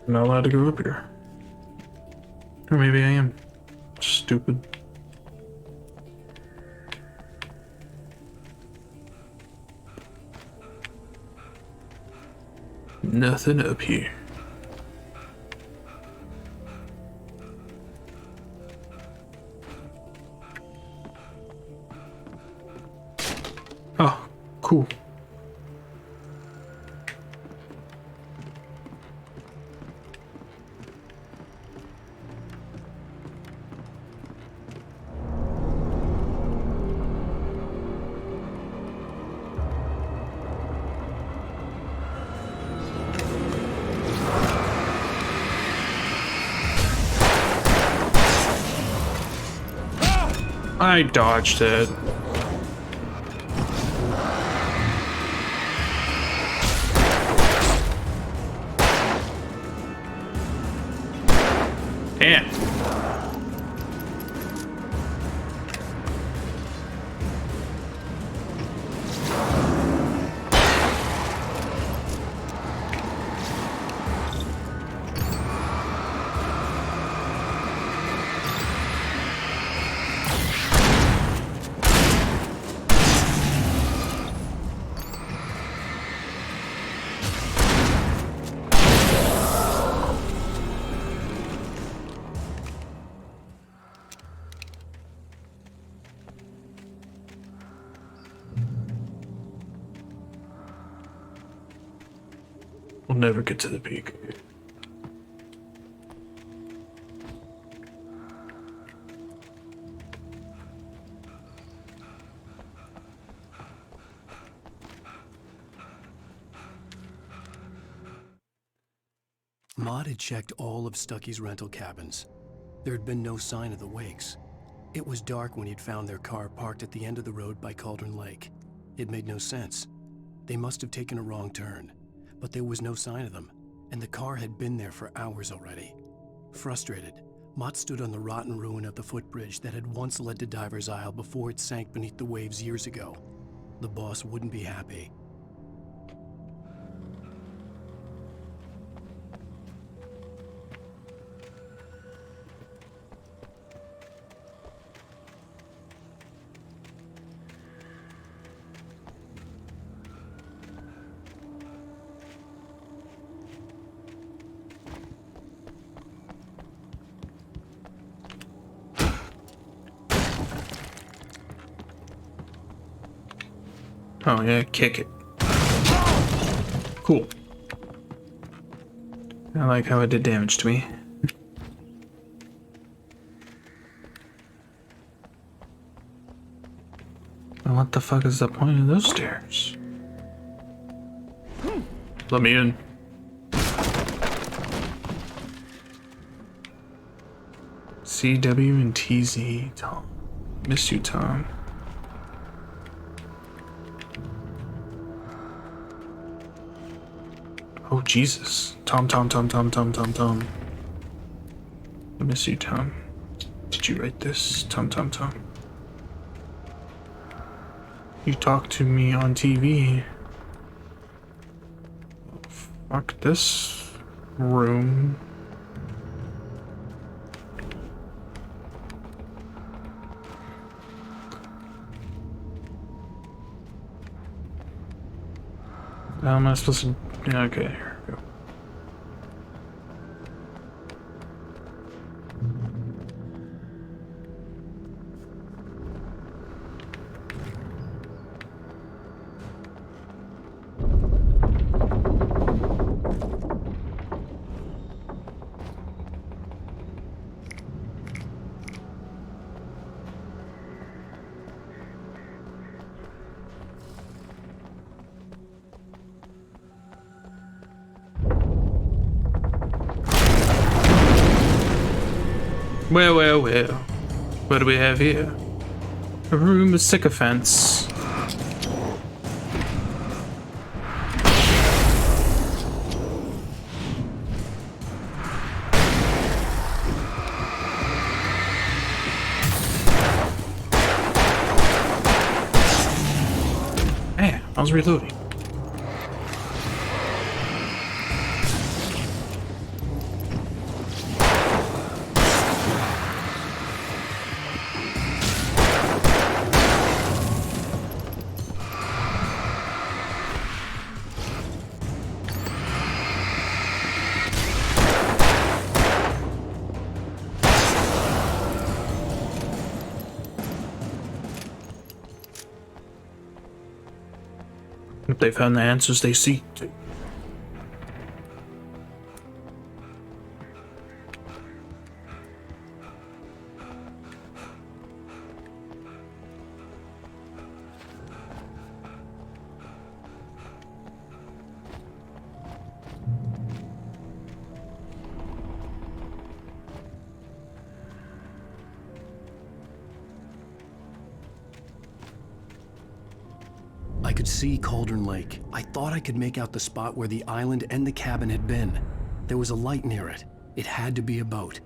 I'm not allowed to go up here. Or maybe I am. Stupid. Nothing up here. Oh, cool. I dodged it. Damn. We'll never get to the peak. Maud had checked all of Stucky's rental cabins. There had been no sign of the Wakes. It was dark when he'd found their car parked at the end of the road by Cauldron Lake. It made no sense. They must have taken a wrong turn, but there was no sign of them, and the car had been there for hours already. Frustrated, Mott stood on the rotten ruin of the footbridge that had once led to Diver's Isle before it sank beneath the waves years ago. The boss wouldn't be happy. Oh yeah, kick it. Cool. I like how it did damage to me. And what the fuck is the point of those stairs? Let me in. CW and TZ. Tom. Miss you, Tom. Oh, Jesus. Tom. I miss you, Tom. Did you write this? Tom. You talked to me on TV. Fuck this room. How am I supposed to... Yeah, okay, here we go. Well. What do we have here? A room of sycophants. Hey, I was reloading. They found the answers they seek. I could see Cauldron Lake. I thought I could make out the spot where the island and the cabin had been. There was a light near it. It had to be a boat.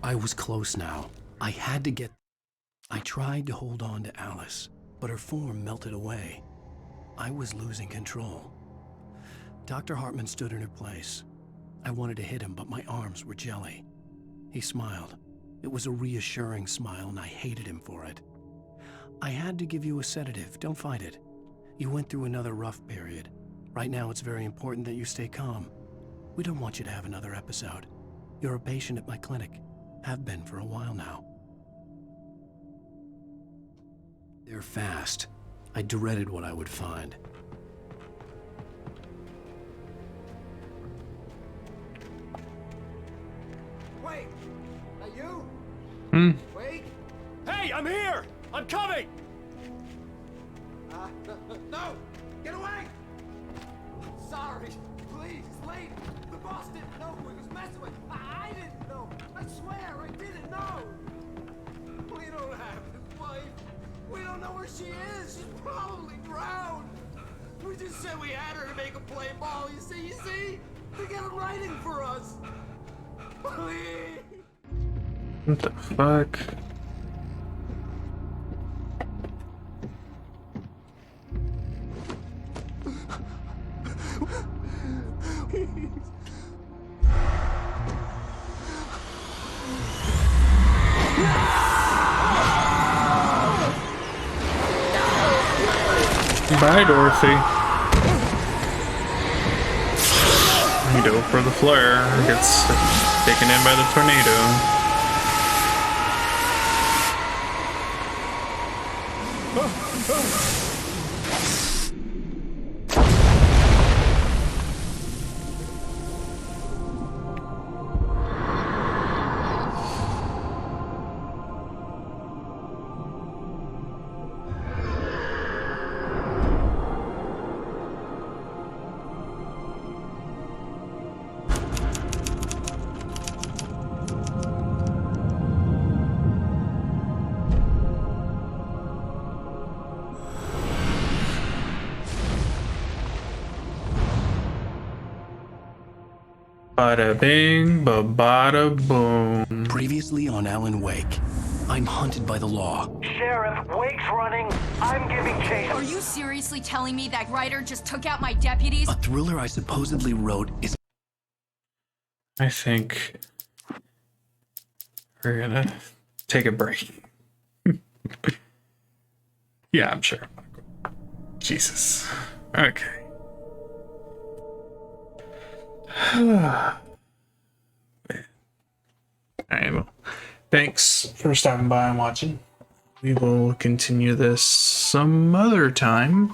I was close now. I had to get... I tried to hold on to Alice, but her form melted away. I was losing control. Dr. Hartman stood in her place. I wanted to hit him, but my arms were jelly. He smiled. It was a reassuring smile, and I hated him for it. I had to give you a sedative. Don't fight it. You went through another rough period. Right now, it's very important that you stay calm. We don't want you to have another episode. You're a patient at my clinic. Have been for a while now. They're fast. I dreaded what I would find. Wait! Are you? Hmm? Wait! Hey, I'm here! I'm coming! No! Get away! I'm sorry. Please, Lane. The boss didn't know who he was messing with. I didn't know. I swear, I didn't know. We don't have his wife. We don't know where she is. She's probably drowned. We just said we had her to make a play ball. You see? To get him writing for us. Please. What the fuck? Bye, Dorothy. You go for the flare. Gets taken in by the tornado. Bada bing, bada boom. Previously on Alan Wake, I'm hunted by the law. Sheriff, Wake's running. I'm giving chase. Are you seriously telling me that Ryder just took out my deputies? A thriller I supposedly wrote is... I think we're gonna take a break. Yeah, I'm sure. Jesus. Okay. Alright, well, thanks for stopping by and watching. We will continue this some other time.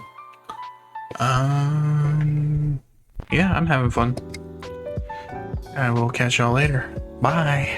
Yeah, I'm having fun. I will catch y'all later. Bye.